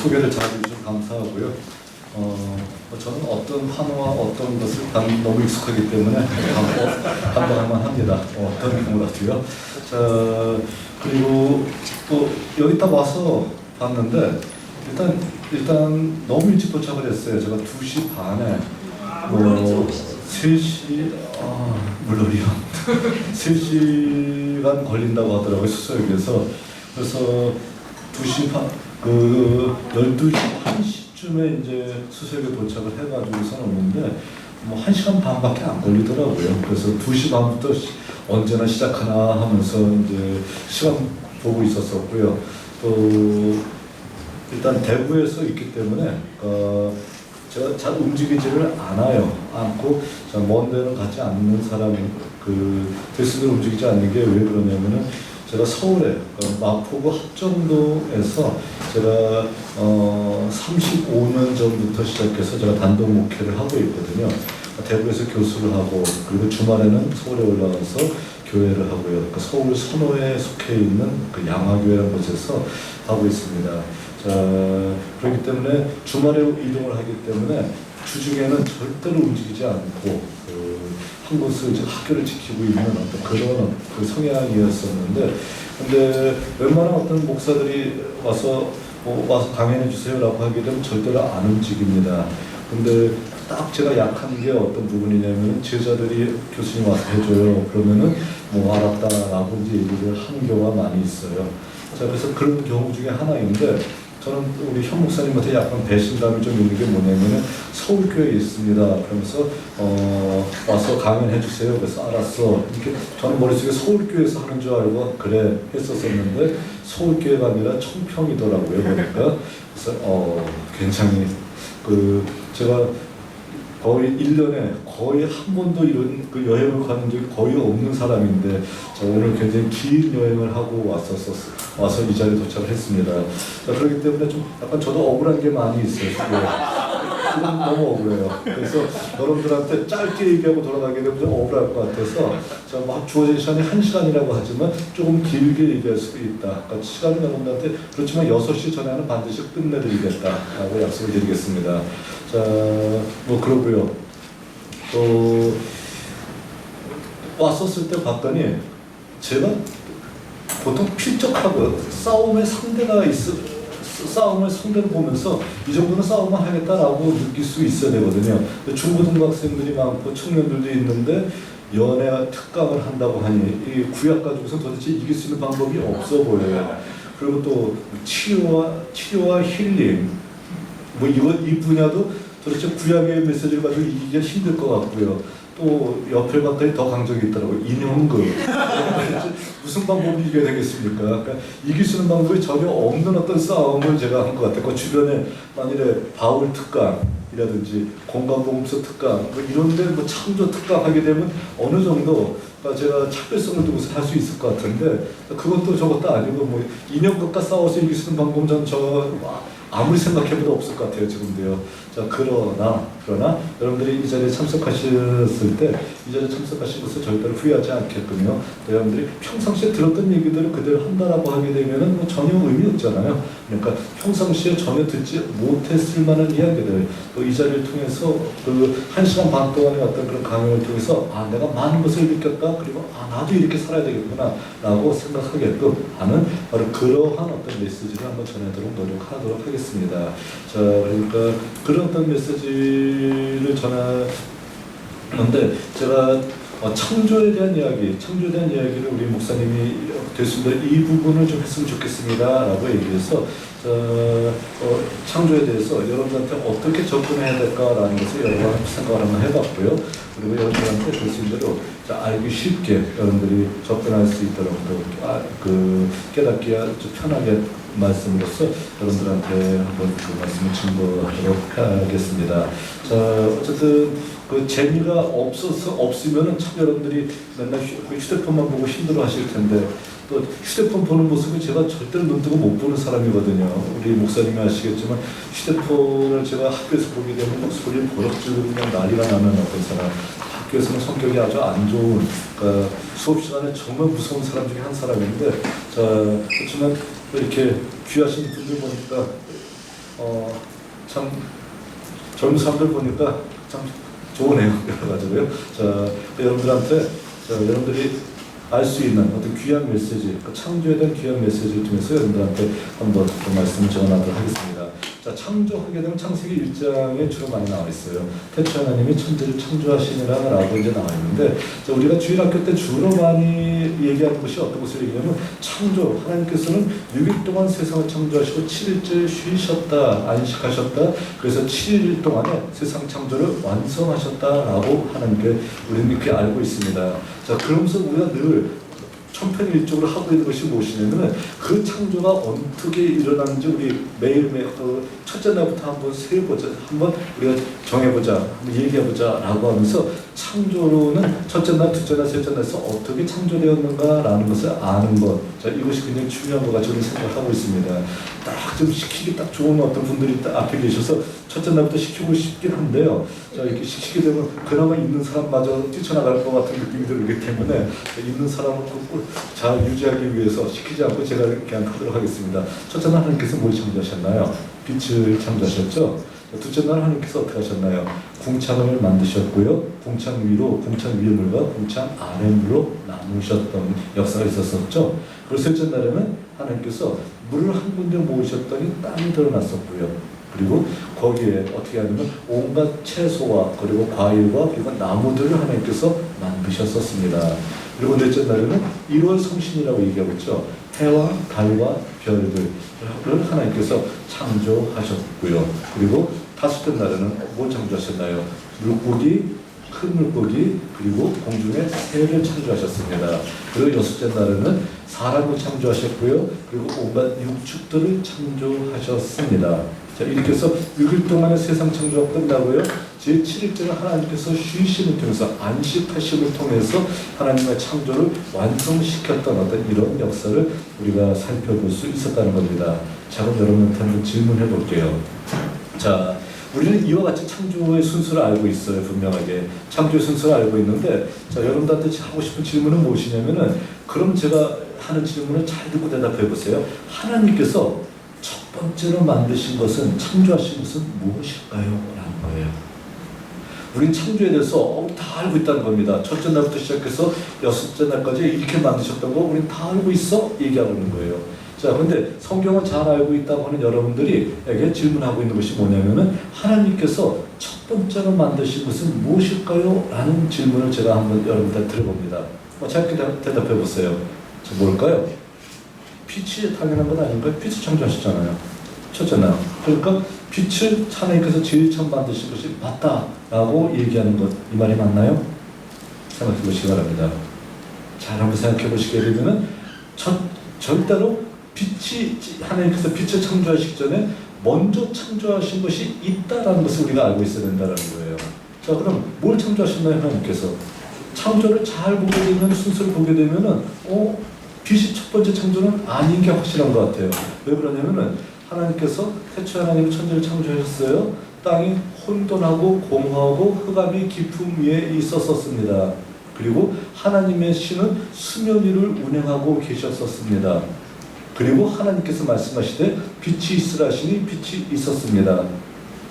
소개를 잘 해주셔서 감사하고요. 저는 어떤 환호와 어떤 것을 너무 익숙하기 때문에 감당할만 합니다. 어떤 경우라도요. 자, 그리고 또 여기 딱 와서 봤는데 일단 너무 일찍 도착을 했어요. 제가 2시 반에 3시 물론이요. 3시간 걸린다고 하더라고요. 수서역에서. 그래서 2시 반 12시 1시쯤에 이제 수서역에 도착을 해가지고서는 오는데 뭐 1시간 반밖에 안 걸리더라고요. 그래서 2시 반부터 언제나 시작하나 하면서 이제 시간 보고 있었었고요. 또 일단 대구에서 있기 때문에 제가 잘 움직이지를 않고 먼 데는 가지 않는 사람이 데스를 움직이지 않는 게 왜 그러냐면은 제가 서울에 마포구 합정동에서 제가 35년 전부터 시작해서 제가 단독 목회를 하고 있거든요. 대구에서 교수를 하고 그리고 주말에는 서울에 올라가서 교회를 하고요. 서울 선호에 속해 있는 양화교회라는 곳에서 하고 있습니다. 자, 그렇기 때문에 주말에 이동을 하기 때문에 주중에는 절대로 움직이지 않고 한 곳을 이제 학교를 지키고 있는 어떤 그런 성향이었었는데, 근데 웬만한 어떤 목사들이 와서 강연해 주세요라고 하게 되면 절대로 안 움직입니다. 근데 딱 제가 약한 게 어떤 부분이냐면 제자들이 교수님 와서 해줘요. 그러면은 알았다라고 이제 얘기를 하는 경우가 많이 있어요. 자, 그래서 그런 경우 중에 하나인데, 저는 우리 현 목사님한테 약간 배신감이 좀 있는 게 뭐냐면은 서울교회에 있습니다. 그러면서 와서 강연해 주세요. 그래서 알았어. 이렇게 저는 머릿속에 서울교회에서 하는 줄 알고 그래 했었었는데 서울교회가 아니라 청평이더라고요. 보니까. 그래서 굉장히 제가 거의 1년에 거의 한 번도 이런 여행을 가는 적이 거의 없는 사람인데 오늘 굉장히 긴 여행을 하고 와서 이 자리에 도착을 했습니다. 자, 그렇기 때문에 좀 약간 저도 억울한 게 많이 있어요. 지금 너무 억울해요. 그래서 여러분들한테 짧게 얘기하고 돌아가게 되면 좀 억울할 것 같아서 제가 막 주어진 시간이 1시간이라고 하지만 조금 길게 얘기할 수도 있다. 그러니까 시간은 여러분들한테 그렇지만 6시 전에는 반드시 끝내드리겠다라고 약속을 드리겠습니다. 자, 그러고요. 또 왔었을 때 봤더니 제가 보통 필적하고 싸움의 상대가 싸움을 상대로 보면서 이 정도는 싸움을 하겠다라고 느낄 수 있어야 되거든요. 중고등부 학생들이 많고 청년들도 있는데 연애 특강을 한다고 하니 이 구약 가지고서 도대체 이길 수 있는 방법이 없어 보여요. 그리고 또 치료와 힐링 이 분야도 도대체 구약의 메시지를 가지고 이기기가 힘들 것 같고요. 또 옆에 봤더니 더 강적이 있더라고요. 인형극. 무슨 방법이 이겨야 되겠습니까? 그러니까 이길 수 있는 방법이 전혀 없는 어떤 싸움을 제가 한 것 같아요. 그 주변에 만일에 바울 특강이라든지 공간보험소 특강 이런데 창조 특강 하게 되면 어느 정도 제가 차별성을 두고서 할 수 있을 것 같은데 그것도 저것도 아니고 인형극과 싸워서 이길 수 있는 방법은 아무리 생각해봐도 없을 것 같아요, 지금도요. 자, 그러나 여러분들이 이 자리에 참석하셨을 때 이 자리에 참석하신 것을 절대로 후회하지 않게끔요. 여러분들이 평상시에 들었던 얘기들을 그대로 한다라고 하게 되면은 전혀 의미 없잖아요. 그러니까 평상시에 전혀 듣지 못했을 만한 이야기들 또 이 자리를 통해서 1시간 반 동안의 어떤 그런 강연을 통해서 내가 많은 것을 느꼈다. 그리고 나도 이렇게 살아야 되겠구나 라고 생각하게끔 하는 바로 그러한 어떤 메시지를 한번 전하도록 노력하도록 하겠습니다. 자, 그러니까 그런 어떤 메시지를 전하는데 제가 창조에 대한 이야기를 우리 목사님이 됐습니다. 이 부분을 좀 했으면 좋겠습니다라고 얘기해서 창조에 대해서 여러분한테 어떻게 접근해야 될까라는 것을 여러 번 생각을 한번 해봤고요. 그리고 여러분들한테 될 수 있는 대로 알기 쉽게 여러분들이 접근할 수 있도록 깨닫기가 좀 편하게 말씀으로써 여러분들한테 한번 그 말씀을 증거하도록 하겠습니다. 자, 어쨌든 재미가 없으면은 참 여러분들이 맨날 휴대폰만 보고 힘들어하실 텐데 또 휴대폰 보는 모습을 제가 절대로 눈뜨고 못 보는 사람이거든요. 우리 목사님이 아시겠지만 휴대폰을 제가 학교에서 보게 되면 소리를 버럭지르고 그냥 난리가 나는 어떤 사람. 학교에서는 성격이 아주 안 좋은, 수업 시간에 정말 무서운 사람 중에 한 사람인데, 자, 그렇지만 이렇게 귀하신 분들 보니까 참 젊은 사람들 보니까 참 좋으네요. 그래가지고요. 자, 여러분들한테 여러분들이 알 수 있는 어떤 귀한 메시지, 창조에 대한 귀한 메시지를 통해서 여러분들한테 한번 말씀을 전하도록 하겠습니다. 자, 창조하게 되면 창세기 1장에 주로 많이 나와 있어요. 태초 하나님이 천지를 창조하시니라라고 이제 나와 있는데, 자, 우리가 주일학교 때 주로 많이 얘기하는 것이 어떤 것을 얘기하면 창조, 하나님께서는 6일 동안 세상을 창조하시고 7일째 쉬셨다, 안식하셨다. 그래서 7일 동안에 세상 창조를 완성하셨다라고 하는 게 우리는 이렇게 알고 있습니다. 자, 그러면서 우리가 늘 천편일적으로 하고 있는 것이 무엇이냐면 그 창조가 어떻게 일어나는지 우리 매일매일 첫째 날부터 한번 세보자, 한번 우리가 정해보자, 한번 얘기해보자 라고 하면서 창조로는 첫째 날, 둘째 날, 셋째 날에서 어떻게 창조되었는가라는 것을 아는 것, 자, 이것이 굉장히 중요한 것 같이 저는 생각하고 있습니다. 딱 좀 시키기 딱 좋은 어떤 분들이 딱 앞에 계셔서 첫째 날부터 시키고 싶긴 한데요. 자, 이렇게 시키게 되면 그나마 있는 사람마저 뛰쳐나갈 것 같은 느낌이 들기 때문에 있는 사람을 꼭 잘 유지하기 위해서 시키지 않고 제가 그냥 하도록 하겠습니다. 첫째 날 하나님께서 뭘 창조하셨나요? 빛을 창조하셨죠? 둘째 날 하나님께서 어떻게 하셨나요? 궁창을 만드셨고요. 궁창 위로, 궁창 위의 물과 궁창 아래 물로 나누셨던 역사가 있었었죠. 그리고 셋째 날에는 하나님께서 물을 한 군데 모으셨더니 땅이 드러났었고요. 그리고 거기에 어떻게 하냐면 온갖 채소와 그리고 과일과 그리고 나무들을 하나님께서 만드셨었습니다. 그리고 넷째 날에는 1월 성신이라고 얘기하고 있죠. 해와 달과 별들을 하나님께서 창조하셨고요. 그리고 다섯째 날에는 뭘 창조하셨나요? 물고기, 큰 물고기, 그리고 공중의 새를 창조하셨습니다. 그리고 여섯째 날에는 사람을 창조하셨고요. 그리고 온갖 육축들을 창조하셨습니다. 자, 이렇게 해서 6일 동안의 세상 창조가 끝나고요. 제7일째는 하나님께서 쉬심을 통해서 안식하심을 통해서 하나님의 창조를 완성시켰던 어떤 이런 역사를 우리가 살펴볼 수 있었다는 겁니다. 자, 그럼 여러분한테 한번 질문해 볼게요. 자, 우리는 이와 같이 창조의 순서를 알고 있어요. 분명하게 창조의 순서를 알고 있는데, 자, 여러분들한테 하고 싶은 질문은 무엇이냐면은, 그럼 제가 하는 질문을 잘 듣고 대답해 보세요. 하나님께서 첫 번째로 만드신 것은, 창조하신 것은 무엇일까요? 라는 거예요. 우린 창조에 대해서 다 알고 있다는 겁니다. 첫째 날부터 시작해서 여섯째 날까지 이렇게 만드셨던 거 우린 다 알고 있어? 얘기하고 있는 거예요. 자, 근데 성경을 잘 알고 있다고 하는 여러분들에게 질문하고 있는 것이 뭐냐면은, 하나님께서 첫 번째로 만드신 것은 무엇일까요? 라는 질문을 제가 한번 여러분들 들어봅니다. 짧게 대답해 보세요. 자, 뭘까요? 빛이 당연한 건 아닌가요? 빛을 창조하셨잖아요. 첫째 날. 그러니까 빛을 하나님께서 제일 처음 만드신 것이 맞다라고 얘기하는 것, 이 말이 맞나요? 생각해 보시기 바랍니다. 잘 한번 생각해 보시게 되면은 절대로 빛이, 하나님께서 빛을 창조하시기 전에 먼저 창조하신 것이 있다라는 것을 우리가 알고 있어야 된다는 거예요. 자, 그럼 뭘 창조하셨나요? 하나님께서 창조를 잘 보게 되면, 순서를 보게 되면은 빛이 첫 번째 창조는 아닌 게 확실한 것 같아요. 왜 그러냐면은 하나님께서 태초에 하나님이 천지를 창조하셨어요. 땅이 혼돈하고 공허하고 흑암이 깊음 위에 있었습니다. 그리고 하나님의 신은 수면 위를 운행하고 계셨었습니다. 그리고 하나님께서 말씀하시되 빛이 있으라 하시니 빛이 있었습니다.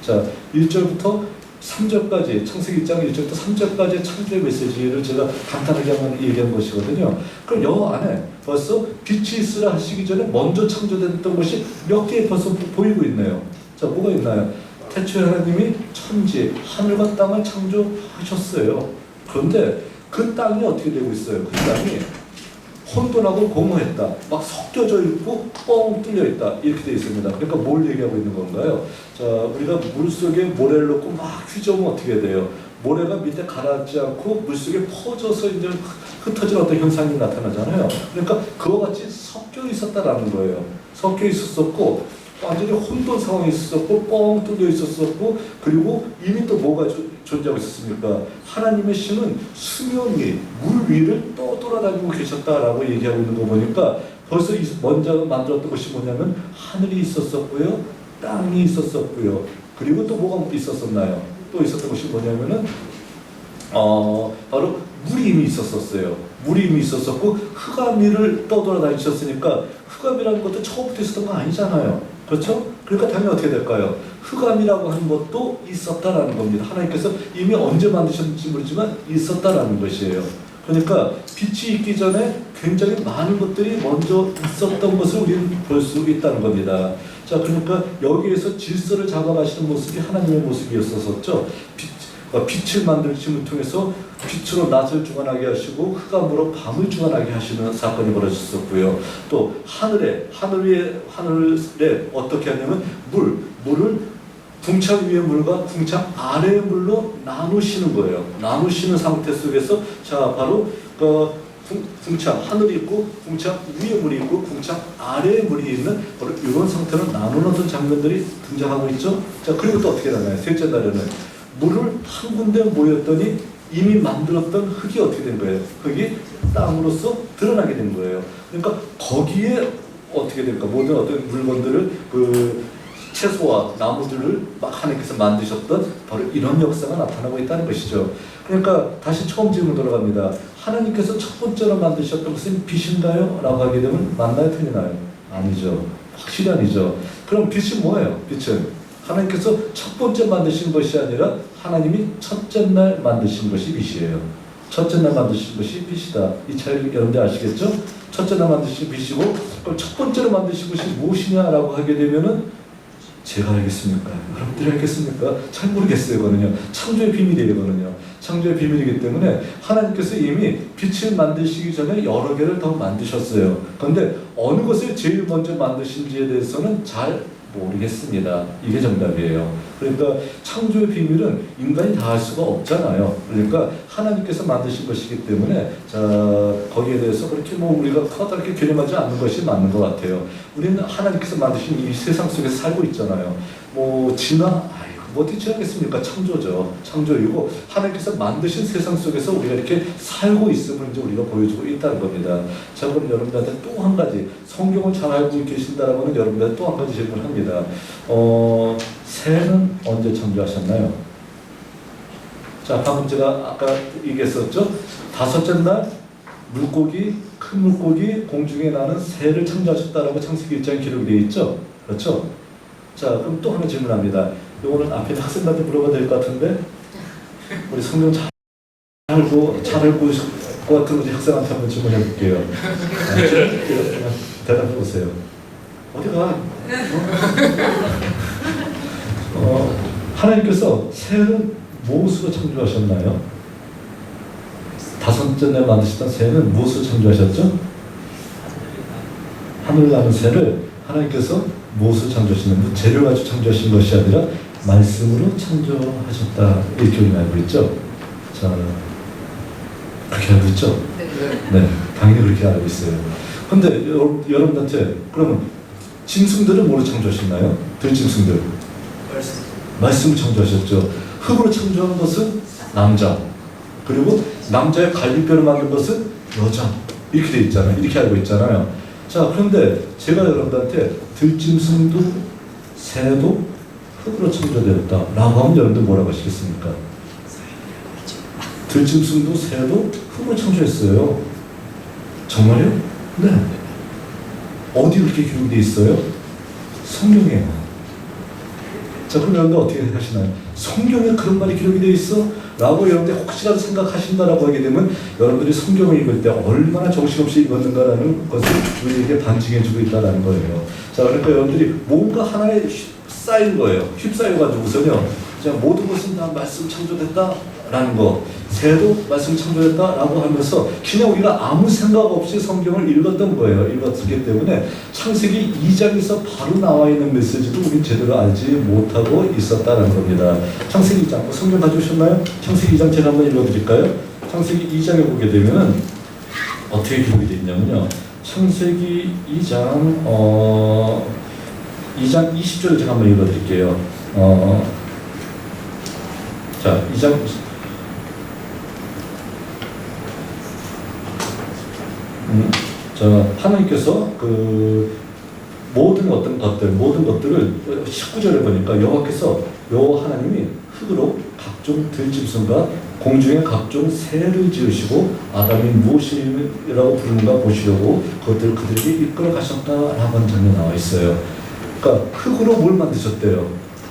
자, 1절부터 3절까지, 창세기 1장 1절부터 3절까지의 창조의 메시지를 제가 간단하게 한번 얘기한 것이거든요. 그럼 여 안에 벌써 빛이 있으라 하시기 전에 먼저 창조됐던 것이 몇 개 벌써 보이고 있네요. 자, 뭐가 있나요? 태초에 하나님이 천지, 하늘과 땅을 창조하셨어요. 그런데 그 땅이 어떻게 되고 있어요? 그 땅이 혼돈하고 공허했다. 막 섞여져 있고 뻥 뚫려 있다. 이렇게 되어 있습니다. 그러니까 뭘 얘기하고 있는 건가요? 자, 우리가 물속에 모래를 넣고 막 휘저으면 어떻게 돼요? 모래가 밑에 가라앉지 않고 물속에 퍼져서 이제 흩어진 어떤 현상이 나타나잖아요. 그러니까 그와 같이 섞여 있었다라는 거예요. 섞여 있었었고 완전히 혼돈 상황에 있었고 뻥 뚫려 있었었고, 그리고 이미 또 뭐가 존재하고 있었습니까? 하나님의 신은 수면 위, 물 위를 떠돌아다니고 계셨다라고 얘기하고 있는 거 보니까 벌써 먼저 만들었던 것이 뭐냐면 하늘이 있었었고요, 땅이 있었었고요, 그리고 또 뭐가 있었었나요? 또 있었던 것이 뭐냐면은 바로 물이 이미 있었었어요. 물이 이미 있었었고 흑암 위를 떠돌아다니셨으니까, 흑암이라는 것도 처음부터 있었던 거 아니잖아요. 그렇죠? 그러니까 당연히 어떻게 될까요? 흑암이라고 하는 것도 있었다라는 겁니다. 하나님께서 이미 언제 만드셨는지 모르지만 있었다라는 것이에요. 그러니까 빛이 있기 전에 굉장히 많은 것들이 먼저 있었던 것을 우리는 볼 수 있다는 겁니다. 자, 그러니까 여기에서 질서를 잡아가시는 모습이 하나님의 모습이었었죠. 빛을 만드심을 통해서 빛으로 낮을 주관하게 하시고 흑암으로 밤을 주관하게 하시는 사건이 벌어졌었고요. 또 하늘에 어떻게 하냐면 물을 궁창 위의 물과 궁창 아래의 물로 나누시는 거예요. 나누시는 상태 속에서 자 바로 궁창 하늘이 있고 궁창 위에 물이 있고 궁창 아래에 물이 있는 바로 이런 상태로 나누는 장면들이 등장하고 있죠. 자, 그리고 또 어떻게 되나요? 셋째 날에는 물을 한 군데 모였더니 이미 만들었던 흙이 어떻게 된 거예요? 흙이 땅으로서 드러나게 된 거예요. 그러니까 거기에 어떻게 될까? 모든 어떤 물건들을 채소와 나무들을 막 하나님께서 만드셨던 바로 이런 역사가 나타나고 있다는 것이죠. 그러니까 다시 처음 질문 돌아갑니다. 하나님께서 첫 번째로 만드셨던 것은 빛인가요? 라고 하게 되면 맞나요? 틀리나요? 아니죠. 확실히 아니죠. 그럼 빛이 뭐예요? 빛은 하나님께서 첫 번째 만드신 것이 아니라 하나님이 첫째 날 만드신 것이 빛이에요. 첫째 날 만드신 것이 빛이다. 이 차이를 여러분들 아시겠죠? 첫째 날 만드신 빛이고 그럼 첫 번째로 만드신 것이 무엇이냐라고 하게 되면은 제가 알겠습니까? 여러분들이 알겠습니까? 잘 모르겠어요. 이거는요. 창조의 비밀이에요. 이거는요. 창조의 비밀이기 때문에 하나님께서 이미 빛을 만드시기 전에 여러 개를 더 만드셨어요. 그런데 어느 것을 제일 먼저 만드신지에 대해서는 잘 모르겠습니다. 이게 정답이에요. 그러니까 창조의 비밀은 인간이 다 할 수가 없잖아요. 그러니까 하나님께서 만드신 것이기 때문에 자 거기에 대해서 그렇게 우리가 커다랗게 개념하지 않는 것이 맞는 것 같아요. 우리는 하나님께서 만드신 이 세상 속에서 살고 있잖아요. 진화? 뭐 어떻게 지나겠습니까? 창조죠. 창조이고 하나님께서 만드신 세상 속에서 우리가 이렇게 살고 있음을 이제 우리가 보여주고 있다는 겁니다. 자, 그럼 여러분들한테 또 한 가지 성경을 잘 알고 계신다라고는 여러분들한테 또 한 가지 질문을 합니다. 새는 언제 창조하셨나요? 자, 방금 제가 아까 얘기했었죠. 다섯째 날 물고기, 큰 물고기, 공중에 나는 새를 창조하셨다라고 창세기 1장에 기록이 되어 있죠. 그렇죠? 자, 그럼 또 하나 질문합니다. 이거는 앞에 학생들한테 물어봐도 될 것 같은데 우리 성경 잘 알고 것 같은 우리 학생한테 한번 질문해 볼게요. 대답해 보세요. 어디가? 하나님께서 새는 무엇으로 창조하셨나요? 다섯째 날 만드셨던 새는 무엇으로 창조하셨죠? 하늘 나는 새를 하나님께서 무엇으로 창조하셨나요? 재료 가지고 창조하신 것이 아니라 말씀으로 창조하셨다. 이렇게 우리는 알고 있죠? 자, 그렇게 알고 있죠? 네, 당연히 그렇게 알고 있어요. 근데 여러분한테 그러면 짐승들은 뭐로 창조하셨나요? 들짐승들. 말씀을 창조하셨죠. 흙으로 창조한 것은 남자. 그리고 남자의 갈비뼈를 만든 것은 여자. 이렇게 돼 있잖아요. 이렇게 알고 있잖아요. 자, 그런데 제가 여러분한테 들짐승도 새도 흙으로 창조되었다 라고 하면 여러분들 뭐라고 하시겠습니까? 들짐승도 새도 흙으로 창조했어요. 정말요? 네. 어디 그렇게 기록되어 있어요? 성경에. 자, 그럼 여러분들 어떻게 하시나요? 성경에 그런 말이 기록이 되어 있어? 라고 여러분들 혹시라도 생각하신다라고 하게 되면 여러분들이 성경을 읽을 때 얼마나 정신없이 읽었는가라는 것을 우리에게 반증해주고 있다는 거예요. 자, 그러니까 여러분들이 뭔가 하나에 쌓인 거예요. 휩싸여가지고서요. 자, 모든 것은 다 말씀 창조됐다라는 거. 새도 말씀 창조됐다라고 하면서 그냥 우리가 아무 생각 없이 성경을 읽었던 거예요. 읽었기 때문에 창세기 2장에서 바로 나와 있는 메시지도 우린 제대로 알지 못하고 있었다는 겁니다. 창세기 2장, 성경 가져오셨나요? 창세기 2장 제가 한번 읽어드릴까요? 창세기 2장에 보게 되면은 어떻게 기록이 되어 있냐면요. 창세기 2장 2장 20절을 제가 한번 읽어드릴게요. 자, 2장 자, 하나님께서 모든 것들을 19절에 보니까 여호와께서 하나님이 흙으로 각종 들짐승과 공중의 각종 새를 지으시고 아담이 무엇이라고 부르는가 보시려고 그것들을 그들에게 이끌어 가셨다라고 하는 장면이 나와 있어요. 그러니까 흙으로 뭘 만드셨대요?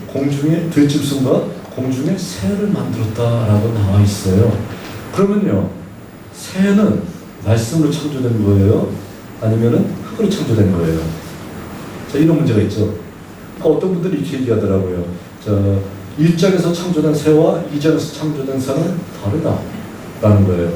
공중에 들짐승과 공중에 새를 만들었다라고 나와 있어요. 그러면요, 새는 말씀으로 창조된 거예요? 아니면은 흙으로 창조된 거예요? 자, 이런 문제가 있죠. 그러니까 어떤 분들이 이렇게 얘기하더라고요. 자, 1장에서 창조된 새와 2장에서 창조된 새는 다르다라는 거예요.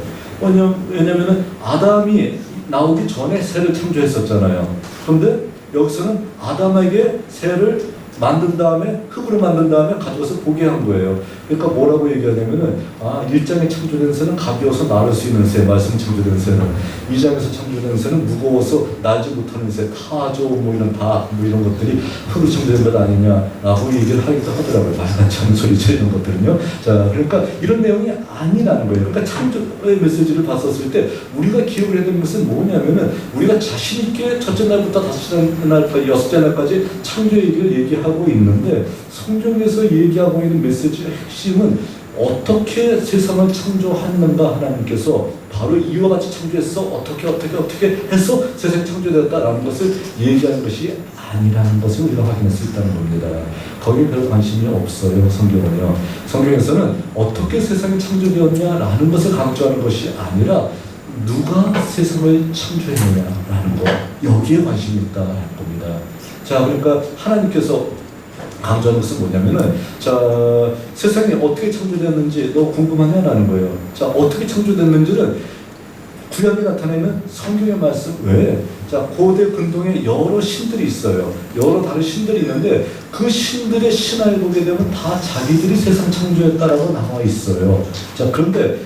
왜냐면은 아담이 나오기 전에 새를 창조했었잖아요. 그런데 여기서는 아담에게 새를 만든 다음에 흙으로 만든 다음에 가져가서 보게 한 거예요. 그러니까 뭐라고 얘기하냐면은 1장에 창조된 새는 가벼워서 날을 수 있는 새, 말씀 창조된 새는 2장에서 창조된 새는 무거워서 날지 못하는 새, 타조 뭐 이런 닭 뭐 이런 것들이 흙으로 창조된 것 아니냐라고 얘기를 하기도 하더라고요. 말같지 않은 소리죠, 이런 것들은요. 자, 그러니까 이런 내용이 아니라는 거예요. 그러니까 창조의 메시지를 봤었을 때 우리가 기억을 해야 되는 것은 뭐냐면은 우리가 자신 있게 첫째 날부터 다섯째 날까지 여섯째 날까지 창조 얘기를 얘기하고 있는데 성경에서 얘기하고 있는 메시지의 핵심은 어떻게 세상을 창조했는가. 하나님께서 바로 이와 같이 창조했어, 어떻게 해서 세상이 창조되었다라는 것을 얘기하는 것이 아니라는 것을 우리가 확인할 수 있다는 겁니다. 거기에 별 관심이 없어요. 성경은요. 성경에서는 어떻게 세상이 창조되었냐라는 것을 강조하는 것이 아니라 누가 세상을 창조했느냐라는 것, 여기에 관심이 있다는 겁니다. 자, 그러니까 하나님께서 강조하는 것은 뭐냐면은, 자, 세상이 어떻게 창조되었는지 너 궁금하냐라는 거예요. 자, 어떻게 창조됐는지는 구약에 나타내는 성경의 말씀 외에, 자, 고대 근동에 여러 신들이 있어요. 여러 다른 신들이 있는데 그 신들의 신화를 보게 되면 다 자기들이 세상 창조했다라고 나와 있어요. 자, 그런데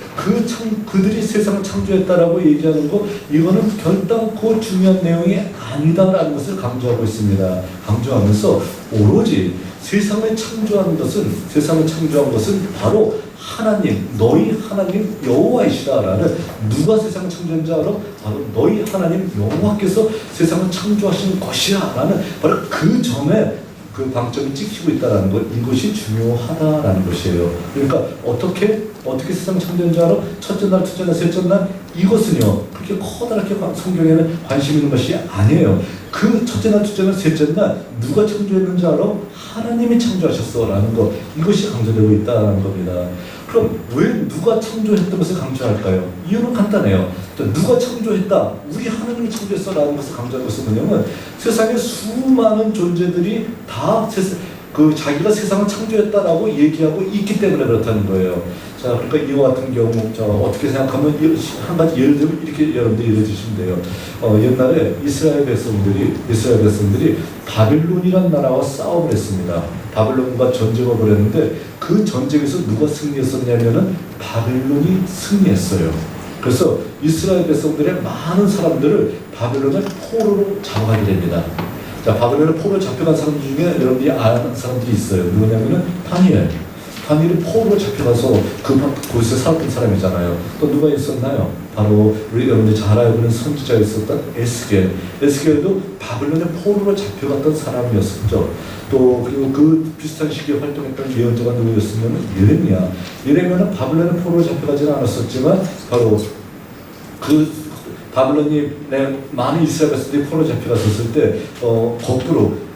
그들이 세상을 창조했다라고 얘기하는 거, 이거는 결단코 중요한 내용이 아니다라는 것을 강조하고 있습니다. 강조하면서 오로지 세상을 창조한 것은 바로 하나님, 너희 하나님 여호와이시다라는, 누가 세상을 창조한지 알아? 바로 너희 하나님 여호와께서 세상을 창조하신 것이야라는, 바로 그 점에 그 방점이 찍히고 있다라는 것, 이것이 중요하다라는 것이에요. 그러니까 어떻게 세상 창조한지 알아? 첫째 날, 둘째 날, 셋째 날, 이것은요 그렇게 커다랗게 성경에는 관심 있는 것이 아니에요. 그 첫째 날, 둘째 날, 셋째 날 누가 창조했는지 알아? 하나님이 창조하셨어라는 것, 이것이 강조되고 있다는 겁니다. 그럼 왜 누가 창조했던 것을 강조할까요? 이유는 간단해요. 누가 창조했다, 우리 하나님이 창조했어라는 것을 강조하는 것은 뭐냐면, 세상에 수많은 존재들이 다 자기가 세상을 창조했다라고 얘기하고 있기 때문에 그렇다는 거예요. 자, 그러니까 이와 같은 경우, 어떻게 생각하면 한 가지 예를 들면 이렇게 여러분들이 예를 드시면 돼요. 옛날에 이스라엘 백성들이 바빌론이라는 나라와 싸움을 했습니다. 바빌론과 전쟁을 벌였는데 그 전쟁에서 누가 승리했었냐면은 바빌론이 승리했어요. 그래서 이스라엘 백성들의 많은 사람들을 바빌론의 포로로 잡아가게 됩니다. 자, 바빌론의 포로로 잡혀간 사람 중에 여러분들이 아는 사람들이 있어요. 누구냐면은 다니엘이 포로로 잡혀가서 그곳에 살았던 사람이잖아요. 또 누가 있었나요? 바로 우리 여러분들이 잘 알고 있는 선지자에 있었던 에스겔도 바빌론의 포로로 잡혀갔던 사람이었었죠. 또 그리고 그 비슷한 시기에 활동했던 예언자가 누구였으면 예레미야는 바빌론의 포로로 잡혀가지는 않았었지만 바로 그 바빌론이 많은 이스라엘 백성들이 포로로 잡혀갔었을 때 거꾸로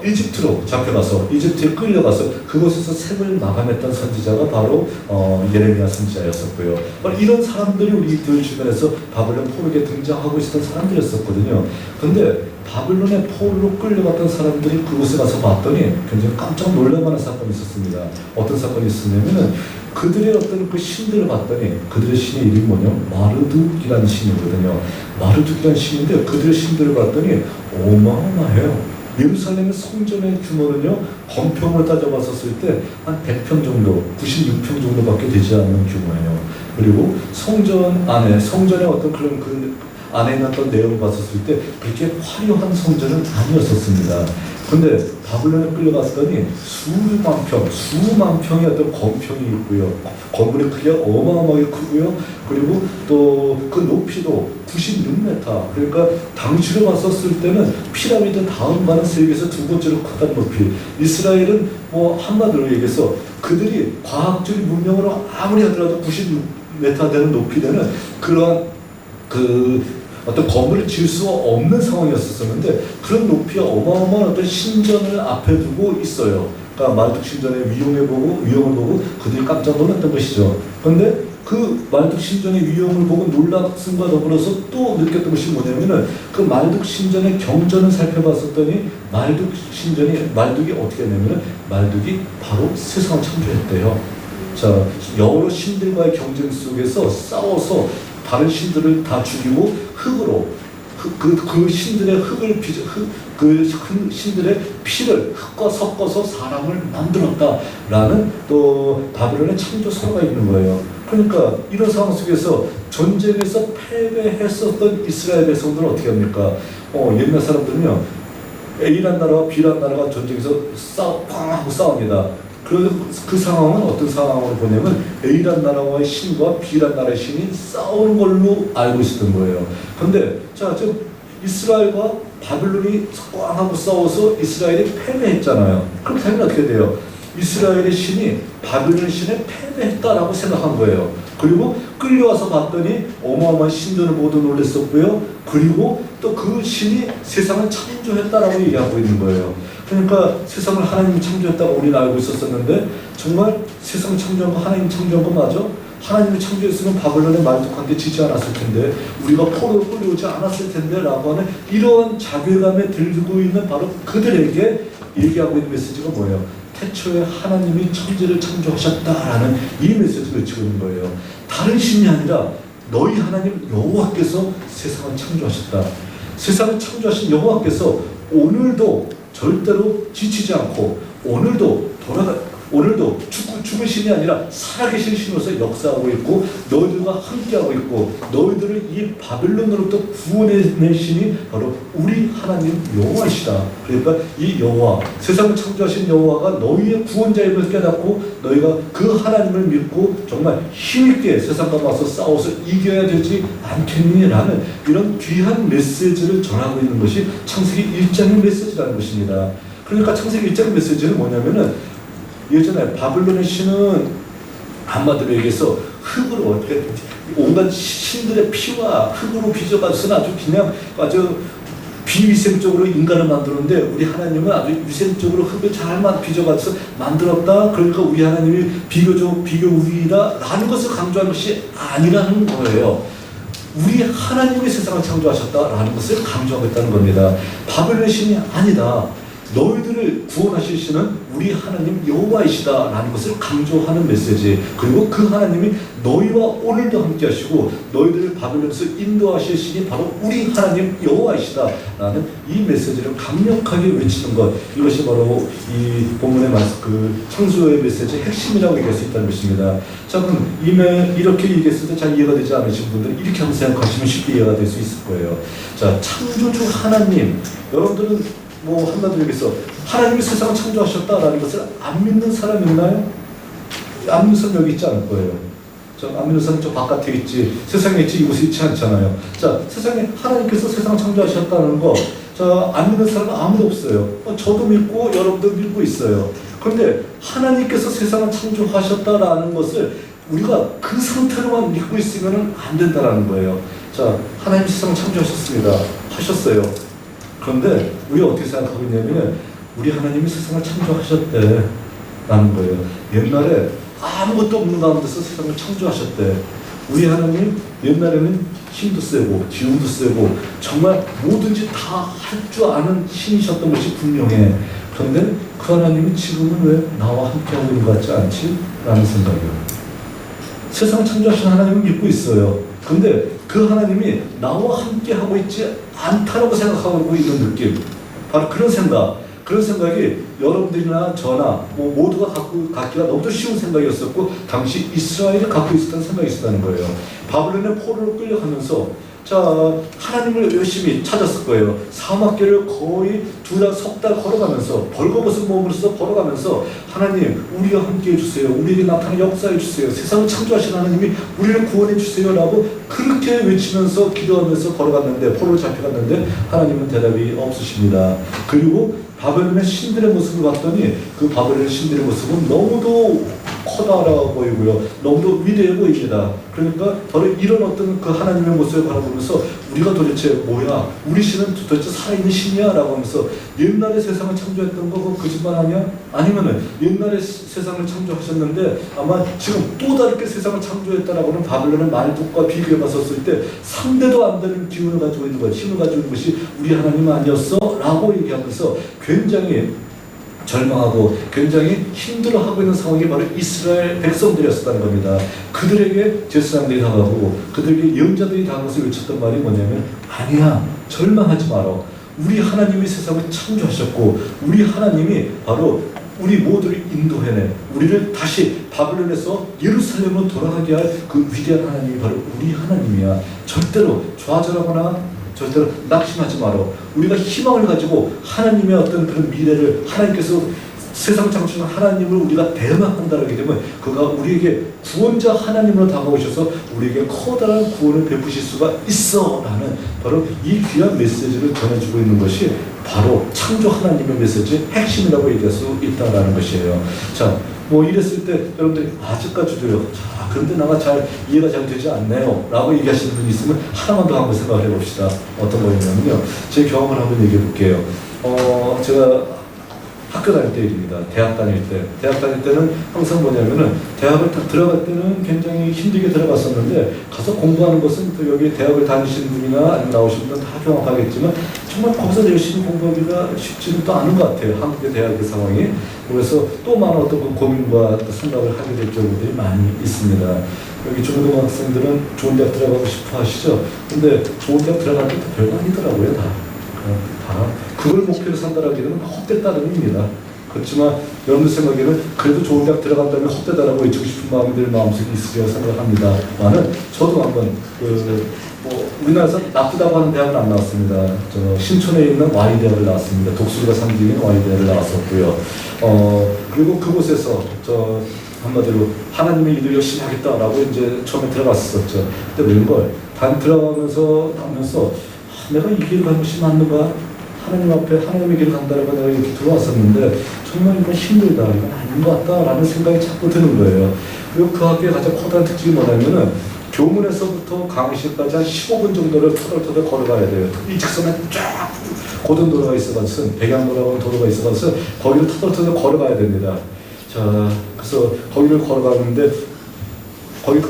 이집트로 잡혀가서 이집트에 끌려가서 그곳에서 생을 마감했던 선지자가 바로 예레미야 선지자였었고요. 이런 사람들이 우리들 주변에서 바빌론 포로에 등장하고 있었던 사람들이었었거든요. 근데 바빌론의 포로로 끌려갔던 사람들이 그곳에 가서 봤더니 굉장히 깜짝 놀랄만한 사건이 있었습니다. 어떤 사건이 있었냐면은, 그들의 어떤 그 신들을 봤더니 그들의 신의 이름이 마르둑이라는 신이거든요. 마르둑이라는 신인데 그들의 신들을 봤더니 어마어마해요. 예루살렘의 성전의 규모는요, 건평으로 따져봤었을 때 한 100평 정도, 96평 정도밖에 되지 않는 규모예요. 그리고 성전의 어떤 그런 그 안에 있는 내용을 봤었을 때 그렇게 화려한 성전은 아니었었습니다. 근데 바빌론에 끌려갔더니 수만 평의 어떤 건평이 있고요. 건물의 크기가 어마어마하게 크고요. 그리고 또 그 높이도 96m. 그러니까 당시로 봤었을 때는 피라미드 다음가는 세계에서 두 번째로 크다는 높이. 이스라엘은 한마디로 얘기해서 그들이 과학적인 문명으로 아무리 하더라도 96m 되는 높이 되는 그러한 어떤 건물을 지을 수가 없는 상황이었었는데 그런 높이와 어마어마한 어떤 신전을 앞에 두고 있어요. 그러니까 말뚝 신전의 위용을 보고 그들이 깜짝 놀랐던 것이죠. 그런데 그 말뚝 신전의 위용을 보고 놀랐음과 더불어서 또 느꼈던 것이 뭐냐면은 그 말뚝 신전의 경전을 살펴봤었더니 말뚝이 어떻게 했냐면은 말뚝이 바로 세상을 창조했대요. 자, 여러 신들과의 경쟁 속에서 싸워서 다른 신들을 다 죽이고 그 신들의 신들의 피를 흙과 섞어서 사람을 만들었다라는 또 바벨론의 창조서가 있는 거예요. 그러니까 이런 상황 속에서 전쟁에서 패배했었던 이스라엘 백성들은 어떻게 합니까? 옛날 사람들은요, A란 나라와 B란 나라가 전쟁에서 꽝하고 싸웁니다. 그 상황은 어떤 상황으로 보냐면 A란 나라와의 신과 B란 나라의 신이 싸우는 걸로 알고 있었던 거예요. 그런데 지금 이스라엘과 바벨론이 꽝하고 싸워서 이스라엘이 패배했잖아요. 그럼 당연히 어떻게 돼요? 이스라엘의 신이 바벨론 신에 패배했다라고 생각한 거예요. 그리고 끌려와서 봤더니 어마어마한 신전을 보고 놀랐었고요. 그리고 또 그 신이 세상을 창조했다라고 얘기하고 있는 거예요. 그러니까 세상을 하나님이 창조했다고 우리는 알고 있었었는데 정말 세상을 창조한 거 하나님이 창조한 거 맞아? 하나님이 창조했으면 바벨론의 말뚝한테 지지 않았을 텐데 우리가 포로로 끌려오지 않았을 텐데 라고 하는 이런 자괴감에 들고 있는 바로 그들에게 얘기하고 있는 메시지가 뭐예요? 태초에 하나님이 천지를 창조하셨다라는 이 메시지를 외치고 있는 거예요. 다른 신이 아니라 너희 하나님 여호와께서 세상을 창조하셨다. 세상을 창조하신 여호와께서 오늘도 절대로 지치지 않고 오늘도 죽은 신이 아니라 살아계신 신으로서 역사하고 있고 너희들과 함께하고 있고 너희들을 이 바벨론으로부터 구원해낸 신이 바로 우리 하나님 여호와이시다. 그러니까 이 여호와, 세상을 창조하신 여호와가 너희의 구원자임을 깨닫고 너희가 그 하나님을 믿고 정말 힘있게 세상과 맞서 싸워서 이겨야 되지 않겠니라는 이런 귀한 메시지를 전하고 있는 것이 창세기 1장의 메시지라는 것입니다. 그러니까 창세기 1장의 메시지는 뭐냐면은 예전에 바벨론의 신은 한마디로 얘기해서 흙으로 어떻게 온갖 신들의 피와 흙으로 빚어가지고는 아주 비위생적으로 인간을 만들었는데 우리 하나님은 아주 위생적으로 흙을 잘 빚어가지고 만들었다. 그러니까 우리 하나님이 비교 우위다라는 것을 강조하는 것이 아니라는 거예요. 우리 하나님이 세상을 창조하셨다라는 것을 강조하고 있다는 겁니다. 바벨론의 신이 아니다. 너희들을 구원하실 신은 우리 하나님 여호와이시다라는 것을 강조하는 메시지. 그리고 그 하나님이 너희와 오늘도 함께 하시고 너희들을 바벨론에서 인도하실 신이 바로 우리 하나님 여호와이시다라는 이 메시지를 강력하게 외치는 것, 이것이 바로 이 본문의 그 창조의 메시지의 핵심이라고 얘기할 수 있다는 것입니다. 자, 그럼 이렇게 얘기했을 때 잘 이해가 되지 않으신 분들은 이렇게 한번 생각하시면 쉽게 이해가 될 수 있을 거예요. 자, 창조주 하나님, 여러분들은 한마디로 얘기해서 하나님이 세상을 창조하셨다라는 것을 안 믿는 사람 있나요? 안 믿는 사람 여기 있지 않을 거예요. 안 믿는 사람 저 바깥에 있지, 세상에 있지, 이곳에 있지 않잖아요. 자, 세상에 하나님께서 세상을 창조하셨다는 거, 안 믿는 사람은 아무도 없어요. 저도 믿고 여러분도 믿고 있어요. 그런데 하나님께서 세상을 창조하셨다라는 것을 우리가 그 상태로만 믿고 있으면 안 된다라는 거예요. 자, 하나님 세상을 창조하셨습니다. 하셨어요. 그런데 우리가 어떻게 생각하고 있냐면 우리 하나님이 세상을 창조하셨대라는 거예요. 옛날에 아무것도 없는 가운데서 세상을 창조하셨대. 우리 하나님 옛날에는 힘도 세고 기운도 세고 정말 뭐든지 다 할 줄 아는 신이셨던 것이 분명해. 그런데 그 하나님이 지금은 왜 나와 함께하고 있는 것 같지 않지? 라는 생각이에요. 세상을 창조하신 하나님을 믿고 있어요. 근데 그 하나님이 나와 함께 하고 있지 않다라고 생각하고 있는 느낌, 바로 그런 생각이 여러분들이나 저나 모두가 갖기가 너무도 쉬운 생각이었었고 당시 이스라엘이 갖고 있었던 생각이 있었다는 거예요. 바벨론의 포로로 끌려가면서 하나님을 열심히 찾았을 거예요. 사막길을 거의 석 달 걸어가면서 벌거벗은 몸으로서 걸어가면서 하나님 우리와 함께 해주세요. 우리에게 나타나 역사해 주세요. 세상을 창조하신 하나님이 우리를 구원해 주세요 라고 그렇게 외치면서 기도하면서 걸어갔는데, 포로로 잡혀갔는데 하나님은 대답이 없으십니다. 그리고 바벨론의 신들의 모습을 봤더니 그 바벨론의 신들의 모습은 너무도 커다랗아 보이고요. 너무도 위대해 보입니다. 그러니까 바로 이런 어떤 그 하나님의 모습을 바라보면서 우리가 도대체 뭐야? 우리 신은 도대체 살아있는 신이야? 라고 하면서 옛날에 세상을 창조했던 거 그거 거짓말 아니야? 아니면은 옛날에 세상을 창조하셨는데 아마 지금 또 다르게 세상을 창조했다라고는 바벨론의 말뚝과 비교해 봤었을 때 상대도 안 되는 기운을 가지고 있는 것, 힘을 가지고 있는 것이 우리 하나님 아니었어? 라고 얘기하면서 굉장히 절망하고 굉장히 힘들어하고 있는 상황이 바로 이스라엘 백성들이었다는 겁니다. 그들에게 제사장들이 다가가고 그들에게 예언자들이 다가가서 외쳤던 말이 뭐냐면 아니야, 절망하지 마라. 우리 하나님이 세상을 창조하셨고 우리 하나님이 바로 우리 모두를 인도해내 우리를 다시 바벨론에서 예루살렘으로 돌아가게 할 그 위대한 하나님이 바로 우리 하나님이야. 절대로 좌절하거나 절대로 낙심하지 마라. 우리가 희망을 가지고 하나님의 어떤 그런 미래를 하나님께서 세상을 창조하신 하나님을 우리가 대망한다라게 되면 그가 우리에게 구원자 하나님으로 다가오셔서 우리에게 커다란 구원을 베푸실 수가 있어라는 바로 이 귀한 메시지를 전해주고 있는 것이 바로 창조 하나님의 메시지의 핵심이라고 얘기할 수 있다라는 것이에요. 자, 뭐 이랬을 때 여러분들이 아직까지도요. 자, 그런데 나가 잘 이해가 잘 되지 않네요 라고 얘기하시는 분이 있으면 하나만 더 한번 생각을 해봅시다. 어떤 거냐면요, 제 경험을 한번 얘기해 볼게요. 제가 학교 다닐 때 일입니다. 대학 다닐 때는 항상 뭐냐면은 대학을 딱 들어갈 때는 굉장히 힘들게 들어갔었는데 가서 공부하는 것은 또 여기 대학을 다니시는 분이나 아니면 나오신 분은 다 경험하겠지만 정말 거기서 열심히 공부하기가 쉽지는 또 않은 것 같아요. 한국의 대학의 상황이. 그래서 또 많은 어떤 그 고민과 또 생각을 하게 될 경우들이 많이 있습니다. 여기 중고등학생들은 좋은 대학 들어가고 싶어 하시죠. 근데 좋은 대학 들어갈 때 별거 아니더라고요, 다. 그걸 목표로 산다라고 하면 헛된 따름입니다. 그렇지만 여러분들 생각에는 그래도 좋은 대학 들어간다면 헛되다라고 외치고 싶은 마음들 마음속에 있으리라고 생각합니다만은 저도 한번 우리나라에서 나쁘다고 하는 대학은 안 나왔습니다. 저 신촌에 있는 Y대학을 나왔습니다. 독수리가 상징인 Y대학을 나왔었고요. 그리고 그곳에서 저 한마디로 하나님의 일을 열심히 하겠다라고 이제 처음에 들어갔었죠. 근데 웬걸 들어가면서 하면서 내가 이 길을 가는 것이 맞는가? 하나님 앞에 하나님의 길을 간다라고 내가 이렇게 들어왔었는데 정말 이건 힘들다, 이건 아닌 것 같다라는 생각이 자꾸 드는 거예요. 그리고 그 학교의 가장 커다란 특징이 뭐냐면은 교문에서부터 강의실까지 한 15분 정도를 터덜터덜 걸어가야 돼요. 이 직선에 쫙 고등도로가 있어가지고 백양도로라고 하는 도로가 있어가지고 거기를 터덜터덜 걸어가야 됩니다. 자, 그래서 거기를 걸어가는데 거기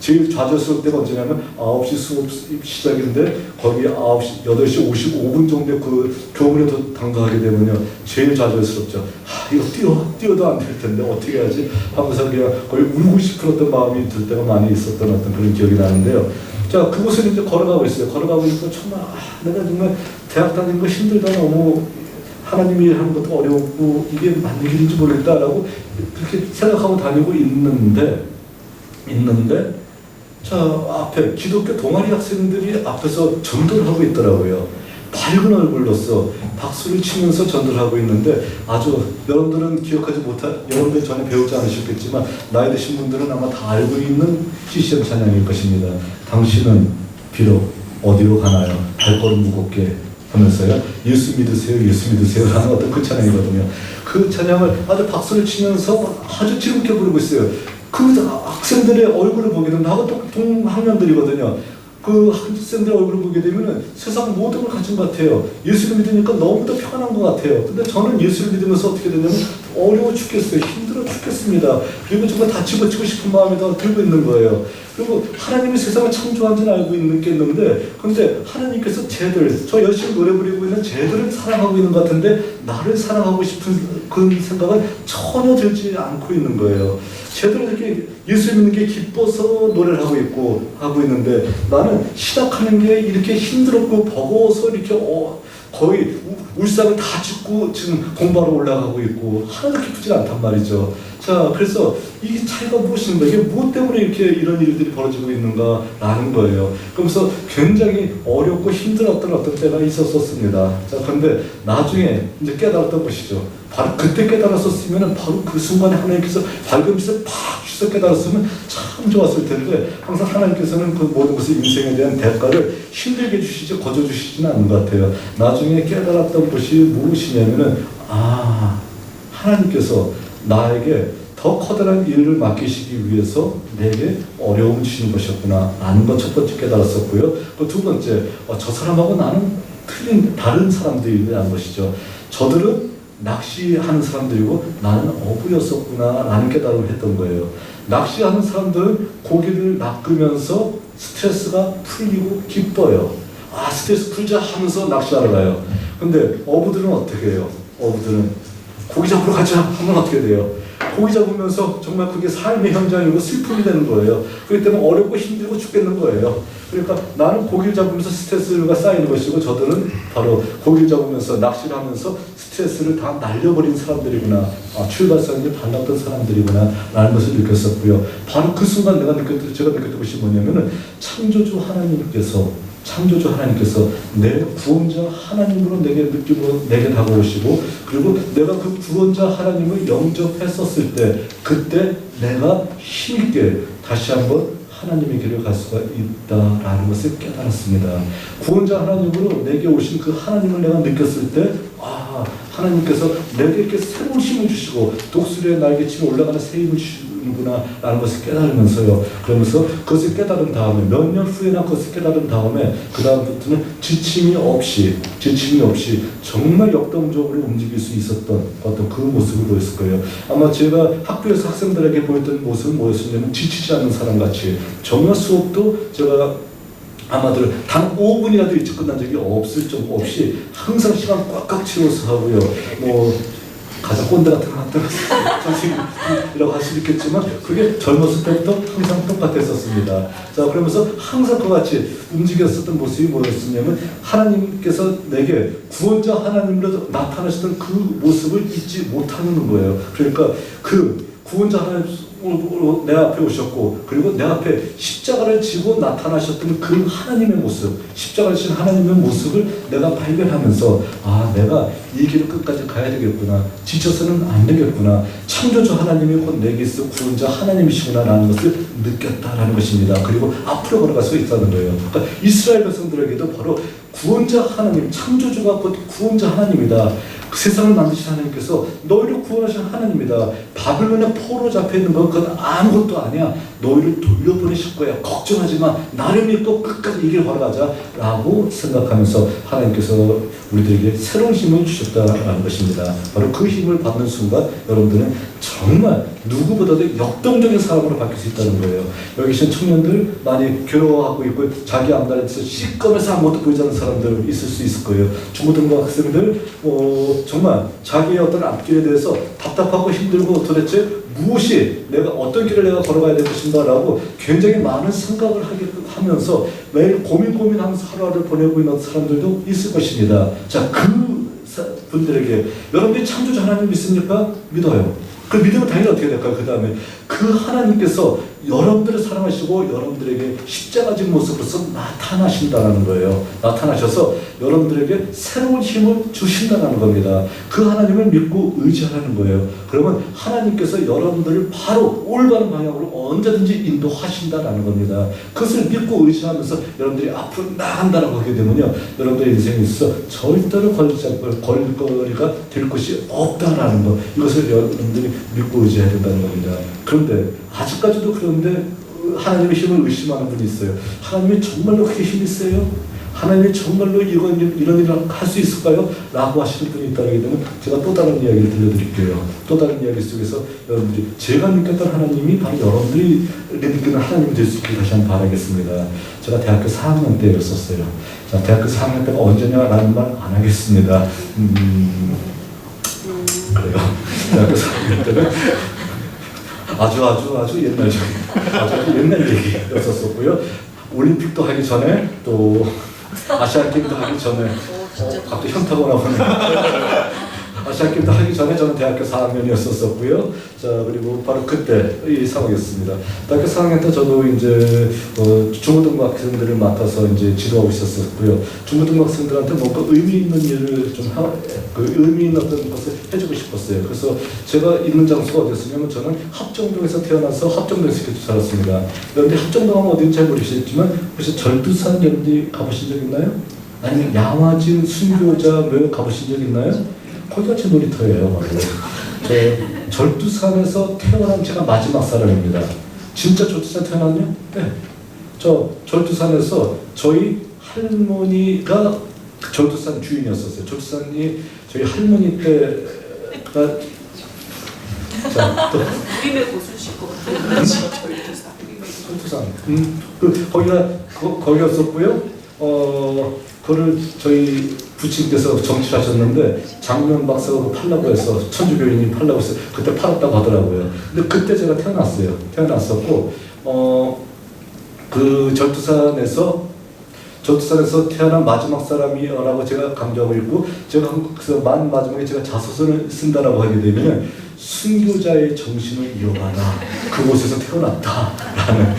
제일 좌절스러울 때가 언제냐면 9시 수업 시작인데 거기 8시 55분 정도에 그 교문에 당도하게 되면요 제일 좌절스럽죠. 이거 뛰어도 안 될 텐데 어떻게 하지 하면서 그냥 거의 울고 싶었던 마음이 들 때가 많이 있었던 어떤 그런 기억이 나는데요. 자, 그곳을 이제 걸어가고 있어요. 걸어가고 있고 정말 내가 정말 대학 다니는 거 힘들다, 너무 하나님이 하는 것도 어렵고 이게 맞는 길인지 모르겠다라고 그렇게 생각하고 다니고 있는데 자, 앞에 기독교 동아리 학생들이 앞에서 전도를 하고 있더라고요. 밝은 얼굴로서 박수를 치면서 전도를 하고 있는데 아주 여러분들은 기억하지 못한, 여러분들 전에 배우지 않으셨겠지만 나이 드신 분들은 아마 다 알고 있는 CCM 찬양일 것입니다. 당신은 비록 어디로 가나요? 발걸음 무겁게 하면서요. 예수 믿으세요, 예수 믿으세요 라는 어떤 그 찬양이거든요. 그 찬양을 아주 박수를 치면서 아주 즐겁게 부르고 있어요. 그 학생들의 얼굴을 보게 되면 나하고 동학년들이거든요. 그 학생들의 얼굴을 보게 되면 세상 모든 걸 가진 것 같아요. 예수를 믿으니까 너무도 편안한 것 같아요. 근데 저는 예수를 믿으면서 어떻게 되냐면 어려워 죽겠어요. 힘들어 죽겠습니다. 그리고 정말 다 집어치고 싶은 마음이 더 들고 있는 거예요. 그리고 하나님이 세상을 창조한 줄 알고 있겠는데 근데 하나님께서 저 열심히 노래 부리고 있는 쟤들을 사랑하고 있는 것 같은데 나를 사랑하고 싶은 그 생각은 전혀 들지 않고 있는 거예요. 쟤들은 이렇게 예수 믿는 게 기뻐서 노래를 하고 있는데 나는 시작하는 게 이렇게 힘들었고 버거워서 이렇게 거의 울상을 다 짚고 지금 공부하러 올라가고 있고 하나도 기쁘지 않단 말이죠. 자, 그래서 이 차이가 무엇인가, 이게 무엇 때문에 이렇게 이런 일들이 벌어지고 있는가라는 거예요. 그러면서 굉장히 어렵고 힘들었던 어떤 때가 있었습니다. 자, 그런데 나중에 이제 깨달았던 것이죠. 바로 그때 깨달았었으면 바로 그 순간에 하나님께서 밝은 빛을 팍 주셔서 깨달았으면 참 좋았을 텐데 항상 하나님께서는 그 모든 것을 인생에 대한 대가를 힘들게 주시지 거저 주시지는 않는 것 같아요. 나중에 깨달았던 것이 무엇이냐면은 하나님께서 나에게 더 커다란 일을 맡기시기 위해서 내게 어려움을 주시는 것이었구나 라는 것 첫 번째 깨달았었고요. 또 두 번째, 저 사람하고 나는 다른 사람들이라는 것이죠. 저들은 낚시하는 사람들이고 나는 어부였었구나 라는 깨달음을 했던 거예요. 낚시하는 사람들은 고기를 낚으면서 스트레스가 풀리고 기뻐요. 스트레스 풀자 하면서 낚시하러 가요. 근데 어부들은 어떻게 해요? 어부들은 고기 잡으러 가자 하면 어떻게 돼요? 고기 잡으면서 정말 그게 삶의 현장이고 슬픔이 되는 거예요. 그렇기 때문에 어렵고 힘들고 죽겠는 거예요. 그러니까 나는 고기를 잡으면서 스트레스가 쌓이는 것이고 저들은 바로 고기를 잡으면서 낚시를 하면서 스트레스를 다 날려버린 사람들이구나. 출발선이 달랐던 사람들이구나 라는 것을 느꼈었고요. 바로 그 순간 제가 느꼈던 것이 뭐냐면은 창조주 하나님께서 내 구원자 하나님으로 내게 다가오시고, 그리고 내가 그 구원자 하나님을 영접했었을 때 그때 내가 힘있게 다시 한번 하나님의 길을 갈 수가 있다라는 것을 깨달았습니다. 구원자 하나님으로 내게 오신 그 하나님을 내가 느꼈을 때 하나님께서 내게 이렇게 새로운 힘을 주시고 독수리의 날개치며 올라가는 새 힘을 주시는구나 라는 것을 깨달으면서요. 그러면서 그것을 깨달은 다음에 몇 년 후에나 그것을 깨달은 다음에 그 다음부터는 지침이 없이 정말 역동적으로 움직일 수 있었던 어떤 그 모습을 보였을 거예요. 아마 제가 학교에서 학생들에게 보였던 모습은 뭐였냐면 지치지 않는 사람같이 정말 수업도 제가 아마도 단 5분이라도 일찍 끝난 적이 없이 항상 시간 꽉꽉 채워서 하고요. 가장 꼰대 같은 학생 선생님이라고 할 수 있겠지만 그게 젊었을 때부터 항상 똑같았었습니다. 자, 그러면서 항상 그같이 움직였었던 모습이 뭐였었냐면 하나님께서 내게 구원자 하나님으로 나타나셨던 그 모습을 잊지 못하는 거예요. 그러니까 그 구원자 하나님으로 내 앞에 오셨고, 그리고 내 앞에 십자가를 지고 나타나셨던 그 하나님의 모습, 십자가를 지신 하나님의 모습을 내가 발견하면서 내가 이 길을 끝까지 가야 되겠구나, 지쳐서는 안 되겠구나, 창조주 하나님이 곧 내게 있어 구원자 하나님이시구나 라는 것을 느꼈다라는 것입니다. 그리고 앞으로 걸어갈 수 있다는 거예요. 그러니까 이스라엘 백성들에게도 바로 구원자 하나님, 창조주가 곧 구원자 하나님이다. 그 세상을 만드신 하나님께서 너희를 구원하신 하나님이다. 바벨론에 포로 잡혀있는 건 그건 아무것도 아니야. 너희를 돌려보내실 거야. 걱정하지 마. 나를 믿고 끝까지 이 길 걸어가자 라고 생각하면서 하나님께서 우리들에게 새로운 힘을 주셨다는 것입니다. 바로 그 힘을 받는 순간 여러분들은 정말 누구보다도 역동적인 사람으로 바뀔 수 있다는 거예요. 여기 계신 청년들 많이 괴로워하고 있고 자기 앞나라에서 시꺼면서 아무것도 보이지 않는 사람들 있을 수 있을 거예요. 중고등부 학생들 정말 자기의 어떤 앞길에 대해서 답답하고 힘들고 도대체 무엇이 어떤 길을 내가 걸어가야 될 것인가 라고 굉장히 많은 생각을 하면서 매일 고민하면서 하루하루를 보내고 있는 사람들도 있을 것입니다. 자, 그 분들에게 여러분들이 창조주 하나님 믿습니까? 믿어요. 그 믿으면 당연히 어떻게 될까요? 그 다음에 그 하나님께서 여러분들을 사랑하시고 여러분들에게 십자가진 모습으로서 나타나신다는 거예요. 나타나셔서 여러분들에게 새로운 힘을 주신다는 겁니다. 그 하나님을 믿고 의지하라는 거예요. 그러면 하나님께서 여러분들을 바로 올바른 방향으로 언제든지 인도하신다는 겁니다. 그것을 믿고 의지하면서 여러분들이 앞으로 나간다라고 하게 되면요, 여러분들의 인생에 있어서 절대로 걸거리가 될 것이 없다라는 것, 이것을 여러분들이 믿고 의지해야 된다는 겁니다. 그런데 아직까지도 그런데 하나님의 힘을 의심하는 분이 있어요. 하나님이 정말로 그렇게 힘이 세요? 하나님이 정말로 이런 일을 할 수 있을까요? 라고 하시는 분이 있다게 되면 제가 또 다른 이야기를 들려드릴게요. 또 다른 이야기 속에서 여러분들이 제가 느꼈던 하나님이 바로 여러분들이 느끼는 하나님이 될 수 있길 다시 한번 바라겠습니다. 제가 대학교 4학년 때였었어요. 자, 대학교 4학년 때가 언제냐라는 말 안 하겠습니다. 그래요. 대학교 4학년 때는 아주 옛날 얘기였었고요. 올림픽도 하기 전에 또 아시안 게임도 하기 전에 갑자기 현타가 나오네. 아시안 게임도 하기 전에 저는 대학교 4학년이었었고요. 자, 그리고 바로 그때 이 상황이었습니다. 대학교 4학년 때 저도 이제 중고등부 학생들을 맡아서 이제 지도하고 있었고요. 중고등부 학생들한테 뭔가 의미 있는 일을 의미 있는 어떤 것을 해주고 싶었어요. 그래서 제가 있는 장소가 어디였냐면 저는 합정동에서 태어나서 합정동에서 이렇게 자랐습니다. 그런데 합정동 하면 어딘지 잘 모르시겠지만 혹시 절두산 여러분들이 가보신 적 있나요? 아니면 야화진 순교자 묘 가보신 적 있나요? 거기가 제 놀이터예요. 절두산에서 태어난 제가 마지막 사람입니다. 진짜 절두산 태어났냐? 네. 저 절두산에서 저희 할머니가 절두산 주인이었었어요. 절두산이 저희 할머니 때가 자, 또 우리네 고수실 것 같아요. 절두산. 거기였었고요. 그거를 저희 부친께서 정치하셨는데 장면 박사가 팔라고 해서 천주교인이 팔라고 해서 그때 팔았다고 하더라고요. 근데 그때 제가 태어났어요. 태어났었고 그 절두산에서 태어난 마지막 사람이라고 제가 강조하고 있고, 제가 그래서 마지막에 제가 자서전을 쓴다라고 하게 되면 순교자의 정신을 이어가다 그곳에서 태어났다라는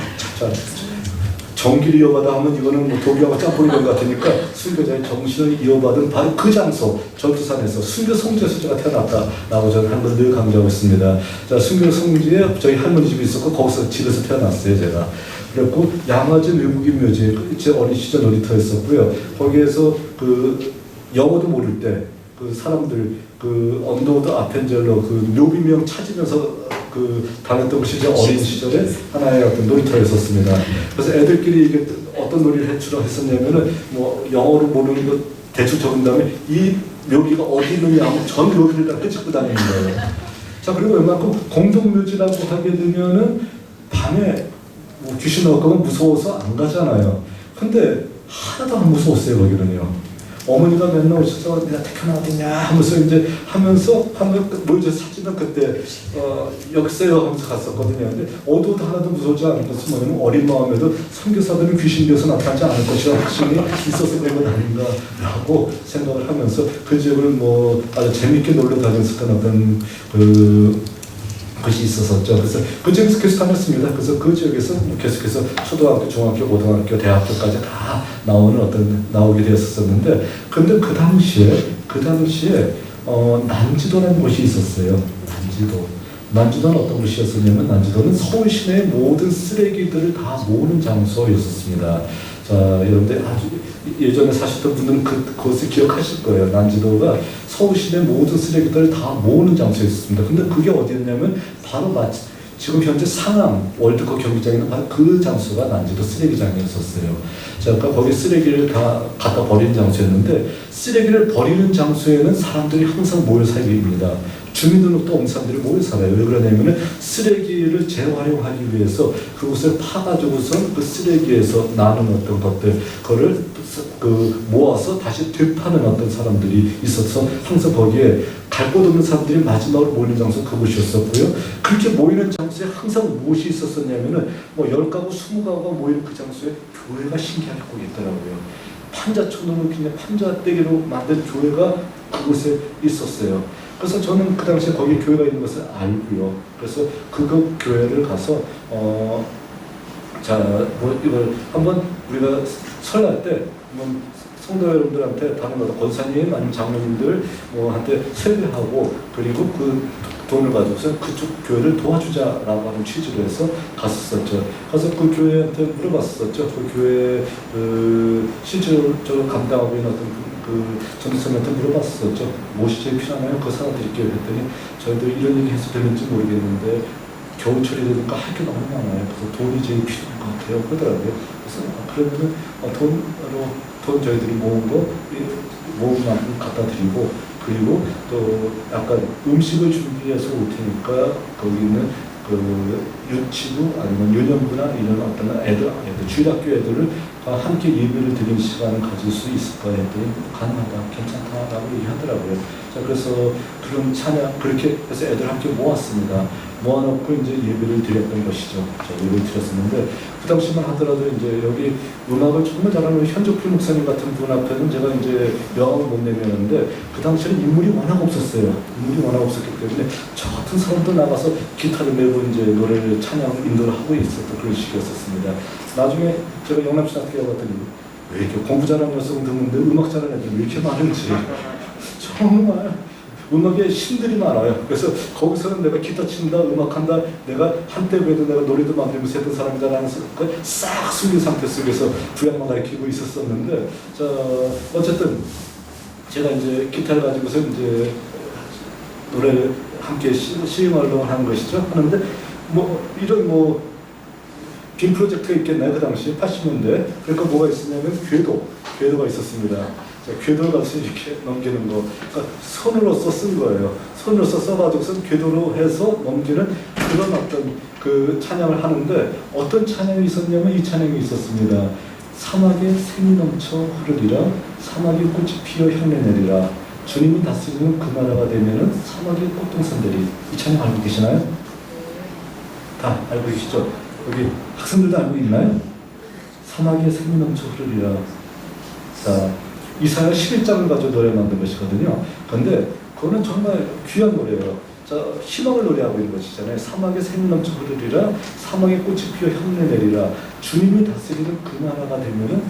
정기를 이어가다 하면 이거는 뭐 독일하고 짬뽕이 된 것 같으니까 순교자의 정신을 이어받은 바로 그 장소 절두산에서 순교 성지에서 제가 태어났다라고 저는 한 번 늘 강조하고 있습니다. 자, 순교 성지에 저희 할머니 집이 있었고 거기서 집에서 태어났어요 제가. 그랬고 양화진 외국인 묘지 제 어린 시절 놀이터였었고요. 거기에서 그 영어도 모를 때 그 사람들 그 언더우드 아펜젤러 그 묘비명 찾으면서 그 다녔던 것이 제 어린 시절에 하나의 어떤 놀이터였었습니다. 그래서 애들끼리 이게 어떤 놀이를 해주라고 했었냐면은 뭐 영어로 모르는 거 대충 적은 다음에 이 묘비가 어디 있느냐 하면 전 묘비를 다 끄집고 다니는 거예요. 자, 그리고 웬만큼 공동묘지라고 하게 되면은 밤에 뭐 귀신 나올 거면 무서워서 안 가잖아요. 근데 하나도 안 무서웠어요 거기는요. 어머니가 맨날 오셔서 내가 태어나 어디냐 하면서 이제 하면서 뭐 이제 사진은 그때 역세요 하면서 갔었거든요. 근데 어두워도 하나도 무서우지 않은 것은 뭐냐면 어린 마음에도 선교사들은 귀신 되어서 나타나지 않을 것이라는 확신이 있어서 그런 건 아닌가라고 생각을 하면서 그 지역을 뭐 아주 재밌게 놀러 다녔었던 어떤 것이 있었었죠. 그래서 그 지역에서 계속 다녔습니다. 그래서 그 지역에서 계속해서 초등학교, 중학교, 고등학교, 대학교까지 다 나오게 되었었는데, 근데 그 당시에 난지도라는 곳이 있었어요. 난지도는 어떤 곳이었었냐면 난지도는 서울 시내의 모든 쓰레기들을 다 모으는 장소였었습니다. 자, 여러분들 아주 예전에 사셨던 분들은 그것을 기억하실 거예요. 난지도가 서울 시내 모든 쓰레기들을 다 모으는 장소였습니다. 근데 그게 어디였냐면 바로 지금 현재 상암 월드컵 경기장에는 바로 그 장소가 난지도 쓰레기장이었었어요. 자, 그러니까 거기 쓰레기를 다 갖다 버리는 장소였는데, 쓰레기를 버리는 장소에는 사람들이 항상 모여 살기입니다. 주민등록도 없는 사람들이 모여 살아요. 왜 그러냐면은 쓰레기를 재활용하기 위해서 그곳을 파가지고서 그 쓰레기에서 나는 어떤 것들, 그거를 모아서 다시 되파는 어떤 사람들이 있어서 항상 거기에 갈 곳 없는 사람들이 마지막으로 모이는 장소 그곳이었었고요. 그렇게 모이는 장소에 항상 무엇이 있었었냐면은 뭐 10가구, 20가구가 모이는 그 장소에 교회가 신기하게 꼭 있더라고요. 판자촌으로 그냥 판자떼기로 만든 교회가 그곳에 있었어요. 그래서 저는 그 당시에 거기 교회가 있는 것을 알고요. 그래서 그 교회를 가서 이걸 한번 우리가 설날 때 한번 성도 여러분들한테 다른 권사님 아니면 장로님들 한테 세배하고, 그리고 그 돈을 가지고서 그쪽 교회를 도와주자라고 하는 취지로 해서 갔었죠. 그래서 그 교회한테 물어봤었죠. 그 교회 실질적으로 감당하고 있는 어떤 그 전도사님한테 물어봤었죠. 무엇이 제일 필요하나요? 그거 사다 드릴게요. 그랬더니 저희도 이런 얘기 해서 되는지 모르겠는데 겨울철이 되니까 할 게 너무 많아요. 그래서 돈이 제일 필요한 것 같아요. 그러더라고요. 그래서 그러면은 돈 저희들이 모은 만큼 갖다 드리고, 그리고 또 약간 음식을 준비해서 올 테니까 거기 있는 그 유치부 아니면 유년부나 이런 어떤 애들 주일학교 애들을 함께 예배를 드리는 시간을 가질 수 있을까 했더니 가능하다, 괜찮다라고 얘기하더라고요. 자, 그래서 그런 찬양 그렇게 해서 애들 함께 모았습니다. 모아놓고 이제 예배를 드렸던 것이죠. 예배를 드렸었는데 그 당시만 하더라도 이제 여기 음악을 정말 잘하는 현종필 목사님 같은 분 앞에는 제가 이제 명함을 못 내밀었는데, 그 당시에는 인물이 워낙 없었어요. 인물이 워낙 없었기 때문에 저 같은 사람도 나가서 기타를 메고 이제 노래를 찬양 인도를 하고 있었던 그런 시기였었습니다. 나중에 제가 영남신학교에 갔더니 왜 이렇게 공부 잘하는 녀석은 드문데 음악 잘하는 애들이 왜 이렇게 많은지 정말 음악에 신들이 많아요. 그래서 거기서는 내가 기타 친다, 음악한다, 내가 한때 그래도 내가 노래도 만들면서 했던 사람이다라는 싹 숨긴 상태 속에서 부양만 가르치고 있었었는데, 자, 어쨌든 제가 이제 기타를 가지고서 이제 노래를 함께 시임 활동을 하는 것이죠. 하는데 뭐 이런 빔 프로젝트가 있겠나요? 그 당시에 80년대. 그러니까 뭐가 있었냐면 궤도가 있었습니다. 자, 궤도를 가서 이렇게 넘기는 거. 그러니까 손으로서 쓴 거예요. 손으로서 써가지고서 궤도로 해서 넘기는 그런 어떤 그 찬양을 하는데 어떤 찬양이 있었냐면 이 찬양이 있었습니다. 사막에 샘이 넘쳐 흐르리라. 사막에 꽃이 피어 향내 내리라. 주님이 다스리는 그 나라가 되면은 사막에 꽃동산 되리. 이 찬양 알고 계시나요? 다 알고 계시죠? 여기 학생들도 알고 있나요? 사막에 샘이 넘쳐 흐르리라. 자, 이사야 11장을 가지고 노래 만든 것이거든요. 그런데 그거는 정말 귀한 노래예요. 자, 희망을 노래하고 있는 것이잖아요. 사막에 샘이 넘쳐 흐르리라. 사막에 꽃이 피어 향내 내리라. 주님이 다스리는 그 나라가 되면은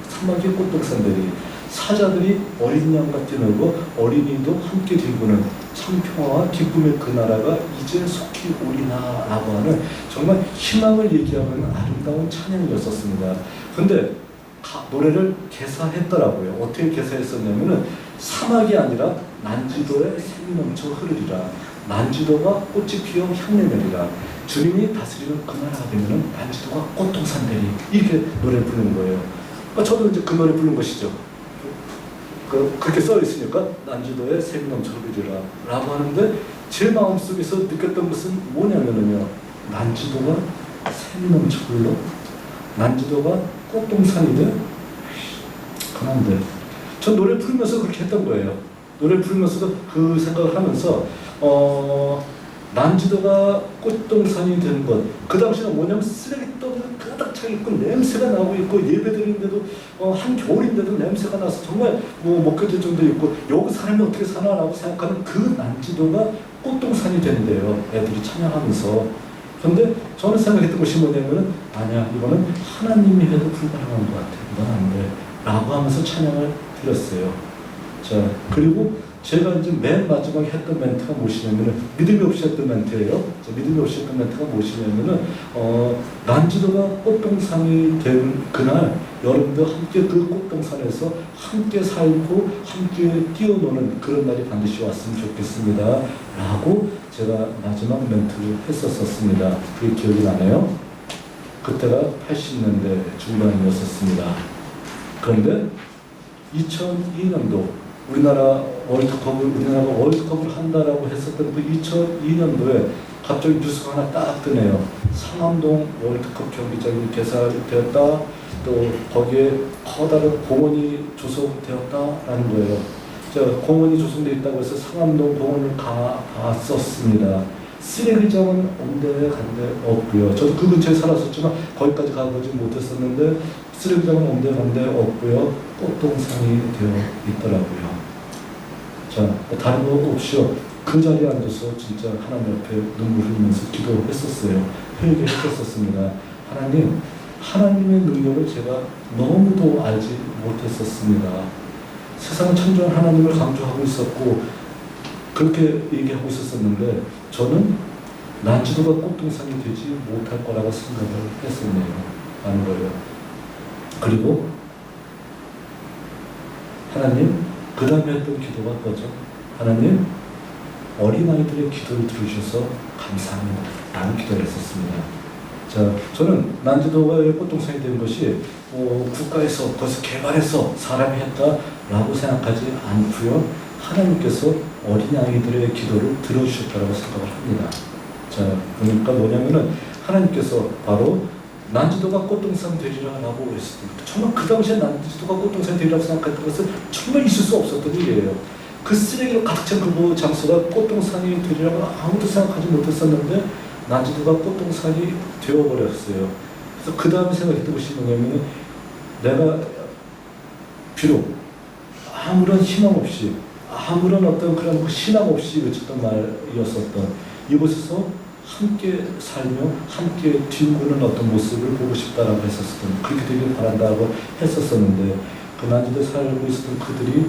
사막에 꽃동산 되리. 사자들이 어린 양과 뛰놀고 어린이도 함께 들고는 참평화와 기쁨의 그 나라가 이제 속히 오리나 라고 하는 정말 희망을 얘기하는 아름다운 찬양이었었습니다. 근데 노래를 개사했더라고요. 어떻게 개사했었냐면은 사막이 아니라 난지도에 샘이 넘쳐 흐르리라. 난지도가 꽃이 피어 향내 내리라. 주님이 다스리는 그 나라가 되면은 난지도가 꽃동산 되리. 이렇게 노래를 부르는 거예요. 그러니까 저도 이제 그 노래 부른 것이죠. 그렇게 써 있으니까 난지도에 샘이 넘쳐 흐르리라 라고 하는데 제 마음속에서 느꼈던 것은 뭐냐면요, 난지도가 샘이 넘쳐 흘러? 난지도가 꽃동산이 돼? 그만데 전 노래 부르면서 그렇게 했던 거예요. 노래 부르면서도 그 생각을 하면서 난지도가 꽃동산이 된 것, 그 당시는 뭐냐면 쓰레기통이 가득 차 있고 냄새가 나고 있고 예배드리는데도 한겨울인데도 냄새가 나서 정말 못 견딜 정도 있고 여기 사람이 어떻게 사나라고 생각하는 그 난지도가 꽃동산이 된대요. 애들이 찬양하면서. 그런데 저는 생각했던 것이 뭐냐면은 아니야, 이거는 하나님이 해도 불가능한 것 같아. 이건 안 돼. 라고 하면서 찬양을 드렸어요. 자, 그리고 제가 이제 맨 마지막에 했던 멘트가 무엇이냐면은 믿음이 없이 했던 멘트예요. 자, 믿음이 없이 했던 멘트가 무엇이냐면은 난지도가 꽃동산이 된 그날 여러분들 함께 그 꽃동산에서 함께 살고 함께 뛰어노는 그런 날이 반드시 왔으면 좋겠습니다. 라고 제가 마지막 멘트를 했었습니다. 그게 기억이 나네요. 그때가 80년대 중반이었습니다. 그런데 2002년도 우리나라가 월드컵을 한다라고 했었던 그 2002년도에 갑자기 뉴스가 하나 딱 뜨네요. 상암동 월드컵 경기장이 개설되었다. 또 거기에 커다란 공원이 조성되었다라는 거예요. 제가 공원이 조성되어 있다고 해서 상암동 공원을 가봤었습니다. 쓰레기장은 온데 간데 없고요. 저도 그 근처에 살았었지만 거기까지 가보지 못했었는데 쓰레기장은 온데 간데 없고요. 꽃동산이 되어 있더라고요. 자, 다른 거 없이요. 그 자리에 앉아서 진짜 하나님 앞에 눈물 흘리면서 기도했었어요. 회개했었습니다. 하나님, 하나님의 능력을 제가 너무도 알지 못했었습니다. 세상을 창조한 하나님을 강조하고 있었고 그렇게 얘기하고 있었었는데 저는 난지도가 꽃동산이 되지 못할 거라고 생각을 했었네요. 라는 거예요. 그리고 하나님, 그 다음에 했던 기도가 뭐죠? 하나님, 어린아이들의 기도를 들으셔서 감사합니다. 라는 기도를 했었습니다. 자, 저는 난지도가 꽃동산이 된 것이 국가에서 그것을 개발해서 사람이 했다라고 생각하지 않고요. 하나님께서 어린아이들의 기도를 들어주셨다고 생각을 합니다. 자, 그러니까 뭐냐면은 하나님께서 바로 난지도가 꽃동산 되리라라고 했습니다. 정말 그 당시에 난지도가 꽃동산 되리라고 생각했던 것은 정말 있을 수 없었던 일이에요. 그 쓰레기로 가득 찬 그 장소가 꽃동산이 되리라고 아무도 생각하지 못했었는데 난지도가 꽃동산이 되어버렸어요. 그래서 그 다음에 생각했던 것이 뭐냐면 내가 비록 아무런 희망 없이 아무런 어떤 그런 신앙 없이 외쳤던 말이었었던 이곳에서 함께 살며 함께 뒤우는 어떤 모습을 보고 싶다라고 했었던, 그렇게 되길 바란다고 했었었는데 그 난지도에 살고 있었던 그들이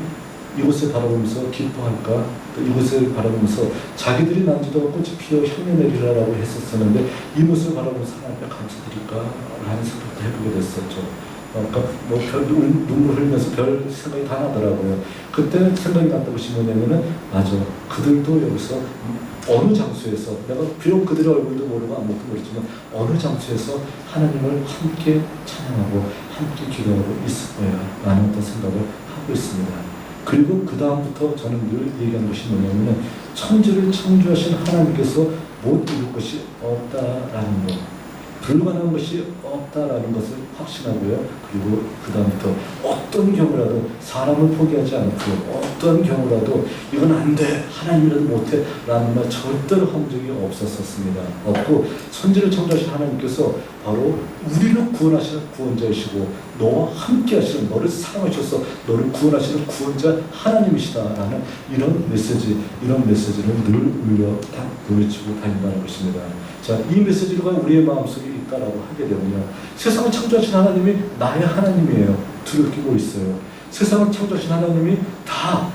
이곳을 바라보면서 기뻐할까, 또 이곳을 바라보면서 자기들이 난지도가 꽃이 피어 향내 내리라라고 했었었는데 이 모습을 바라보면서 하나님 앞에 감사드릴까 라는 생각도 해보게 됐었죠. 그러니까 뭐별 눈물 흘리면서 별 생각이 다 나더라고요. 그때 생각이 났던 것이 뭐냐면은 맞아. 그들도 여기서 어느 장소에서 내가 비록 그들의 얼굴도 모르고 아무것도 모르지만 어느 장소에서 하나님을 함께 찬양하고 함께 기도하고 있을 거야 라는 어떤 생각을 하고 있습니다. 그리고 그 다음부터 저는 늘 얘기한 것이 뭐냐면은 천지를 창조하신 하나님께서 못 이룰 것이 없다라는 것, 불가능한 것이 없다라는 것을 확신하고요. 그리고 그 다음부터 어떤 경우라도 사람을 포기하지 않고 어떤 경우라도 이건 안 돼, 하나님이라도 못해 라는 말 절대로 한 적이 없었습니다. 없고 천지를 창조하신 하나님께서 바로 우리를 구원하시는 구원자이시고 너와 함께 하시는, 너를 사랑하셔서 너를 구원하시는 구원자 하나님이시다라는 이런 메시지를 늘 외치고 다닌다는 것입니다. 자, 이 메시지가 우리의 마음속에 있다라고 하게 되면요, 세상을 창조하신 하나님이 나의 하나님이에요. 두렵고 있어요. 세상을 창조하신 하나님이 다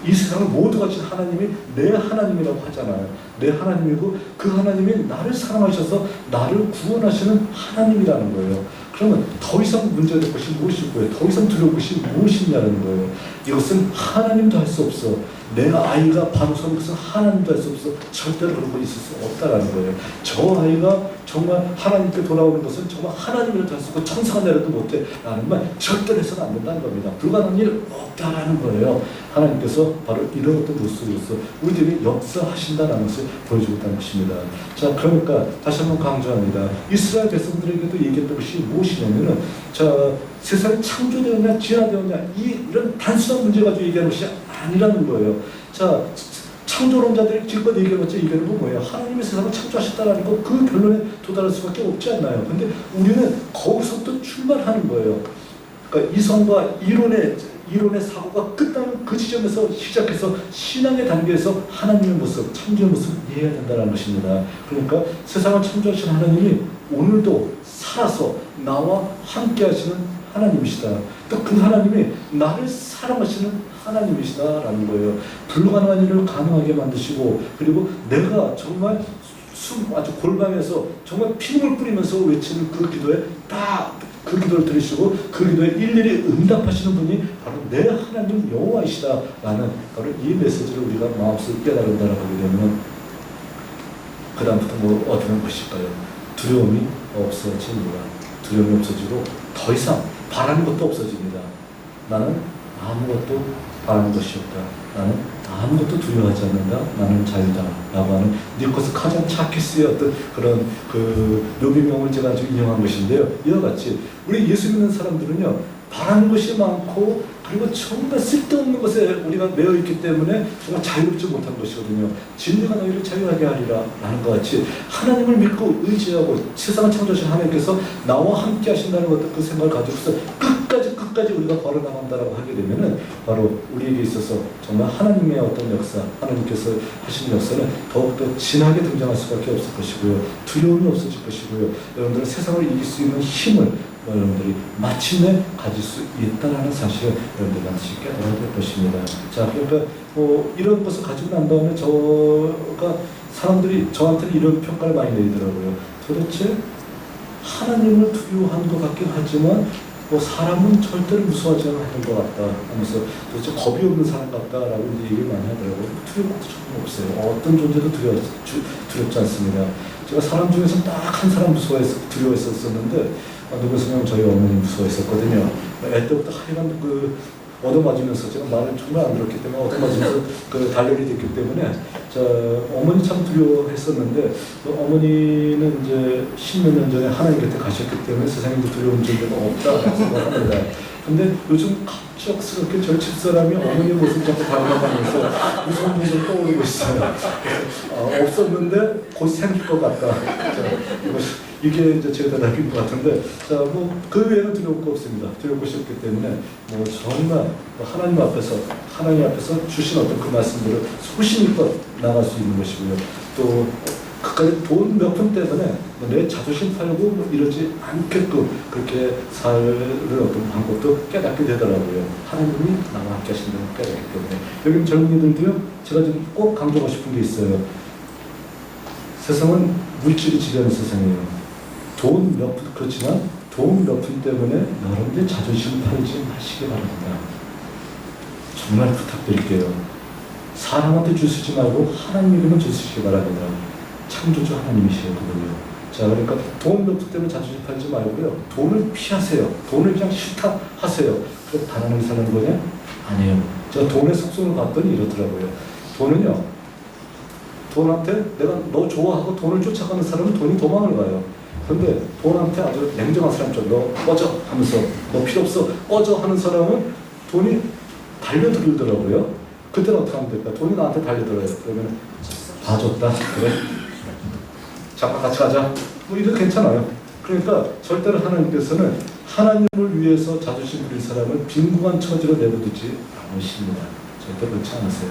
이 세상을 모두 가진 하나님이 내 하나님이라고 하잖아요. 내 하나님이고 그 하나님이 나를 사랑하셔서 나를 구원하시는 하나님이라는 거예요. 그러면 더 이상 문제될 것이 무엇일 거예요? 더 이상 두려울 것이 무엇이냐는 거예요. 이것은 하나님도 할 수 없어. 내 아이가 반응하는 것은 하나님도 할 수 없어. 절대로 그런 거 있을 수 없다라는 거예요. 저 아이가 정말 하나님께 돌아오는 것은 정말 하나님이라도 할 수 없고 천사가 내려도 못해 라는 말 절대로 해서는 안 된다는 겁니다. 불가능한 일 없다라는 거예요. 하나님께서 바로 이런 어떤 모습으로서 우리들이 역사하신다는 것을 보여주고 있다는 것입니다. 자, 그러니까 다시 한번 강조합니다. 이스라엘 백성들에게도 얘기했던 것이 무엇이냐면은, 자, 세상이 창조되었냐 진화되었냐 이런 단순한 문제 가지고 얘기하는 것이 아니라는 거예요. 자, 창조론자들이 지금껏 얘기해봤자 이거는 뭐예요? 하나님이 세상을 창조하셨다라는 거, 그 결론에 도달할 수밖에 없지 않나요? 근데 우리는 거기서부터 출발하는 거예요. 그러니까 이성과 이론의 사고가 끝나는 그 지점에서 시작해서 신앙의 단계에서 하나님의 모습, 창조의 모습을 이해해야 된다는 것입니다. 그러니까 세상을 창조하신 하나님이 오늘도 살아서 나와 함께 하시는 하나님이시다. 또 그 하나님이 나를 사랑하시는 하나님이시다라는 거예요. 불가능한 일을 가능하게 만드시고, 그리고 내가 정말 아주 골방에서 정말 피눈물 뿌리면서 외치는 그 기도에 그 기도를 들으시고 그 기도에 일일이 응답하시는 분이 바로 내 하나님 여호와이시다라는 바로 이 메시지를 우리가 마음속에 깨달은다라고 하게 되면 그 다음부터 뭐 어떻게 하는 것일까요? 두려움이 없어집니다. 두려움이 없어지고 더 이상 바라는 것도 없어집니다. 나는 아무것도 바라는 것이 없다. 나는 아무것도 두려워하지 않는다. 나는 자유다. 라고 하는 니코스 카잔차키스의 어떤 그런 그 묘비명을 제가 아주 인용한 것인데요. 이와 같이 우리 예수 믿는 사람들은요, 바라는 것이 많고 그리고 정말 쓸데없는 것에 우리가 매여 있기 때문에 정말 자유롭지 못한 것이거든요. 진리가 너희를 자유하게 하리라 라는 것 같이 하나님을 믿고 의지하고 세상을 창조하신 하나님께서 나와 함께 하신다는 것도 그 생각을 가지고서 끝까지 우리가 걸어나간다라고 하게 되면은 바로 우리에게 있어서 정말 하나님의 어떤 역사, 하나님께서 하시는 역사는 더욱더 진하게 등장할 수밖에 없을 것이고요. 두려움이 없어질 것이고요. 여러분들은 세상을 이길 수 있는 힘을 여러분들이 마침내 가질 수 있다는 사실을 여러분들이 반드시 깨달아야 될 것입니다. 자, 그러니까 이런 것을 가지고 난 다음에 사람들이 저한테는 이런 평가를 많이 내리더라고요. 도대체 하나님을 두려워하는 것 같긴 하지만 사람은 절대로 무서워하지 않는 것 같다 하면서 도대체 겁이 없는 사람 같다라고 얘기를 많이 하더라고요. 두려운 것도 전혀 없어요. 어떤 존재도 두렵지 않습니다. 제가 사람 중에서 딱 한 사람 두려워했었는데 누구였냐면 저희 어머니 무서워했었거든요. 애 때부터 하여간 얻어맞으면서 제가 말을 정말 안 들었기 때문에 얻어맞으면서 단련이 됐기 때문에 어머니 참 두려워했었는데 어머니는 이제 10몇 년 전에 하나님 곁에 가셨기 때문에 세상에 두려운 존재가 없다고 생각합니다. 근데 요즘 갑작스럽게 저희 집사람이 어머니의 모습을 자꾸 발견하면서 무서운 모습을 떠오르고 있어요. 없었는데 곧 생길 것 같다. 이게 이제 제 대답인 것 같은데, 그 외에는 두려울 거 없습니다. 두려울 것이 없기 때문에 정말 하나님 앞에서 주신 어떤 그 말씀들을 소신껏 나갈 수 있는 것이고요. 또 그까지 돈 몇 푼 때문에 내 자존심 팔고 이러지 않게끔 그렇게 살 어떤 방법도 깨닫게 되더라고요. 하나님이 나와 함께 하신다는 걸 깨닫기 때문에. 여기 젊은이들도요, 제가 좀 꼭 강조하고 싶은 게 있어요. 세상은 물질이 지배하는 세상이에요. 돈 몇 푼, 그렇지만 돈 몇 푼 때문에 여러분들이 자존심 팔지 마시기 바랍니다. 정말 부탁드릴게요. 사람한테 줄 쓰지 말고 하나님에게만 줄 쓰시기 바랍니다. 창조주 하나님이시거든요. 자, 그러니까 돈 몇 푼 때문에 자존심 팔지 말고요. 돈을 피하세요. 돈을 그냥 싫다 하세요. 그럼 가난하게 사는 거냐? 아니에요. 제가 돈의 속성을 봤더니 이렇더라고요. 돈은요, 돈한테 내가 너 좋아하고 돈을 쫓아가는 사람은 돈이 도망을 가요. 근데 돈한테 아주 냉정한 사람처럼 너 꺼져 하면서 너 필요 없어 꺼져 하는 사람은 돈이 달려들더라고요. 그때는 어떻게 하면 될까? 돈이 나한테 달려들어요. 그러면 봐줬다. 그래? 잠깐 같이 가자. 뭐 이래도 괜찮아요. 그러니까 절대로 하나님께서는 하나님을 위해서 자존심 부릴 사람을 빈궁한 처지로 내버두지 않으십니다. 절대 그렇지 않으세요.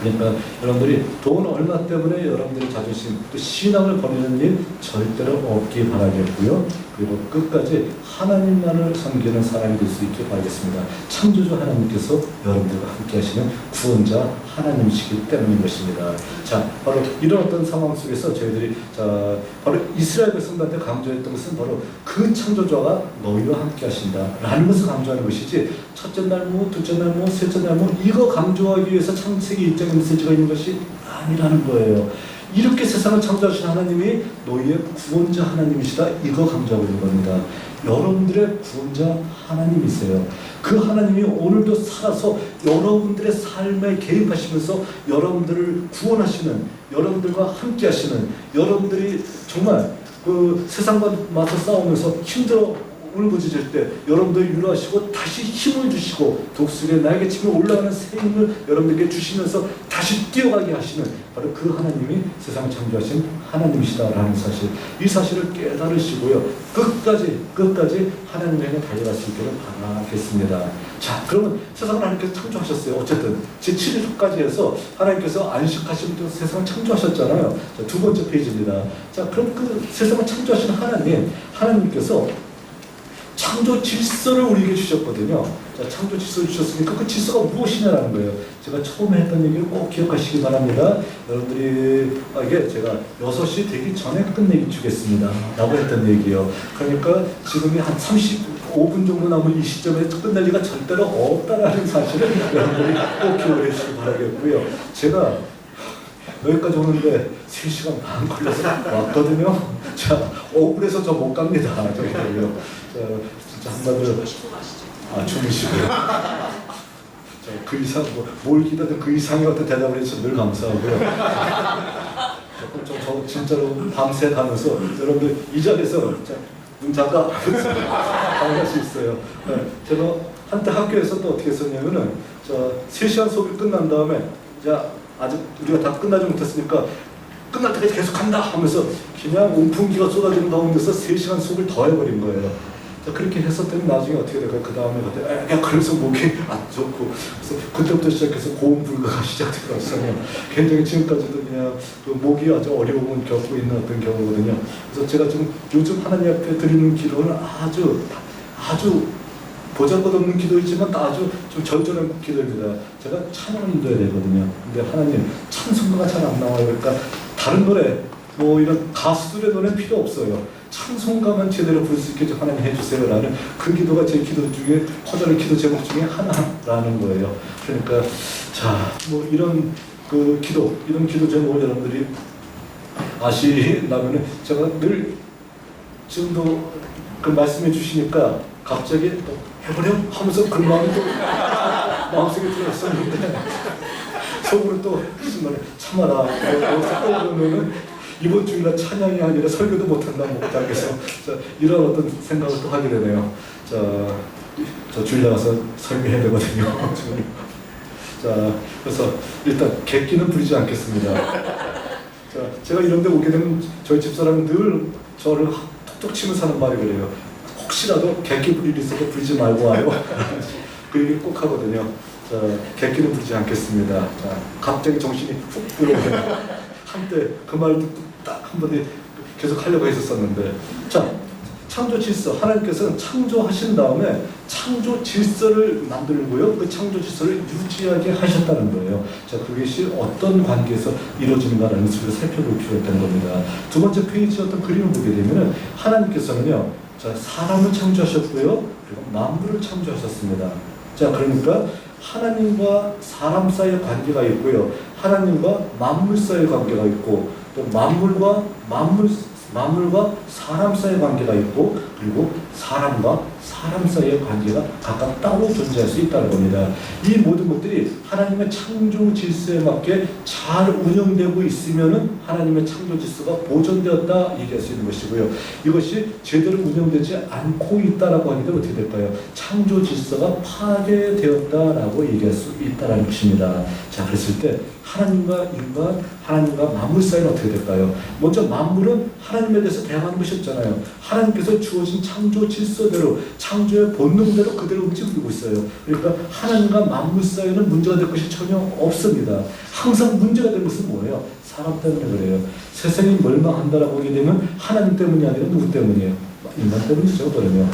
그러니까 여러분들이 돈 얼마 때문에 여러분들의 자존심 또 신앙을 버리는 일 절대로 없기 바라겠고요. 그리고 끝까지 하나님만을 섬기는 사람이 될 수 있길 바라겠습니다. 창조주 하나님께서 여러분들과 함께 하시는 구원자 하나님이시기 때문인 것입니다. 자, 바로 이런 어떤 상황 속에서 저희들이 바로 이스라엘 백성들한테 강조했던 것은 바로 그 창조주가 너희와 함께 하신다 라는 것을 강조하는 것이지, 첫째 날 뭐, 둘째 날 뭐, 셋째 날 뭐 이거 강조하기 위해서 창세기 1장의 메시지가 있는 것이 아니라는 거예요. 이렇게 세상을 창조하신 하나님이 너희의 구원자 하나님이시다, 이거 강조하고 있는 겁니다. 여러분들의 구원자 하나님이세요. 그 하나님이 오늘도 살아서 여러분들의 삶에 개입하시면서 여러분들을 구원하시는, 여러분들과 함께 하시는, 여러분들이 정말 그 세상과 맞서 싸우면서 힘들어 울부짖을 때 여러분들 위로하시고 다시 힘을 주시고 독수리의 날개치며 올라가는 새 힘을 여러분들에게 주시면서 다시 뛰어가게 하시는 바로 그 하나님이 세상을 창조하신 하나님이시다라는 사실, 이 사실을 깨달으시고요, 끝까지 하나님의 향해 달려갈 수 있기를 바라겠습니다. 자, 그러면 세상을 하나님께서 창조하셨어요. 어쨌든 제7일까지 해서 하나님께서 안식하시면서 세상을 창조하셨잖아요. 자, 두 번째 페이지입니다. 자, 그럼 그 세상을 창조하신 하나님께서 창조 질서를 우리에게 주셨거든요. 자, 창조 질서를 주셨으니까 그 질서가 무엇이냐라는 거예요. 제가 처음에 했던 얘기를 꼭 기억하시기 바랍니다. 여러분들이 이게 제가 6시 되기 전에 끝내기 주겠습니다 라고 했던 얘기예요. 그러니까 지금이 한 35분 정도 남은 이 시점에 끝낼 리가 절대로 없다라는 사실을 여러분들이 꼭 기억해 주시기 바라겠고요. 제가 여기까지 오는데 3시간 반 걸려서 왔거든요. 자, 억울해서 저 못 갑니다. 저기요. 진짜 한마디로 주무시고요. 그 이상 뭘 기다든 그 이상의 어떤 대답을 해주셔서 늘 감사하고요. 저 진짜로 밤새 가면서 여러분들 이 자리에서 눈 잠가 방할 수 있어요. 제가 한때 학교에서 또 어떻게 했었냐면은 3시간 수업이 끝난 다음에 아직 우리가 다 끝나지 못했으니까 끝날 때까지 계속 한다 하면서 그냥 온풍기가 쏟아지는 가운데서 3시간 수업을 더 해버린 거예요. 자, 그렇게 했었더니 나중에 어떻게 될까요? 그 다음에 그냥 그래서 목이 안 좋고, 그래서 그때부터 시작해서 고음불가가 시작되었어요. 굉장히 지금까지도 그냥 목이 아주 어려움을 겪고 있는 어떤 경우거든요. 그래서 제가 지금 요즘 하나님 앞에 드리는 기도는 아주 보잘것없는 기도이지만 아주 좀 절절한 기도입니다. 제가 찬양을 인도해야 되거든요. 근데 하나님 찬송가가 잘 안 나와요. 그러니까 다른 노래 뭐 이런 가수들의 노래는 필요 없어요. 찬송가만 제대로 부를 수 있게 좀 하나님 해주세요 라는 그 기도가 제 기도 중에 퍼즐의 기도 제목 중에 하나라는 거예요. 그러니까 자, 뭐 이런 그 기도, 이런 기도 제목을 여러분들이 아시려면은 제가 늘 지금도 그 말씀해 주시니까 갑자기 해보려 하면서 그 마음이 또 마음속에 들어있었는데 속으로 또 정말 참아라. 여기서 떠오르면은 이번 주일날 찬양이 아니라 설교도 못한다 목장에서 이런 어떤 생각을 또 하게 되네요. 저 주일 나가서 설교해야 되거든요. 자, 그래서 일단 객기는 부리지 않겠습니다. 자, 제가 이런 데 오게 되면 저희 집사람은 늘 저를 톡톡 치면서 하는 말이 그래요. 혹시라도 객기 부릴 일 있어도 부리지 말고 와요. 그 얘기 꼭 하거든요. 자, 객기는 부리지 않겠습니다. 자, 갑자기 정신이 훅 들어오네요. 한때 그 말을 딱 한 번에 계속 하려고 했었는데, 자, 창조 질서, 하나님께서는 창조하신 다음에 창조 질서를 만들고요, 그 창조 질서를 유지하게 하셨다는 거예요. 자, 그것이 어떤 관계에서 이루어지는가라는 것을 살펴볼 필요가 있다는 겁니다. 두 번째 페이지 어떤 그림을 보게 되면은 하나님께서는요, 자, 사람을 창조하셨고요. 그리고 만물을 창조하셨습니다. 자, 그러니까 하나님과 사람 사이의 관계가 있고요. 하나님과 만물 사이의 관계가 있고, 또 만물과 사람 사이의 관계가 있고, 그리고 사람과 사람 사이의 관계가 각각 따로 존재할 수 있다는 겁니다. 이 모든 것들이 하나님의 창조 질서에 맞게 잘 운영되고 있으면은 하나님의 창조 질서가 보존되었다 얘기할 수 있는 것이고요. 이것이 제대로 운영되지 않고 있다라고 하게 되면 어떻게 될까요? 창조 질서가 파괴되었다라고 얘기할 수 있다라는 것입니다. 자, 그랬을 때 하나님과 인간, 하나님과 만물 사이는 어떻게 될까요? 먼저 만물은 하나님에 대해서 대항하는 것이 없잖아요. 하나님께서 주어진 창조 질서대로, 창조의 본능대로 그대로 움직이고 있어요. 그러니까 하나님과 만물 사이는 문제가 될 것이 전혀 없습니다. 항상 문제가 될 것은 뭐예요? 사람 때문에 그래요. 세상이 멸망한다라고 하게 되면 하나님 때문이 아니라 누구 때문이에요? 인간 때문이죠, 그러면.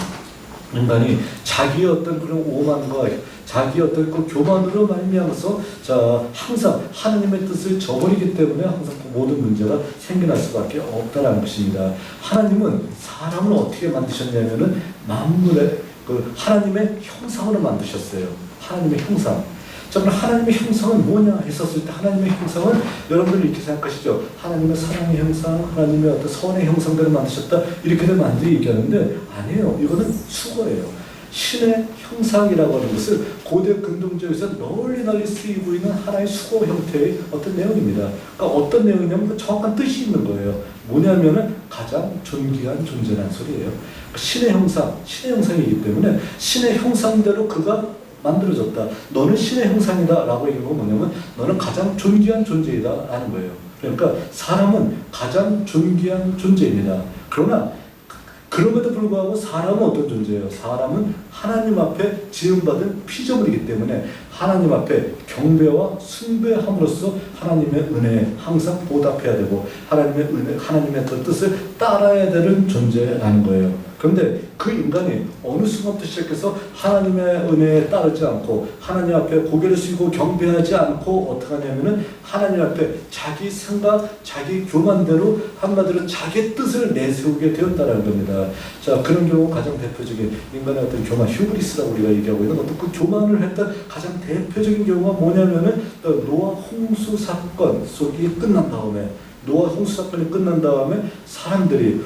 인간이 자기의 어떤 그런 오만과 자기의 어떤 그 교만으로 말미암아서 자, 항상 하나님의 뜻을 저버리기 때문에 항상 그 모든 문제가 생겨날 수밖에 없다라는 것입니다. 하나님은 사람을 어떻게 만드셨냐면은 만물의 그 하나님의 형상으로 만드셨어요. 하나님의 형상. 자, 그럼 하나님의 형상은 뭐냐 했었을 때 하나님의 형상은 여러분들 이렇게 생각하시죠. 하나님의 사랑의 형상, 하나님의 어떤 선의 형상대로 만드셨다 이렇게 되면 안 돼 얘기하는데 아니에요. 이거는 수거예요. 신의 형상이라고 하는 것은 고대 근동적에서 널리 쓰이고 있는 하나의 수거 형태의 어떤 내용입니다. 그러니까 어떤 내용이냐면 그 정확한 뜻이 있는 거예요. 뭐냐면은 가장 존귀한 존재라는 소리예요. 신의 형상, 신의 형상이기 때문에 신의 형상대로 그가 만들어졌다. 너는 신의 형상이다 라고 얘기하는 건 뭐냐면 너는 가장 존귀한 존재이다 라는 거예요. 그러니까 사람은 가장 존귀한 존재입니다. 그러나 그럼에도 불구하고 사람은 어떤 존재예요? 사람은 하나님 앞에 지음받은 피조물이기 때문에 하나님 앞에 경배와 숭배함으로써 하나님의 은혜에 항상 보답해야 되고 하나님의 은혜, 하나님의 그 뜻을 따라야 되는 존재라는 거예요. 그런데 그 인간이 어느 순간부터 시작해서 하나님의 은혜에 따르지 않고 하나님 앞에 고개를 숙이고 경배하지 않고 어떻게 하냐면은 하나님 앞에 자기 생각, 자기 교만대로 한마디로 자기 뜻을 내세우게 되었다는 겁니다. 자, 그런 경우 가장 대표적인 인간의 어떤 교만, 휴브리스라고 우리가 얘기하고 있는 어떤 그 교만을 했던 가장 대표적인 경우가 뭐냐면은 노아 홍수 사건 속이 끝난 다음에 노아 홍수 사건이 끝난 다음에 사람들이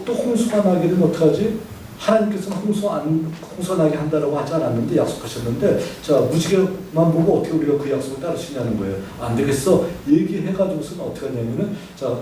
또 홍수가 나게 되면 어떡하지? 하나님께서는 홍수가 나게 한다라고 하지 않았는데 약속하셨는데 자, 무지개만 보고 어떻게 우리가 그 약속을 따를 수 있냐는 거예요. 안 되겠어. 얘기해가지고서는 어떻게 하냐면은 자,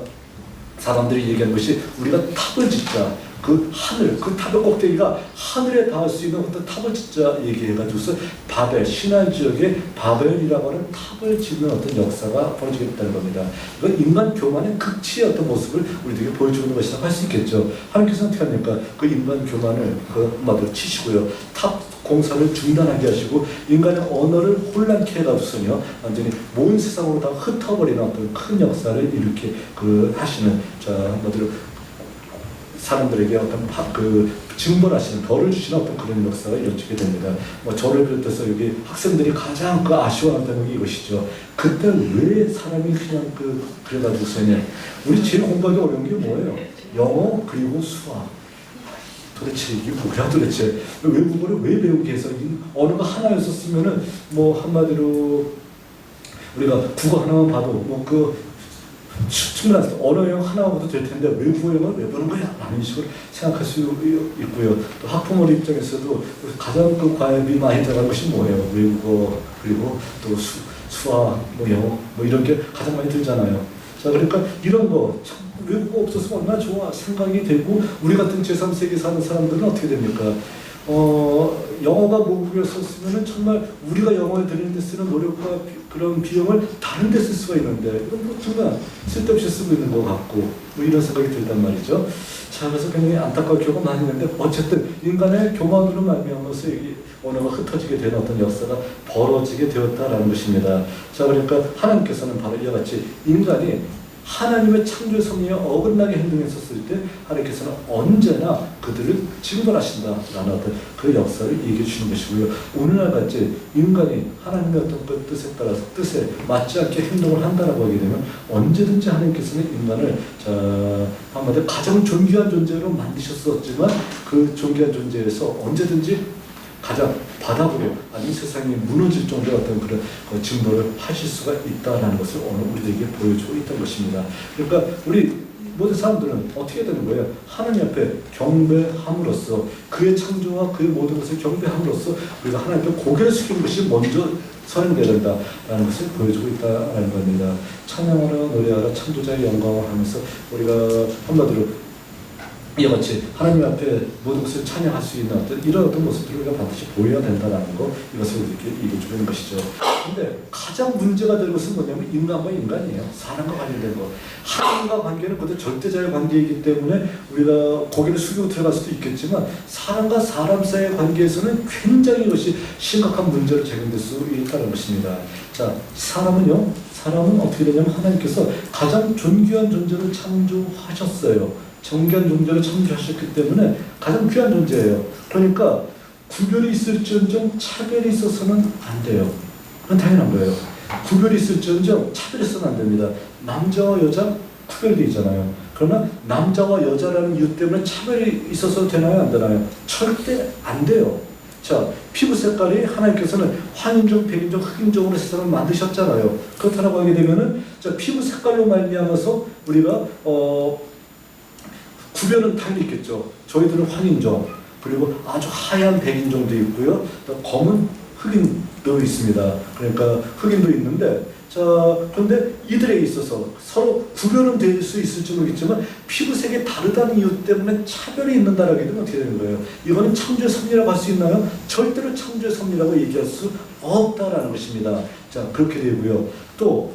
사람들이 얘기한 것이 우리가 탑을 짓자. 그 하늘, 그 탑의 꼭대기가 하늘에 닿을 수 있는 어떤 탑을 짓자 얘기해가지고서 바벨, 신할 지역에 바벨이라고 하는 탑을 짓는 어떤 역사가 벌어지게 됐다는 겁니다. 이건 인간 교만의 극치의 어떤 모습을 우리들에게 보여주는 것이라고 할 수 있겠죠. 하나님께서 어떻게 합니까? 그 인간 교만을 그 한마디로 치시고요. 탑 공사를 중단하게 하시고 인간의 언어를 혼란케 해가지고서요. 완전히 모든 세상으로 다 흩어버리는 어떤 큰 역사를 이렇게 하시는 자, 한마디로 사람들에게 어떤 증벌하시는 벌을 주시는 어떤 그런 역사가 이루어지게 됩니다. 저를 비롯해서 여기 학생들이 가장 아쉬워한다는 게 이것이죠. 그때 왜 사람이 그냥 그래가지고서냐. 우리 제일 공부하기 어려운 게 뭐예요? 영어 그리고 수학. 도대체 이게 뭐야 도대체. 외국어를 왜 배우게 해서 언어가 하나였었으면은 한마디로 우리가 국어 하나만 봐도 충분한 언어 영어 하나 봐도 될 텐데 외국어 영어를 왜 보는 거야? 라는 식으로 생각할 수 있고요. 또 학부모 입장에서도 가장 과외비 많이 들어간 것이 뭐예요? 외국어 그리고 또 수학, 영어 이런 게 가장 많이 들잖아요. 자, 그러니까 이런 거 참 외국어 없었으면 얼마나 좋아 생각이 되고 우리 같은 제3세계 사는 사람들은 어떻게 됩니까? 영어가 모국어였었으면 정말 우리가 영어에 드리는 데 쓰는 노력과 그런 비용을 다른 데 쓸 수가 있는데 이건 정말 쓸데없이 쓰고 있는 것 같고 이런 생각이 들단 말이죠. 자, 그래서 굉장히 안타까운 경우가 많이 있는데 어쨌든 인간의 교만으로 말미암아서 이 언어가 흩어지게 되는 어떤 역사가 벌어지게 되었다라는 것입니다. 자, 그러니까 하나님께서는 바로 이와 같이 인간이 하나님의 창조의 섭리에 어긋나게 행동했었을 때 하나님께서는 언제나 그들을 징벌하신다라는 어떤 그 역사를 얘기해 주시는 것이고요. 오늘날 같이 인간이 하나님의 어떤 그 뜻에 맞지 않게 행동을 한다라고 하게 되면 언제든지 하나님께서는 인간을 한마디로 가장 존귀한 존재로 만드셨었지만 그 존귀한 존재에서 언제든지 가장 바닥으로 아니면 세상이 무너질 정도의 어떤 그런 징벌을 하실 수가 있다는 것을 오늘 우리에게 보여주고 있던 것입니다. 그러니까 우리 모든 사람들은 어떻게 되는 거예요? 하나님 앞에 경배함으로써 그의 창조와 그의 모든 것을 경배함으로써 우리가 하나님 앞에 고개를 숙이는 것이 먼저 선행되어야 된다라는 것을 보여주고 있다는 겁니다. 찬양하라 노래하라 창조자의 영광을 하면서 우리가 한마디로 이와 같이 하나님 앞에 모든 것을 찬양할 수 있는 어떤 이런 어떤 모습들을 우리가 반드시 보여야 된다는 거, 이것을 이렇게 얘기해주는 것이죠. 근데 가장 문제가 될 것은 뭐냐면 인간과 인간이에요. 사람과 관련된 거. 하나님과 관계는 그것도 절대자의 관계이기 때문에 우리가 고개를 숙이고 들어갈 수도 있겠지만 사람과 사람 사이의 관계에서는 굉장히 이것이 심각한 문제로 제공될 수 있다는 것입니다. 자, 사람은 어떻게 되냐면 하나님께서 가장 존귀한 존재를 창조하셨어요. 존귀한 존재를 창조하셨기 때문에 가장 귀한 존재예요. 그러니까 구별이 있을지언정 차별이 있어서는 안 돼요. 그건 당연한 거예요. 구별이 있을지언정 차별이 있어서는 안 됩니다. 남자와 여자 구별되어 있잖아요. 그러나 남자와 여자라는 이유 때문에 차별이 있어서 되나요? 안 되나요? 절대 안 돼요. 자, 피부 색깔이 하나님께서는 황인종, 백인종, 흑인종으로 세상을 만드셨잖아요. 그렇다고 하게 되면은 자, 피부 색깔로 말미암아서 우리가 구별은 당연히 있겠죠. 저희들은 황인종, 그리고 아주 하얀 백인종도 있고요. 또 검은 흑인도 있습니다. 그러니까 흑인도 있는데, 자, 그런데 이들에 있어서 서로 구별은 될 수 있을지 모르겠지만 피부색이 다르다는 이유 때문에 차별이 있는다라고 하면 어떻게 되는 거예요? 이거는 창조의 섭리라고 할 수 있나요? 절대로 창조의 섭리라고 얘기할 수 없다라는 것입니다. 자, 그렇게 되고요. 또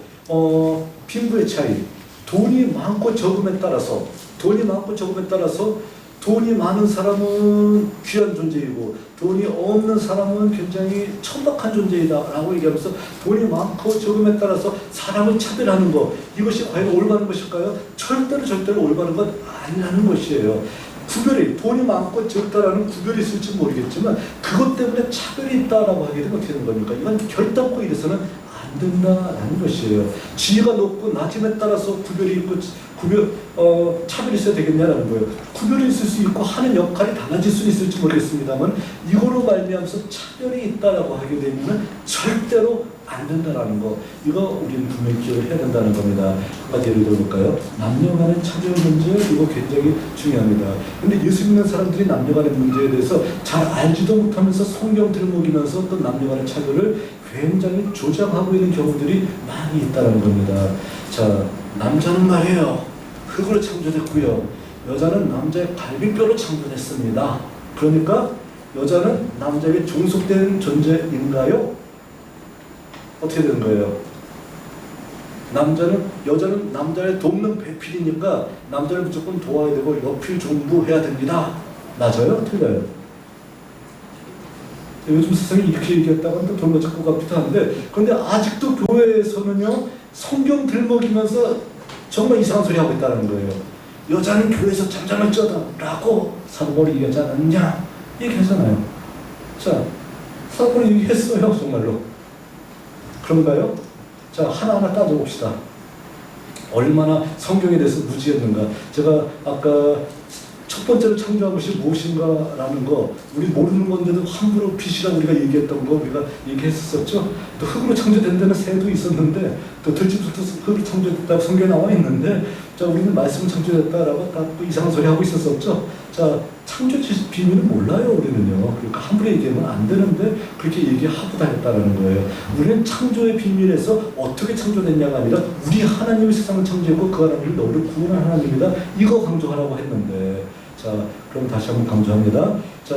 빈부의 차이, 돈이 많고 적음에 따라서 돈이 많은 사람은 귀한 존재이고 돈이 없는 사람은 굉장히 천박한 존재이다라고 얘기하면서 돈이 많고 적음에 따라서 사람을 차별하는 것, 이것이 과연 올바른 것일까요? 절대로 올바른 것 아니라는 것이에요. 구별이, 돈이 많고 적다라는 구별이 있을지 모르겠지만 그것 때문에 차별이 있다라고 하게 되면 어떻게 되는 겁니까? 이건 결단코 이래서는 안 된다라는 것이에요. 지위가 높고 낮음에 따라서 구별이 있고 차별이 있어야 되겠냐라는 거예요. 구별이 있을 수 있고 하는 역할이 달라질 수 있을지 모르겠습니다만 이거로 말미암아서 차별이 있다라고 하게 되면 절대로 안 된다라는 거, 이거 우리는 분명히 기억을 해야 된다는 겁니다. 한 가지 예를 들어볼까요? 남녀 간의 차별 문제, 이거 굉장히 중요합니다. 근데 예수 믿는 사람들이 남녀 간의 문제에 대해서 잘 알지도 못하면서 성경 들먹이면서 또 남녀 간의 차별을 굉장히 조장하고 있는 경우들이 많이 있다는 겁니다. 자, 남자는 말이에요, 흙으로 창조됐고요. 여자는 남자의 갈비뼈로 창조됐습니다. 그러니까 여자는 남자에게 종속된 존재인가요? 어떻게 되는 거예요? 여자는 남자를 돕는 배필이니까 남자를 무조건 도와야 되고 옆필 종부해야 됩니다. 맞아요? 틀려요? 요즘 세상에 이렇게 얘기했다가 또 돌고 찾고 같기도 한데, 그런데 아직도 교회에서는요, 성경 들먹이면서 정말 이상한 소리 하고 있다는 거예요. 여자는 교회에서 잠잠을 쩌다 라고 사도바울이 얘기하지 않았냐? 얘기하잖아요. 자, 사도바울이 얘기했어요, 정말로. 그런가요? 자, 하나하나 따져봅시다. 얼마나 성경에 대해서 무지했는가. 제가 아까 첫 번째로 창조한 것이 무엇인가라는 거, 우리 모르는 건데도 함부로 빛이라고 우리가 얘기했던 거 우리가 얘기했었죠. 또 흙으로 창조된 데는 새도 있었는데, 또 들짐승도 흙으로 창조됐다고 성경에 나와 있는데, 자, 우리는 말씀 창조됐다라고 다 또 이상한 소리 하고 있었었죠. 자, 창조 비밀을 몰라요, 우리는요. 그러니까 함부로 얘기하면 안 되는데 그렇게 얘기하고 다녔다는 거예요. 우리는 창조의 비밀에서 어떻게 창조됐냐가 아니라 우리 하나님이 세상을 창조했고 그 하나님이 너를 구원한 하나님이다, 이거 강조하라고 했는데, 자, 그럼 다시 한번 강조합니다. 자,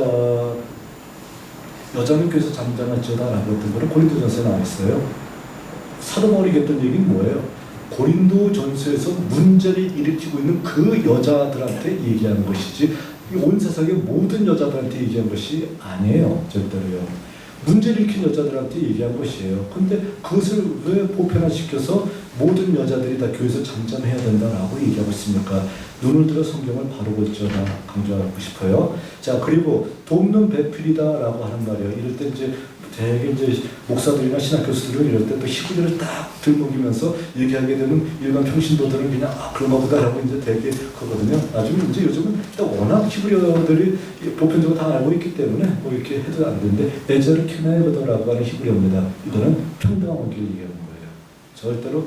여자는 교회에서 잠잠할지어다 라고 했던 거를 고린도전서에 나와 있어요. 사도 바울이 했던 얘기는 뭐예요? 고린도전서에서 문제를 일으키고 있는 그 여자들한테 얘기하는 것이지 온 세상의 모든 여자들한테 얘기한 것이 아니에요. 절대로요. 문제를 일으킨 여자들한테 얘기한 것이에요. 근데 그것을 왜 보편화시켜서 모든 여자들이 다 교회에서 잠잠해야 된다라고 얘기하고 있습니까? 눈을 들어 성경을 바로 볼지어다 강조하고 싶어요. 자, 그리고 돕는 배필이다라고 하는 말이에요. 이럴 때 이제 되게 이제 목사들이나 신학 교수들은 이럴 때 또 히브리어를 딱 들먹이면서 얘기하게 되는 일반 평신도들은 그냥 그런가 보다라고 이제 되게 그거든요. 나중에 이제 요즘은 워낙 히브리어들이 보편적으로 다 알고 있기 때문에 뭐 이렇게 해도 안 되는데 에저르 케나이거더라고 하는 히브리어입니다. 이거는 평등한 관계를 얘기하는 거예요. 절대로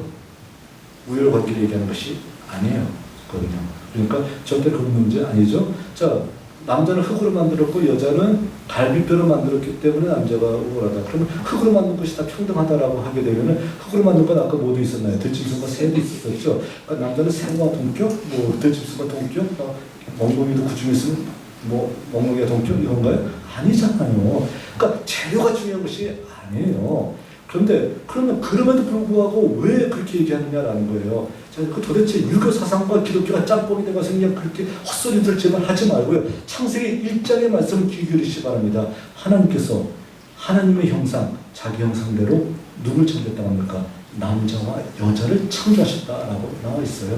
우열 관계를 얘기하는 것이 아니에요. 거든요. 그러니까 절대 그런 문제 아니죠. 자, 남자는 흙으로 만들었고 여자는 갈비뼈로 만들었기 때문에 남자가 우월하다. 그러면 흙으로 만든 것이 다 평등하다라고 하게 되면은 흙으로 만든 건 아까 뭐도 있었나요? 들짐승과 새도 있었죠. 그러니까 남자는 새와 동격, 뭐 들짐승과 동격, 멍멍이도 그 중에 있으면 뭐 멍멍이가 동격 이건가요? 아니잖아요. 그러니까 재료가 중요한 것이 아니에요. 그런데 그럼에도 불구하고 왜 그렇게 얘기하느냐라는 거예요. 자, 그 도대체 유교 사상과 기독교가 짬뽕이 돼가서 그냥 그렇게 헛소리들 제발 하지 말고요. 창세기 1장의 말씀 귀 기울이시기 바랍니다. 하나님께서 하나님의 형상, 자기 형상대로 누굴 창조했다고 합니까? 남자와 여자를 창조하셨다라고 나와 있어요.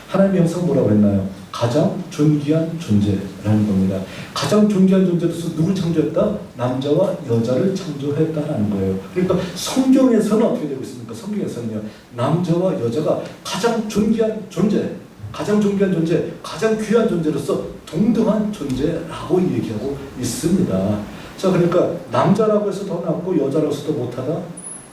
하나님의 형상 뭐라고 했나요? 가장 존귀한 존재라는 겁니다. 가장 존귀한 존재로서 누굴 창조했다? 남자와 여자를 창조했다는 거예요. 그러니까 성경에서는 어떻게 되고 있습니까? 성경에서는요, 남자와 여자가 가장 존귀한 존재, 가장 존귀한 존재, 가장 귀한 존재로서 동등한 존재라고 얘기하고 있습니다. 자, 그러니까 남자라고 해서 더 낫고 여자라고 해서 더 못하다?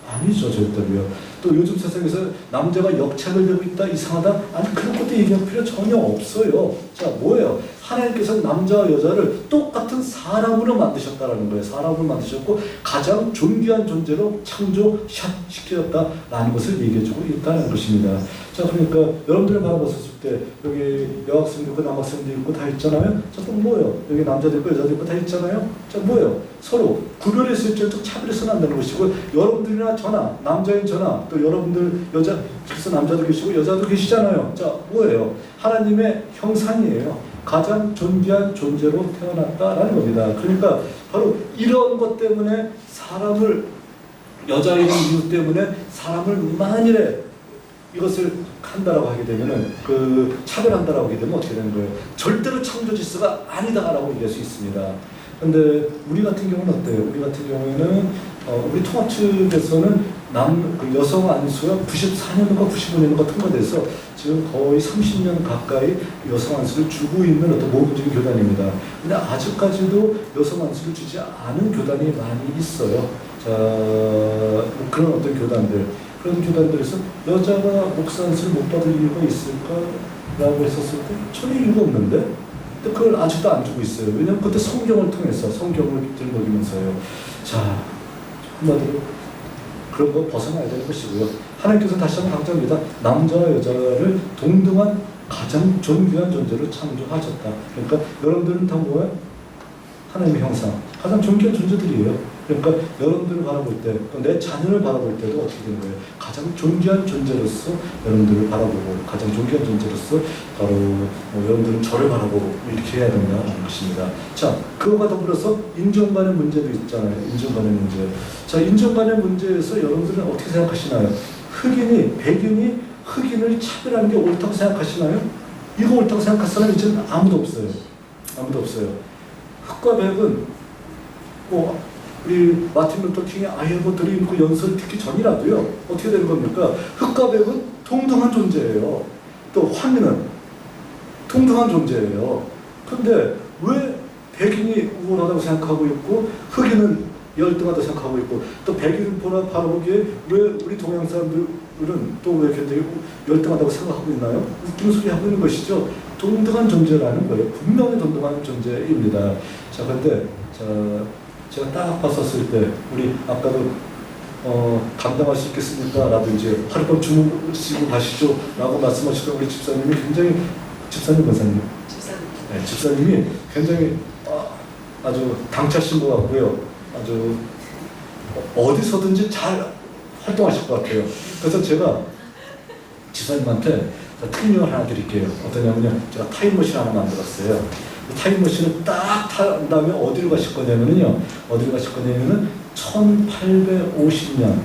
아니죠, 절대로요. 또 요즘 세상에서 남자가 역착을 되고 있다, 이상하다? 아니, 그런 것도 얘기할 필요 전혀 없어요. 자, 뭐예요? 하나님께서 남자와 여자를 똑같은 사람으로 만드셨다라는 거예요. 사람으로 만드셨고 가장 존귀한 존재로 창조시켰다라는 것을 얘기해주고 있다는 것입니다. 자, 그러니까 여러분들을 바라봤을 때 여기 여학생도 있고 남학생도 있고 다 있잖아요. 자, 또 뭐예요? 여기 남자도 있고 여자도 있고 다 있잖아요. 자, 뭐예요? 서로 구별했을 때 차별해서는 안 되는 것이고, 여러분들이나 저나 남자인 저나 또 여러분들 여자 그래서 남자도 계시고 여자도 계시잖아요. 자, 뭐예요? 하나님의 형상이에요. 가장 존귀한 존재로 태어났다라는 겁니다. 그러니까 바로 이런 것 때문에 사람을, 여자인 이유 때문에 사람을 만일에 이것을 한다라고 하게 되면은 그 차별한다라고 하게 되면 어떻게 되는 거예요? 절대로 창조 질서가 아니다라고 얘기할 수 있습니다. 근데 우리 같은 경우는 어때요? 우리 같은 경우에는 우리 통합 측에서는 그 여성 안수가 94년도가 95년도가 통과돼서 지금 거의 30년 가까이 여성 안수를 주고 있는 어떤 모범적인 교단입니다. 근데 아직까지도 여성 안수를 주지 않은 교단이 많이 있어요. 자, 뭐 그런 어떤 교단들, 그런 교단들에서 여자가 목사 안수를 못 받을 이유가 있을까라고 했었을 때 전혀 이유가 없는데, 근데 그걸 아직도 안 주고 있어요. 왜냐하면 그때 성경을 통해서 성경을 들먹이면서요. 자, 한마디로 그런 거 벗어나야 되는 것이고요. 하나님께서 다시 한번 강조합니다. 남자와 여자를 동등한 가장 존귀한 존재로 창조하셨다. 그러니까 여러분들은 다 뭐예요? 하나님의 형상, 가장 존귀한 존재들이에요. 그러니까 여러분들을 바라볼 때, 또 내 자녀를 바라볼 때도 어떻게 되는 거예요? 가장 존귀한 존재로서 여러분들을 바라보고, 가장 존귀한 존재로서 바로 여러분들은 저를 바라보고 이렇게 해야 된다는 것입니다. 자, 그거와 더불어서 인종 간의 문제도 있잖아요. 인종 간의 문제. 자, 인종 간의 문제에서 여러분들은 어떻게 생각하시나요? 흑인이, 백인이 흑인을 차별하는 게 옳다고 생각하시나요? 이거 옳다고 생각할 사람이 이제는 아무도 없어요. 아무도 없어요. 흑과 백은 우리 마틴 루터 킹의 I have a dream 그 연설을 듣기 전이라도요, 어떻게 되는 겁니까? 흑과 백은 동등한 존재예요. 또 황인은 동등한 존재예요. 근데 왜 백인이 우월하다고 생각하고 있고 흑인은 열등하다고 생각하고 있고, 또 백인을 바라보기에 왜 우리 동양 사람들은 또 왜 굉장히 열등하다고 생각하고 있나요? 웃기는 소리 하고 있는 것이죠. 동등한 존재라는 거예요. 분명히 동등한 존재입니다. 자, 근데 제가 딱 봤었을 때, 우리 아까도 감당할 수 있겠습니까? 라도 이제 하룻밤 주무시고 가시죠 라고 말씀하시던 우리 집사님이 굉장히, 집사님 권사님? 집사님. 네, 집사님이 굉장히 아주 당차신 것 같고요. 아주 어디서든지 잘 활동하실 것 같아요. 그래서 제가 집사님한테 특명을 하나 드릴게요. 어떠냐면요, 제가 타임머신 하나 만들었어요. 타임머신을 딱 탄 다음에 어디로 가실 거냐면요, 1850년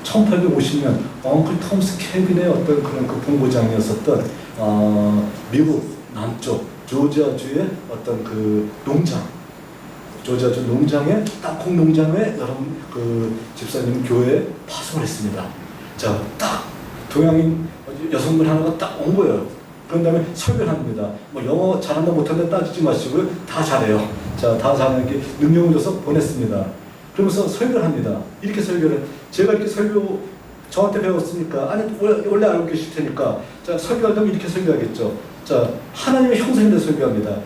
1850년 엉클 톰스 케빈의 어떤 그런 그 본부장이었었던 미국 남쪽 조지아주의 어떤 그 농장, 조지아주 농장의 땅콩 농장에 여러분 그 집사님 교회에 파송을 했습니다. 자, 딱 동양인 여성분 하나가 딱 온 거예요. 그런 다음에 설교를 합니다. 뭐 영어 잘한다 못한다 따지지 마시고요. 다 잘해요. 자, 다 잘하는 게 능력을 줘서 보냈습니다. 그러면서 설교를 합니다. 이렇게 설교를, 제가 이렇게 설교 저한테 배웠으니까, 아니 원래 알고 계실 테니까, 자, 설교할 때면 이렇게 설교하겠죠. 자, 하나님의 형상에 대해 설교합니다.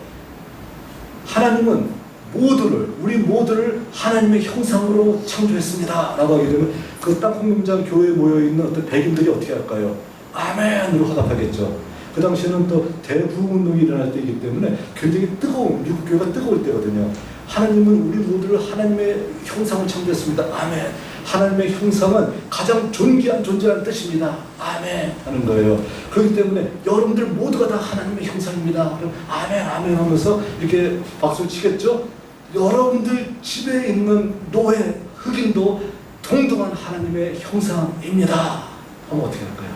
하나님은 우리 모두를 하나님의 형상으로 창조했습니다 라고 하게 되면 그 땅콩 농장 교회에 모여있는 어떤 백인들이 어떻게 할까요? 아멘으로 화답하겠죠. 그 당시에는 또 대부흥운동이 일어날 때이기 때문에 굉장히 뜨거운, 미국 교회가 뜨거울 때거든요. 하나님은 우리 모두를 하나님의 형상을 창조했습니다. 아멘. 하나님의 형상은 가장 존귀한 존재라는 뜻입니다. 아멘 하는 거예요. 그렇기 때문에 여러분들 모두가 다 하나님의 형상입니다. 그럼 아멘 아멘 하면서 이렇게 박수를 치겠죠. 여러분들 집에 있는 노예, 흑인도 동등한 하나님의 형상입니다. 하면 어떻게 할까요?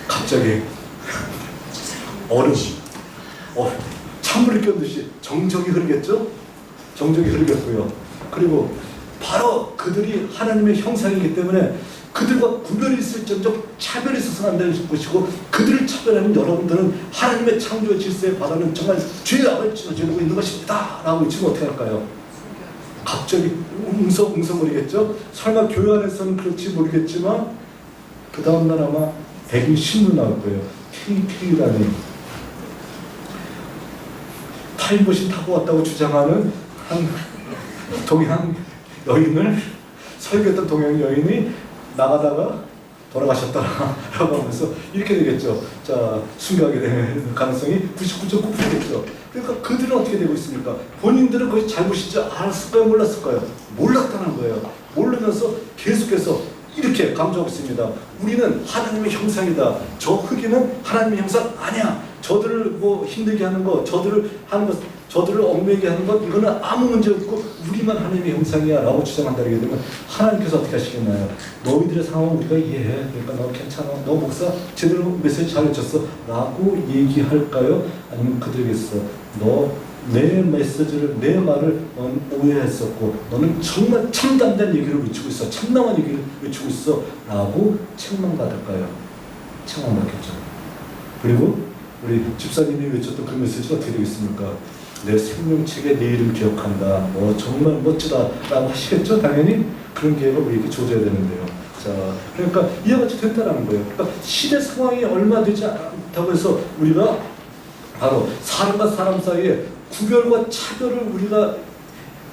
갑자기 얼음, 찬물이 껴듯이 정적이 흐르겠죠? 정적이 흐르겠고요. 그리고 바로 그들이 하나님의 형상이기 때문에 그들과 구별이 있을정정 차별이 있어서는 안 되는 것이고, 그들을 차별하는 여러분들은 하나님의 창조의 질서에 바라는 정말 죄의 악을 지고 있는 것입니다 라고 외치면 어떻게 할까요? 갑자기 웅성거리겠죠? 설마 교회 안에서는 그렇지 모르겠지만 그 다음날 아마 백인 신문 나올 거예요. KK라는 타임머신 타고 왔다고 주장하는 한 동양 여인을, 설교했던 동양 여인이 나가다가 돌아가셨다라고 하면서 이렇게 되겠죠. 자, 순교하게 되는 가능성이 99.9%겠죠. 그러니까 그들은 어떻게 되고 있습니까? 본인들은 그것이 잘못이지 알았을까요? 몰랐을까요? 몰랐다는 거예요. 모르면서 계속해서 이렇게 강조하고 있습니다. 우리는 하나님의 형상이다. 저 흑인은 하나님의 형상 아니야. 저들을 뭐 힘들게 하는 거, 저들을 하는 것, 저들을 얽매이게 하는 것, 이거는 아무 문제 없고 우리만 하나님의 형상이야 라고 주장한다게 되면 하나님께서 어떻게 하시겠나요? 너희들의 상황은 우리가 이해해. 그러니까 너 괜찮아. 너 목사 제대로 메시지 잘 해줬어 라고 얘기할까요? 아니면 그들에게서 너 내 메시지를, 내 말을 넌 오해했었고 너는 정말 참담된 얘기를 외치고 있어, 참담한 얘기를 외치고 있어 라고 책망받을까요? 책망받겠죠. 그리고 우리 집사님이 외쳤던 그 메시지가 어떻게 되겠습니까? 내 생명책에 내 이름 기억한다, 정말 멋지다 라고 하시겠죠. 당연히 그런 계획을 우리에게 줘줘야 되는데요. 자, 그러니까 이와 같이 된다는 거예요. 그러니까 시대 상황이 얼마 되지 않다고 해서 우리가 바로 사람과 사람 사이에 구별과 차별을 우리가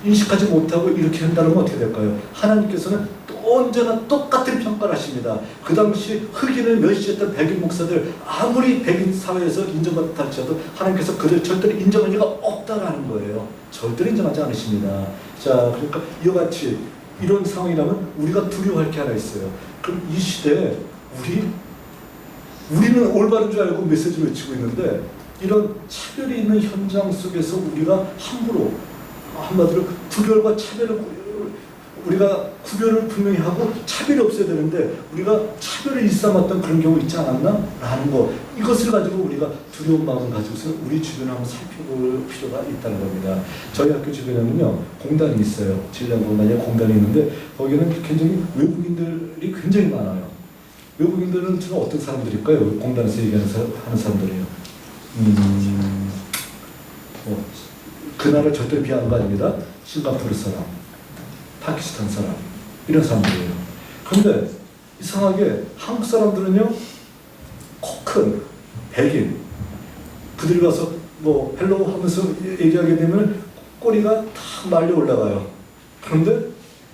인식하지 못하고 이렇게 한다면 어떻게 될까요? 하나님께서는 또 언제나 똑같은 평가를 하십니다. 그 당시 흑인을 멸시했던 백인 목사들, 아무리 백인 사회에서 인정받다 할지라도 하나님께서 그들 절대로 인정할 리가 없다라는 거예요. 절대로 인정하지 않으십니다. 자, 그러니까 이와 같이 이런 상황이라면 우리가 두려워할 게 하나 있어요. 그럼 이 시대에 우리는 올바른 줄 알고 메시지를 외치고 있는데, 이런 차별이 있는 현장 속에서 우리가 함부로, 한마디로 구별과 차별을, 우리가 구별을 분명히 하고 차별이 없어야 되는데 우리가 차별을 일삼았던 그런 경우 있지 않았나? 라는 거, 이것을 가지고 우리가 두려운 마음을 가지고서 우리 주변을 한번 살펴볼 필요가 있다는 겁니다. 저희 학교 주변에는요 공단이 있어요. 진량공단이 공단이 있는데 거기는 굉장히 외국인들이 굉장히 많아요. 외국인들은 주로 어떤 사람들일까요? 공단에서 얘기하는 하는 사람들이에요. 그 나라를 절대 비하는 거 아닙니다. 싱가포르 사람, 파키스탄 사람, 이런 사람들이에요. 그런데 이상하게 한국 사람들은요, 코 큰 백인, 그들이 와서 뭐 헬로우 하면서 얘기하게 되면 꼬리가 탁 말려 올라가요. 그런데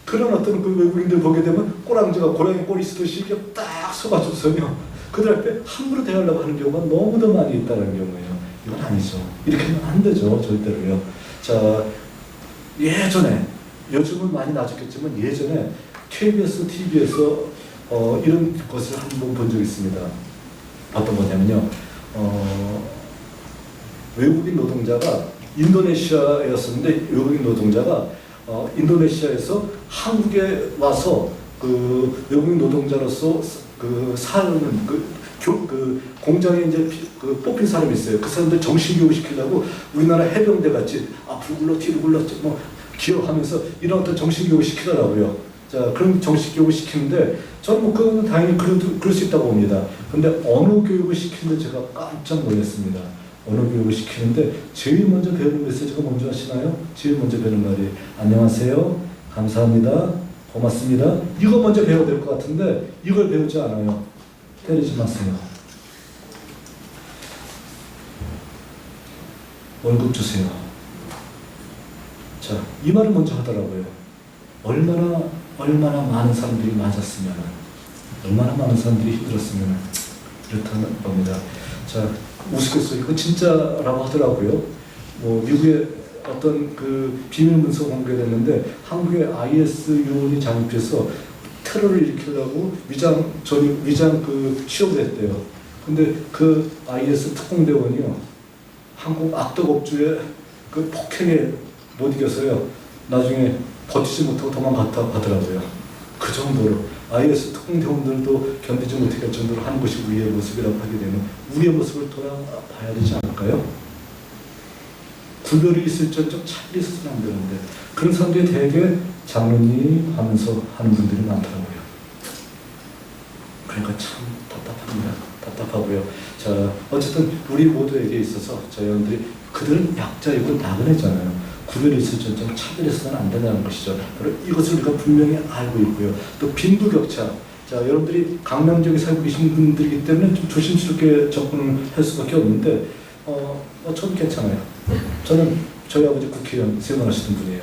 그런 어떤 그 외국인들 보게 되면 꼬랑지가 고양이 꼬리 쓰듯이 이렇게 딱 서가지고서요, 그들 앞에 함부로 대하려고 하는 경우가 너무도 많이 있다는 경우예요. 이건 아니죠. 이렇게 하면 안 되죠. 절대로요. 자, 예전에, 요즘은 많이 나아졌겠지만 예전에 KBS, TV에서 이런 것을 한번 본 적이 있습니다. 어떤 거냐면요. 외국인 노동자가 인도네시아였었는데, 외국인 노동자가 인도네시아에서 한국에 와서 그 외국인 노동자로서 그 사는 그 공장에 이제 그 뽑힌 사람이 있어요. 그 사람들 정신교육 시키려고 우리나라 해병대 같이 앞으로 굴러 뒤로 굴러 뭐 기어하면서 이런 어떤 정신교육 시키더라고요. 자, 그런 정신교육을 시키는데 저는 뭐 그건 당연히 그럴 수 있다고 봅니다. 근데 언어 교육을 시키는데 제가 깜짝 놀랐습니다. 언어 교육을 시키는데 제일 먼저 배우는 메시지가 뭔지 아시나요? 제일 먼저 배우는 말이 안녕하세요, 감사합니다, 고맙습니다. 이거 먼저 배워야 될 것 같은데 이걸 배우지 않아요. 때리지 마세요. 월급 주세요. 자, 이 말을 먼저 하더라고요. 얼마나 많은 사람들이 맞았으면, 얼마나 많은 사람들이 힘들었으면 이렇다는 겁니다. 자, 우스갯소리 이거 진짜라고 하더라고요. 뭐 미국의 어떤 그 비밀 문서 공개됐는데 한국의 IS 요원이 잠입해서 테러를 일으키려고 위장 그 취업을 했대요. 근데 그 IS 특공대원이요, 한국 악덕업주의 그 폭행에 못 이겨서요, 나중에 버티지 못하고 도망갔다고 하더라고요. 그 정도로 IS 특공대원들도 견디지 못할 정도로 하는 것이 우리의 모습이라고 하게 되면 우리의 모습을 돌아봐야 되지 않을까요? 구별이 있을지언정 차별이 있어서는 안 되는데 그런 사람들이 대개 장로님 하면서 하는 분들이 많더라고요. 그러니까 참 답답합니다. 답답하고요. 자, 어쨌든 우리 모두에게 있어서 여러분들이 그들은 약자이고 나그네잖아요. 구별이 있을지언정 차별이 있어서는 안 된다는 것이죠. 이것을 우리가 분명히 알고 있고요. 또 빈부격차. 자, 여러분들이 강남 지역에 살고 계신 분들이기 때문에 좀 조심스럽게 접근을 할 수밖에 없는데 저는 괜찮아요. 저는 저희 아버지 국회의원 생활하시던 분이에요.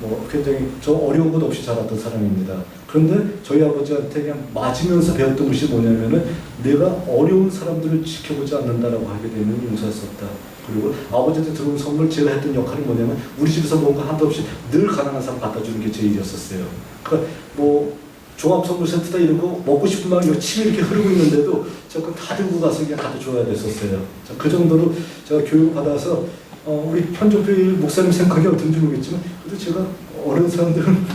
뭐 굉장히 저 어려운 것 없이 자랐던 사람입니다. 그런데 저희 아버지한테 그냥 맞으면서 배웠던 것이 뭐냐면은 내가 어려운 사람들을 지켜보지 않는다라고 하게 되면 용서할 수 없다. 그리고 아버지한테 들어온 선물 제가 했던 역할이 뭐냐면 우리 집에서 뭔가 한도 없이 늘 가난한 사람 갖다 주는 게 제 일이었었어요. 그러니까 뭐 종합선물센터다 이러고 먹고 싶은 마음이 침이 이렇게 흐르고 있는데도 저거 다 들고 가서 그냥 갖다 줘야 됐었어요. 자, 그 정도로 제가 교육을 받아서 우리 현종필 목사님 생각이 어떤지 모르겠지만 그래도 제가 어려운 사람들은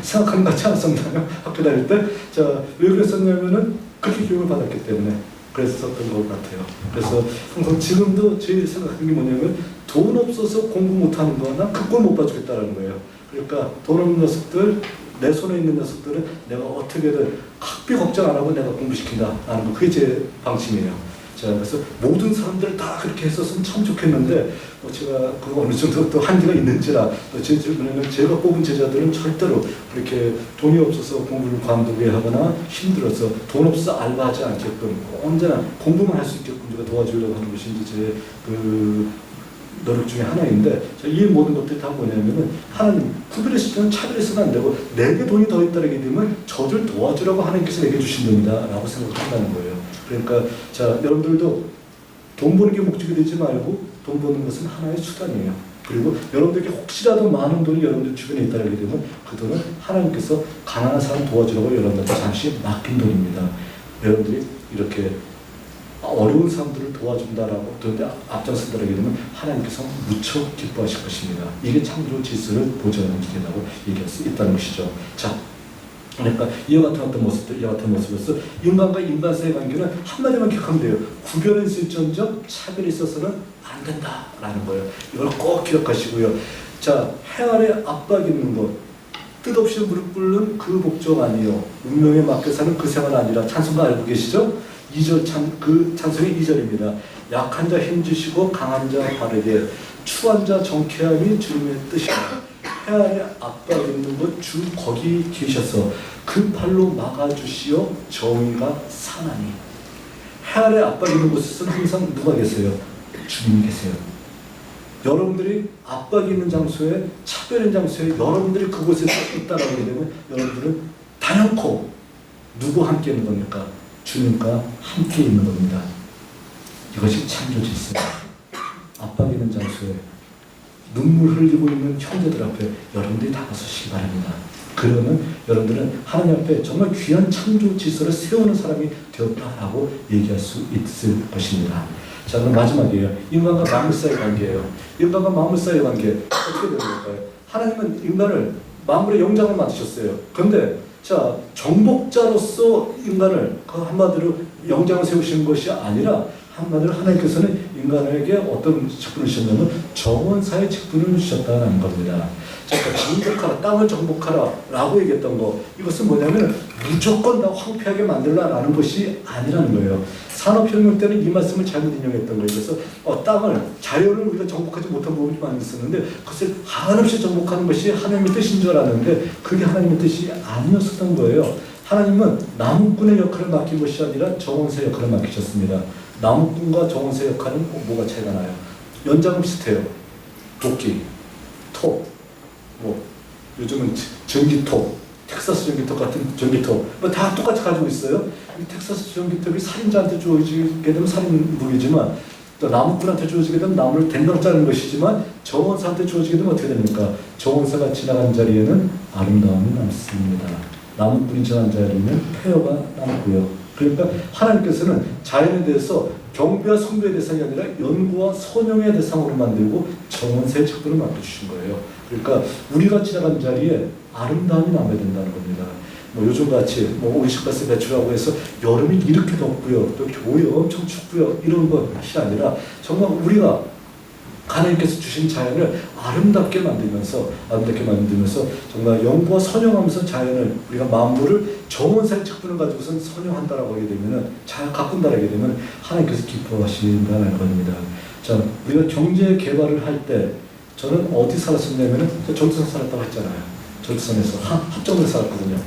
생각하는 것 같지 않았었나요? 학교 다닐 때? 자, 왜 그랬었냐면은 그렇게 교육을 받았기 때문에 그랬었던 것 같아요. 그래서 항상 지금도 제 생각하는 게 뭐냐면 돈 없어서 공부 못하는 거나 그걸 못 봐주겠다는 거예요. 그러니까 돈 없는 녀석들, 내 손에 있는 녀석들은 내가 어떻게든 학비 걱정 안 하고 내가 공부시킨다 하는 거, 그게 제 방침이에요. 자, 그래서 모든 사람들 다 그렇게 했었으면 참 좋겠는데 제가 그 어느 정도 또 한계가 있는지라 또 제 주변에는 제가 뽑은 제자들은 절대로 그렇게 돈이 없어서 공부를 관두게 하거나 힘들어서 돈 없어 알바하지 않게끔 언제나 공부만 할 수 있게끔 제가 도와주려고 하는 것이 이제 제 그 노력 중에 하나인데 이 모든 것들이 다 뭐냐면은 하나님 구별했을 차별해서는 안 되고 내게 돈이 더 있다라게 되면 저를 도와주라고 하나님께서 내게 주신 돈이다라고 생각한다는 거예요. 그러니까 자, 여러분들도 돈 버는 게 목적이 되지 말고 돈 버는 것은 하나의 수단이에요. 그리고 여러분들에게 혹시라도 많은 돈이 여러분들 주변에 있다라게 되면 그 돈은 하나님께서 가난한 사람 도와주라고 여러분들한테 잠시 맡긴 돈입니다. 여러분들이 이렇게 어려운 사람들을 도와준다라고 그런데 앞장선다라게 되면 하나님께서 무척 기뻐하실 것입니다. 이게 창조 질서를 보존하는 길이라고 얘기할 수 있다는 것이죠. 자, 그러니까 이와 같은 어떤 모습들, 이와 같은 모습으로서 인간과 인간 사이의 관계는 한마디만 기억하면 돼요. 구별은 있을지언정 차별이 있어서는 안 된다라는 거예요. 이걸 꼭 기억하시고요. 자, 해 아래 압박 있는 것, 뜻없이 무릎 꿇는 그 목적 아니요, 운명에 맡겨 사는 그 생활 아니라. 찬송가 알고 계시죠? 2절 그 찬송의 2절입니다. 약한 자 힘주시고 강한 자 바르게, 추한 자 정케함이 주님의 뜻이다. 해 아래 압박 있는 것 주 거기 계셔서 그 팔로 막아주시어 정의가 사나니. 해 아래 압박 있는 곳에서는 항상 누가 계세요? 주님이 계세요. 여러분들이 압박이 있는 장소에, 차별 있는 장소에 여러분들이 그곳에 있다라고 되면 여러분들은 단연코 누구 함께 있는 겁니까? 주님과 함께 있는 겁니다. 이것이 창조 질서입니다. 압박 있는 장소에 눈물 흘리고 있는 형제들 앞에 여러분들이 다가서시기 바랍니다. 그러면 여러분들은 하나님 앞에 정말 귀한 창조 질서를 세우는 사람이 되었다라고 얘기할 수 있을 것입니다. 자, 그럼 마지막이에요. 인간과 만물 사이의 관계예요. 인간과 만물 사이의 관계 어떻게 되는 걸까요? 하나님은 인간을 만물의 영장을 만드셨어요. 그런데 자, 정복자로서 인간을 그 한마디로 영장을 세우신 것이 아니라 한마디로 하나님께서는 인간에게 어떤 직분을 주셨냐면 정원사의 직분을 주셨다는 겁니다. 자, 정복하라, 땅을 정복하라 라고 얘기했던 거, 이것은 뭐냐면 무조건 다 황폐하게 만들라라는 것이 아니라는 거예요. 산업혁명 때는 이 말씀을 잘못 인용했던 거예요. 그래서 땅을, 자연을 우리가 정복하지 못한 부분이 많이 있었는데 그것을 한없이 정복하는 것이 하나님의 뜻인 줄 알았는데 그게 하나님의 뜻이 아니었었던 거예요. 하나님은 나무꾼의 역할을 맡긴 것이 아니라 정원사의 역할을 맡기셨습니다. 나무꾼과 정원사의 역할은 뭐가 차이가 나요? 연장은 비슷해요. 도끼, 톱, 요즘은 전기톱, 텍사스 전기톱 같은 전기톱, 다 똑같이 가지고 있어요. 이 텍사스 전기톱이 살인자한테 주어지게 되면 살인 무기지만, 또 나무꾼한테 주어지게 되면 나무를 댕강 자르는 것이지만, 정원사한테 주어지게 되면 어떻게 됩니까? 정원사가 지나간 자리에는 아름다움이 남습니다. 나무꾼이 지나간 자리에는 폐허가 남고요. 그러니까 하나님께서는 자연에 대해서 경배와 숭배의 대상이 아니라 연구와 선용의 대상으로 만들고 정원사의 직분을 맡겨주신 거예요. 그러니까 우리가 지나간 자리에 아름다움이 남아야 된다는 겁니다. 요즘같이 온실가스 배출하고 해서 여름이 이렇게 덥고요, 또 겨울이 엄청 춥고요, 이런 것이 아니라 정말 우리가 하나님께서 주신 자연을 아름답게 만들면서 정말 영구와 선용하면서 자연을, 우리가 만물을 정원사의 직분을 가지고선 선용한다라고 하게 되면은, 잘 가꾼다라고 하게 되면 하나님께서 기뻐하신다는 겁니다. 자, 우리가 경제 개발을 할 때 저는 어디 살았었냐면은 전두산 살았다고 했잖아요. 전두산에서 합정동에 살았거든요.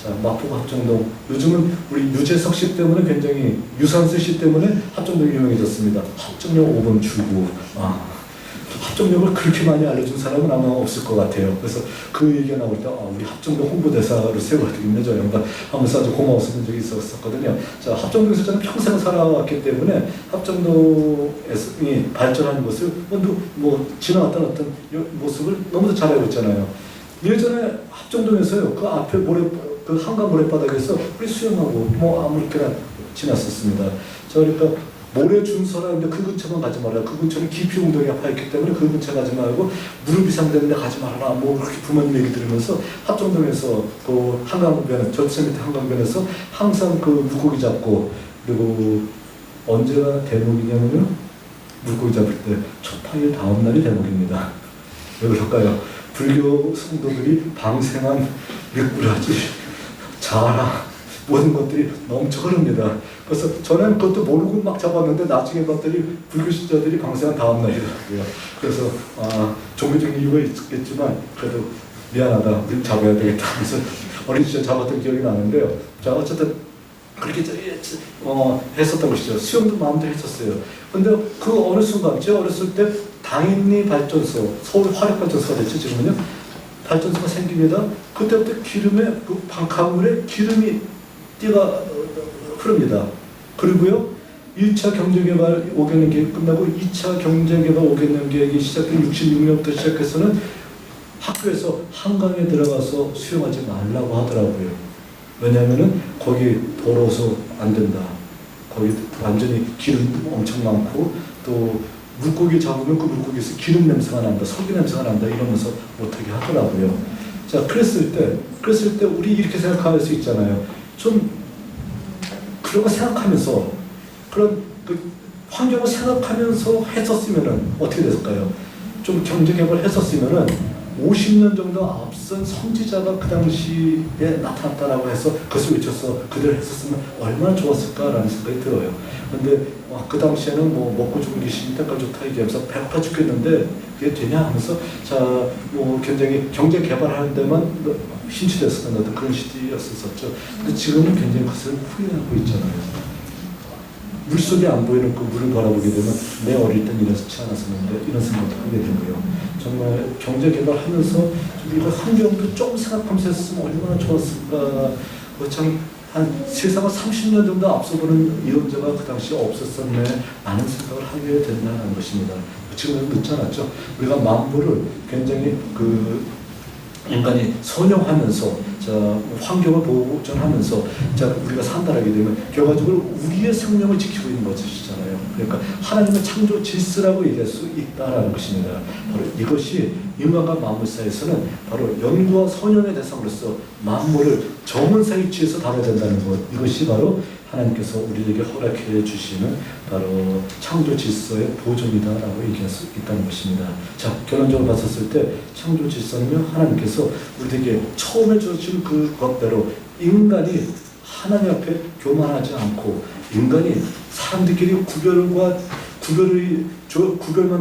자, 마포구 합정동. 요즘은 우리 유재석 씨 때문에 굉장히, 유산슬 씨 때문에 합정동이 유명해졌습니다. 합정역 5번 출구. 합정역을 그렇게 많이 알려준 사람은 아마 없을 것 같아요. 그래서 그 얘기가 나올 때 우리 합정동 홍보대사로 세워야 되겠네, 저 양반 하면서 아주 고마웠었던 적이 있었거든요. 자, 합정동에서 저는 평생 살아왔기 때문에 합정동이 발전하는 것을 지나왔던 어떤 모습을 너무도 잘 알고 있잖아요. 예전에 합정동에서요, 그 앞에 그 한강 모래바닥에서 우리 수영하고 아무렇게나 지났었습니다. 자, 그러니까 모래 준서라는데 그 근처만 가지 말라. 그 근처는 깊이 웅덩이가 파있기 때문에 그 근처 가지 말고 무릎 이상 되는데 가지 말라. 그렇게 부모님 얘기 들으면서 합정동에서 그 한강변에, 전체 밑에 한강변에서 항상 그 물고기 잡고, 그리고 언제가 대목이냐면요, 물고기 잡을 때 초파일 다음 날이 대목입니다. 왜 그럴까요? 불교 성도들이 방생한 미꾸라지, 자라, 모든 것들이 넘쳐 흐릅니다. 그래서 저는 그것도 모르고 막 잡았는데 나중에 봤더니 불교 신자들이 방생한 다음 날이더라고요. 그래서 종교적인 이유가 있겠지만 그래도 미안하다, 우리 잡아야 되겠다 하면서 어린 시절 잡았던 기억이 나는데요. 자, 어쨌든 그렇게 했었던 것이죠. 수영도 마음대로 했었어요. 근데 그 어느 순간, 제가 어렸을 때 당인리 발전소, 서울 화력발전소가 됐죠, 지금은요. 발전소가 생깁니다. 그때부터 기름에, 그 방화물에 기름이 띠가 흐릅니다. 그리고요, 1차 경제개발 5개년 계획이 끝나고 2차 경제개발 5개년 계획이 시작된 66년부터 시작해서는 학교에서 한강에 들어가서 수영하지 말라고 하더라고요. 왜냐하면은 거기 더러워서 안 된다. 거기 완전히 기름 엄청 많고, 또 물고기 잡으면 그 물고기에서 기름 냄새가 난다, 석유 냄새가 난다 이러면서 못하게 하더라고요. 자, 그랬을 때 우리 이렇게 생각할 수 있잖아요. 좀 그런 거 생각하면서, 그런 그 환경을 생각하면서 했었으면은 어떻게 됐을까요? 좀 경제 개발을 했었으면은 50년 정도 앞선 선지자가 그 당시에 나타났다라고 해서 그것을 외쳐서 그대로 했었으면 얼마나 좋았을까라는 생각이 들어요. 근데 그 당시에는 먹고 죽은 게 신때가 좋다 얘기하면서 배고파 죽겠는데 그게 되냐 하면서, 자, 굉장히 경제 개발하는 데만 신취됐었던 어떤 그런 시대였었죠. 근데 지금은 굉장히 그것을 후회하고 있잖아요. 물속에 안 보이는 그 물을 바라보게 되면 내 어릴 땐 이렇지 않았었는데 이런 생각도 하게 되고요. 정말 경제 개발하면서 이거 환경도 좀 생각하면서 했으면 얼마나 좋았을까. 참 한 세상을 30년 정도 앞서보는 예언자가 그 당시에 없었었네 라는 생각을 하게 된다는 것입니다. 지금은 늦지 않았죠. 우리가 만물을 굉장히 인간이 선용하면서 환경을 보존하면서 우리가 산다라게 되면 결과적으로 우리의 생명을 지키고 있는 것이잖아요. 그러니까 하나님의 창조 질서라고 얘기할 수 있다라는 것입니다. 바로 이것이 인간과 만물 사이에서는 바로 연구와 선용의 대상으로서 만물을 정은사에 취해서 다뤄야 된다는 것, 이것이 바로 하나님께서 우리에게 허락해 주시는 바로 창조 질서의 보존이다라고 얘기할 수 있다는 것입니다. 자, 결론적으로 봤었을 때 창조 질서는 하나님께서 우리에게 처음에 주신 그것대로 인간이 하나님 앞에 교만하지 않고 인간이 사람들끼리 구별만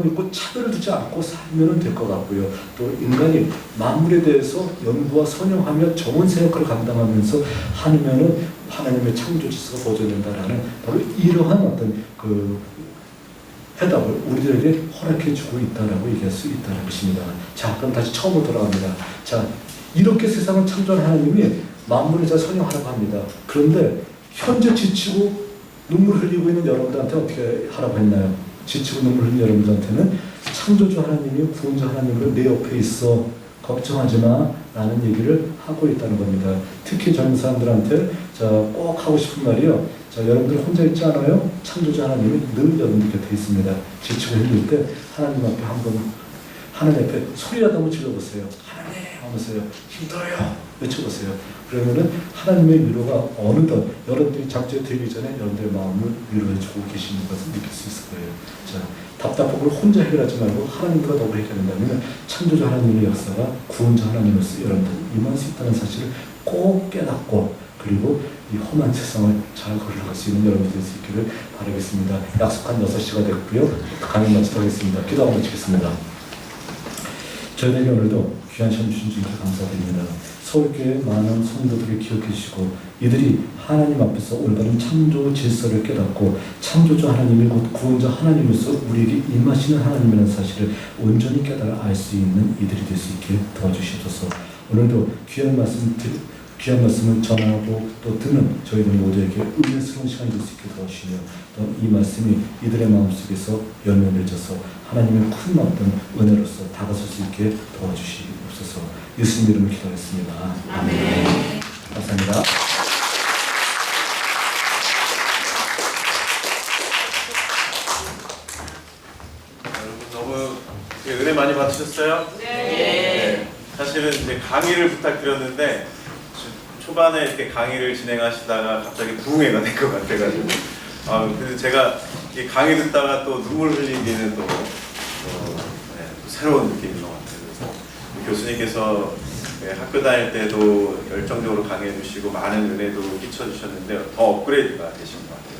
믿고 차별을 두지 않고 살면 될 것 같고요. 또 인간이 만물에 대해서 연구와 선용하며 정원사 역할을 감당하면서 하면은 하나님의 창조 질서가 보존된다라는 바로 이러한 어떤 해답을 우리들에게 허락해주고 있다라고 얘기할 수 있다는 것입니다. 자, 그럼 다시 처음으로 돌아갑니다. 자, 이렇게 세상을 창조한 하나님이 만물을 잘 선용하라고 합니다. 그런데 현재 지치고 눈물 흘리고 있는 여러분들한테 어떻게 하라고 했나요? 지치고 눈물 흘리는 여러분들한테는 창조주 하나님이 구원자 하나님으로 내 옆에 있어, 걱정하지 마 라는 얘기를 하고 있다는 겁니다. 특히 젊은 사람들한테 꼭 하고 싶은 말이요. 여러분들 혼자 있지 않아요? 창조주 하나님이 늘 여러분들 곁에 있습니다. 지치고 힘들 때 하나님 앞에 하나님 앞에 소리라도 한번 질러보세요. 하나님 하면서요. 힘들어요. 외쳐보세요. 그러면은 하나님의 위로가 어느덧 여러분들이 작전에 들기 전에 여러분들의 마음을 위로해주고 계시는 것을 느낄 수 있을 거예요. 자, 답답한 걸 혼자 해결하지 말고 하나님과 더불어 해결한다면 창조주 하나님의 역사가 구원자 하나님으로서 여러분들 임할 수 있다는 사실을 꼭 깨닫고, 그리고 이 험한 세상을 잘 걸어갈 수 있는 여러분들이 될 수 있기를 바라겠습니다. 약속한 6시가 됐고요. 강의 마치도록 하겠습니다. 기도하고 마치겠습니다. 저희에게 오늘도 귀한 시간 주신 주님께 감사드립니다. 서울교회 많은 성도들을 기억해 주시고 이들이 하나님 앞에서 올바른 창조 질서를 깨닫고 창조주 하나님이 곧 구원자 하나님으로서 우리에게 임하시는 하나님이라는 사실을 온전히 깨달아 알 수 있는 이들이 될 수 있게 도와주시옵소서. 오늘도 귀한 말씀을 전하고 또 듣는 저희들 모두에게 은혜스러운 시간이 될 수 있게 도와주시며 또 이 말씀이 이들의 마음속에서 열매 맺어서 하나님의 큰 어떤 은혜로서 다가설 수 있게 도와주시옵소서. 예수님 이름으로 기도하겠습니다. 아멘. 감사합니다. 여러분 너무 은혜 많이 받으셨어요? 네. 사실은 이제 강의를 부탁드렸는데 초반에 이렇게 강의를 진행하시다가 갑자기 부흥회가 된 것 같아가지고 그래서 제가 이 강의 듣다가 또 눈물 흘리기는 또 새로운 느낌인 것 같아요. 그래서 교수님께서 학교 다닐 때도 열정적으로 강의해 주시고 많은 은혜도 끼쳐 주셨는데 더 업그레이드가 되신 것 같아요.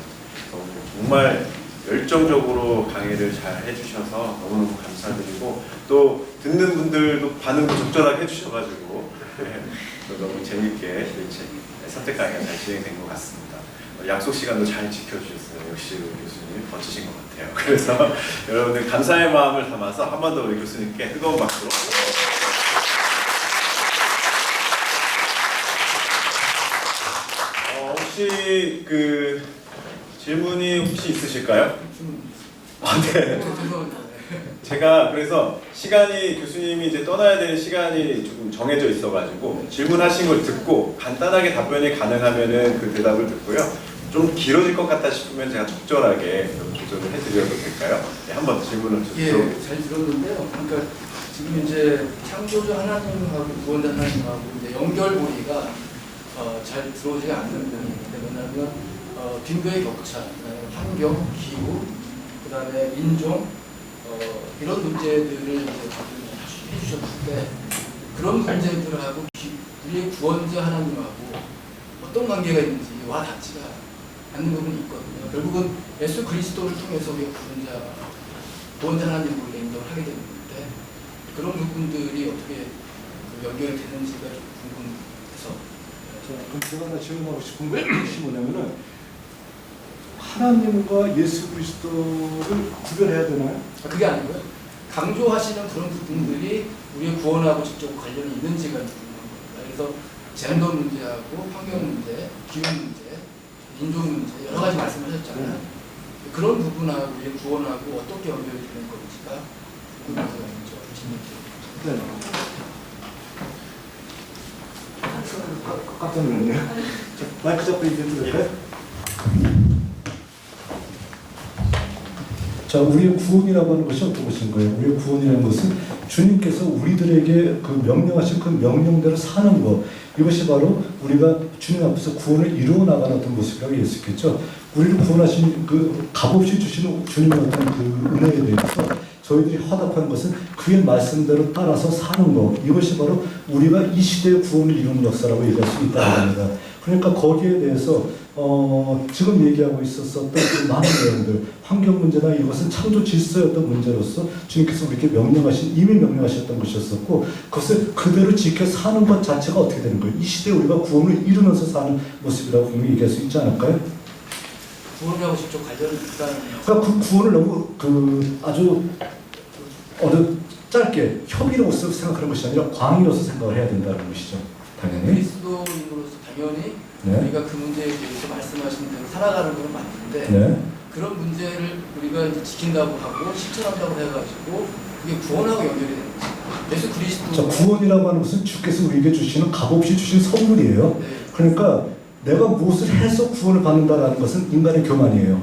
정말 열정적으로 강의를 잘 해주셔서 너무너무 감사드리고 또 듣는 분들도 반응도 적절하게 해주셔가지고 너무 재밌게 선택 강의가 잘 진행된 것 같습니다. 약속 시간도 잘 지켜주셨어요. 역시 우리 교수님 멋지신 것 같아요. 그래서 여러분들 감사의 마음을 담아서 한 번 더 우리 교수님께 뜨거운 박수로. 혹시 질문이 혹시 있으실까요? 네. 제가 그래서 시간이 교수님이 이제 떠나야 되는 시간이 조금 정해져 있어가지고 질문하신 걸 듣고 간단하게 답변이 가능하면은 그 대답을 듣고요. 좀 길어질 것 같다 싶으면 제가 적절하게 조절을 해드려도 될까요? 네, 한번 질문을 주세요. 예, 잘 들었는데요. 그러니까 지금 이제 창조주 하나님하고 구원자 하나님하고 이제 연결고리가 잘 들어오지가 않는 부분인데 뭐냐면 빈도의 격차, 환경, 기후, 그다음에 인종 이런 문제들을 이제 해주셨는데 그런 문제들하고 우리의 구원자 하나님하고 어떤 관계가 있는지 와 닿지가 않는 부분이 있거든요. 결국은 예수 그리스도를 통해서 우리가 구원자 하나님을 인정을 하게 되는데 그런 부분들이 어떻게 연결이 되는지가 좀 궁금해서. 그럼 제가 하나 질문하고 싶은 것이 뭐냐면은 하나님과 예수 그리스도를 구별해야 되나요? 그게 아니고요. 강조하시는 그런 부분들이 우리의 구원하고 직접 관련이 있는지가 궁금한 겁니다. 그래서 젠더 문제하고 환경 문제, 기후 문제, 인종 문제 여러 가지 말씀하셨잖아요. 그런 부분하고 우리의 구원하고 어떻게 연결이 되는 건지가 궁금해서 질문드립니다. 네. 깜짝 놀랐네요. 자, 마이크 잡고 얘기해 드릴까요? 자, 우리의 구원이라고 하는 것이 어떤 것인 거예요? 우리의 구원이라는 것은 주님께서 우리들에게 그 명령하신 그 명령대로 사는 것, 이것이 바로 우리가 주님 앞에서 구원을 이루어 나가는 어떤 모습이라고 할 수 있겠죠. 우리를 구원하신 그 값없이 주시는 주님의 어떤 그 은혜에 대해서 저희들이 화답하는 것은 그의 말씀대로 따라서 사는 것, 이것이 바로 우리가 이 시대의 구원을 이루는 역사라고 얘기할 수 있다는 겁니다. 그러니까 거기에 대해서 지금 얘기하고 있었던 그 많은 내용들, 환경 문제나 이것은 창조 질서의 어떤 문제로서 주님께서 우리에게 이미 명령하셨던 것이었었고, 그것을 그대로 지켜 사는 것 자체가 어떻게 되는 거예요? 이 시대에 우리가 구원을 이루면서 사는 모습이라고 분명히 얘기할 수 있지 않을까요? 구원하고 직접 관련이 있다는. 그러니까 그 구원을 너무 아주 짧게 협의로서 생각하는 것이 아니라 광의로서 생각을 해야 된다는 것이죠. 당연히. 그리스도인으로서 당연히 네. 우리가 그 문제에 대해서 말씀하신 대로 살아가는 건 맞는데 네. 그런 문제를 우리가 이제 지킨다고 하고 실천한다고 해가지고 그게 구원하고 연결이 되는 거죠. 예수 그리스도. 자, 구원이라고 하는 것은 주께서 우리에게 주시는 값없이 주신 선물이에요. 네. 그러니까 내가 무엇을 해서 구원을 받는다라는 것은 인간의 교만이에요.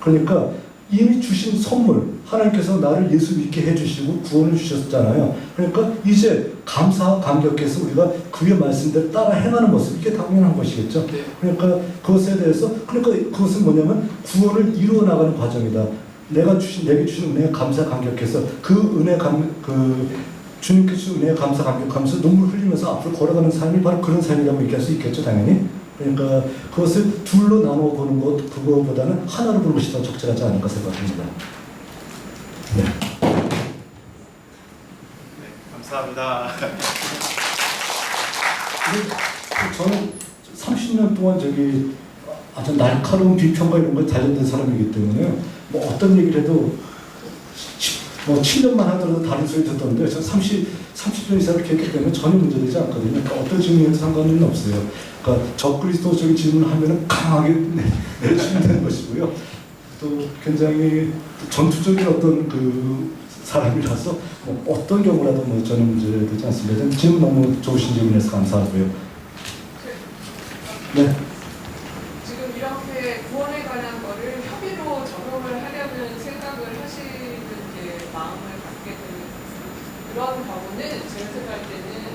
그러니까 이미 주신 선물, 하나님께서 나를 예수 믿게 해주시고 구원을 주셨잖아요. 그러니까 이제 감사와 감격해서 우리가 그의 말씀대로 따라 행하는 모습, 이게 당연한 것이겠죠. 네. 그러니까 그것에 대해서, 그러니까 그것은 뭐냐면 구원을 이루어 나가는 과정이다. 내게 주신 은혜에 감사 감격해서 그 은혜 주님께 주신 은혜에 감사 감격하면서 눈물 흘리면서 앞으로 걸어가는 삶이 바로 그런 삶이라고 얘기할 수 있겠죠, 당연히. 그러니까 그것을 둘로 나누어 보는 것, 그거보다는 하나로 보는 것이 더 적절하지 않을까 생각합니다. 네. 네, 감사합니다. 저는 30년 동안 아주 날카로운 비평과 이런 거에 단련된 사람이기 때문에 뭐 어떤 얘기를 해도 뭐 7년만 하더라도 다른 소리 듣던데 저 30년 이상 이렇게 했기 때문에 전혀 문제되지 않거든요. 그러니까 어떤 질문에도 상관은 없어요. 그러니까 적그리스도적인 질문을 하면은 강하게 내주시면 되는 것이고요. 또 굉장히 전투적인 어떤 그 사람이라서 뭐 어떤 경우라도 뭐 저는 문제되지 않습니다. 질문 너무 좋으신 질문에서 감사하고요. 네. 지금 이렇게 구원에 관한 거를 협의로 적용을 하려는 생각을 하시는 게 마음을 갖게 되는 그런 경우는 제가 생각할 때는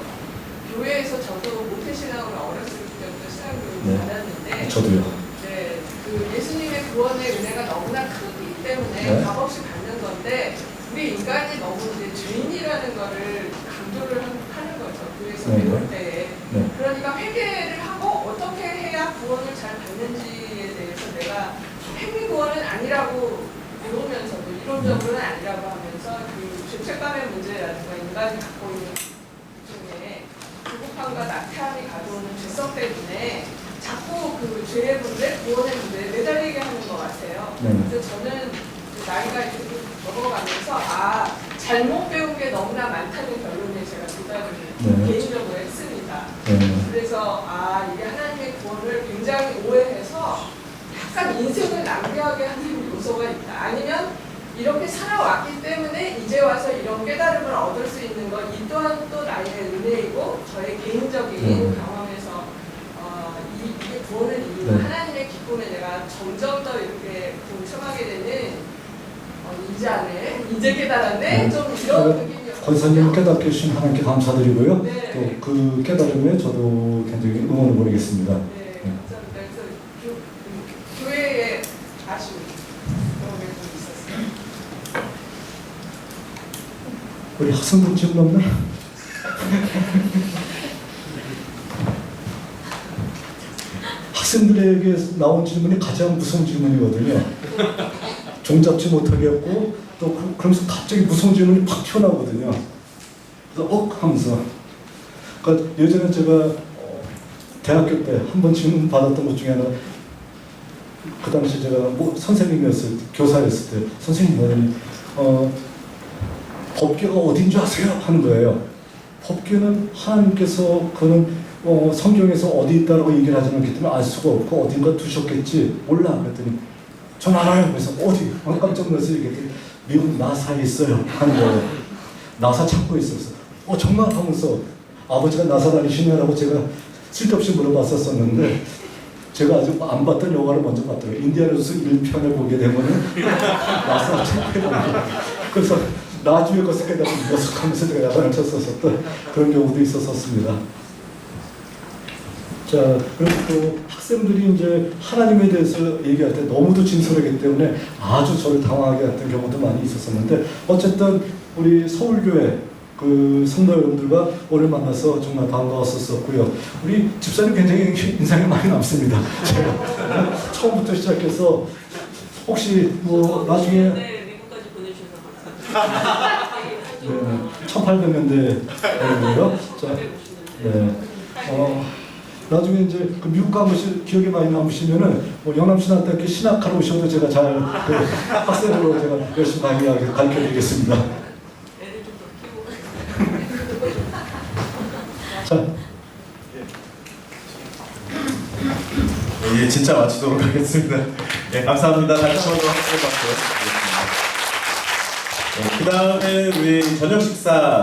교회에서 저도 모태신앙으로 어렸을 때부터 신앙교육을 네. 받았는데 저도요. 네, 그 예수님의 구원의 은혜가 너무나 크기 때문에 네. 값없이 받는 건데 우리 인간이 너무 이제 죄인이라는 거를 강조를 하는 거죠. 교회에서 네. 배울 때에. 네. 그러니까 회개를 하고 어떻게 해야 구원을 잘 받는지에 대해서 내가 행위 구원은 아니라고 배우면서도 이론적으로는 아니라고 하면서 그 죄책감의 문제라든가 인간이 갖고 있는 중에 부급함과 나태함이 가져오는 죄성 때문에 자꾸 그 죄의 문제, 구원의 문제에 매달리게 하는 것 같아요. 네. 그래서 저는 그 나이가 이렇게 먹어가면서 잘못 배운 게 너무나 많다는 결론에 제가 도달을 네. 개인적으로 했습니다. 네. 그래서 이게 하나님의 구원을 굉장히 오해해서 약간 인생을 낭비하게 하는 요소가 있다. 아니면 이렇게 살아왔기 때문에 이제 와서 이런 깨달음을 얻을 수 있는 것, 이 또한 또 나의 은혜이고 저의 개인적인 경험에서 이게 구원을 이루는 네. 하나님의 기쁨에 내가 점점 더 이렇게 동참하게 되는 이제 깨달았네? 네. 좀 이런 느낌이었어요. 권사님 깨닫게 해주신 하나님께 감사드리고요. 네. 또 그 깨달음에 저도 굉장히 응원을 보내겠습니다. 네, 감사합니다. 그래서 교회에 아쉬움 그런 게 좀 있었어요. 우리 학생분 질문 없나? 학생들에게 나온 질문이 가장 무서운 질문이거든요. 종잡지 못하겠고 또 그러면서 갑자기 무서운 질문이 팍 튀어나오거든요. 그래서 하면서 그러니까 예전에 제가 대학교 때 한 번 질문 받았던 것 중에 하나, 그 당시 제가 교사였을 때 선생님 뭐냐면 법궤가 어딘 줄 아세요? 하는 거예요. 법궤는 하나님께서 그는 성경에서 어디 있다라고 얘기를 하지 않기 때문에 알 수가 없고 어딘가 두셨겠지 몰라. 그랬더니 전 알아요. 그래서 어디? 깜짝 놀라서 얘기했더니 미국 나사에 있어요 하는 거예요. 나사 찾고 있었어. 정말 하면서 아버지가 나사 다니시냐라고 제가 쓸데없이 물어봤었었는데 제가 아직 안 봤던 영화를 먼저 봤더라고요. 인디아나 존스 1편을 보게 되면은 나서 체크해보고 그래서 나중에 것을 깨달은 녀석하면서 제가 야단을 쳤었던 그런 경우도 있었습니다. 자, 그리고 또 학생들이 이제 하나님에 대해서 얘기할 때 너무도 진솔하기 때문에 아주 저를 당황하게 했던 경우도 많이 있었었는데 어쨌든 우리 서울교회 그 성도 여러분들과 오늘 만나서 정말 반가웠었고요. 우리 집사님 굉장히 인상이 많이 남습니다. 제가 처음부터 시작해서 혹시 뭐 나중에 네, 미국까지 보내주셔서 감사합니다. 네, 1800년대고요. 자, 네. 나중에 이제 그 미국 가보시 기억에 많이 남으시면은 뭐 영남신학대학교 신학하러 오셔도 제가 잘 그 학생으로 제가 열심히 가르쳐드리겠습니다. 애들 좀 더 키우고. 자, 예, 진짜 마치도록 하겠습니다. 예, 감사합니다. 다시 한번 학생 박수. 그 다음에 우리 저녁 식사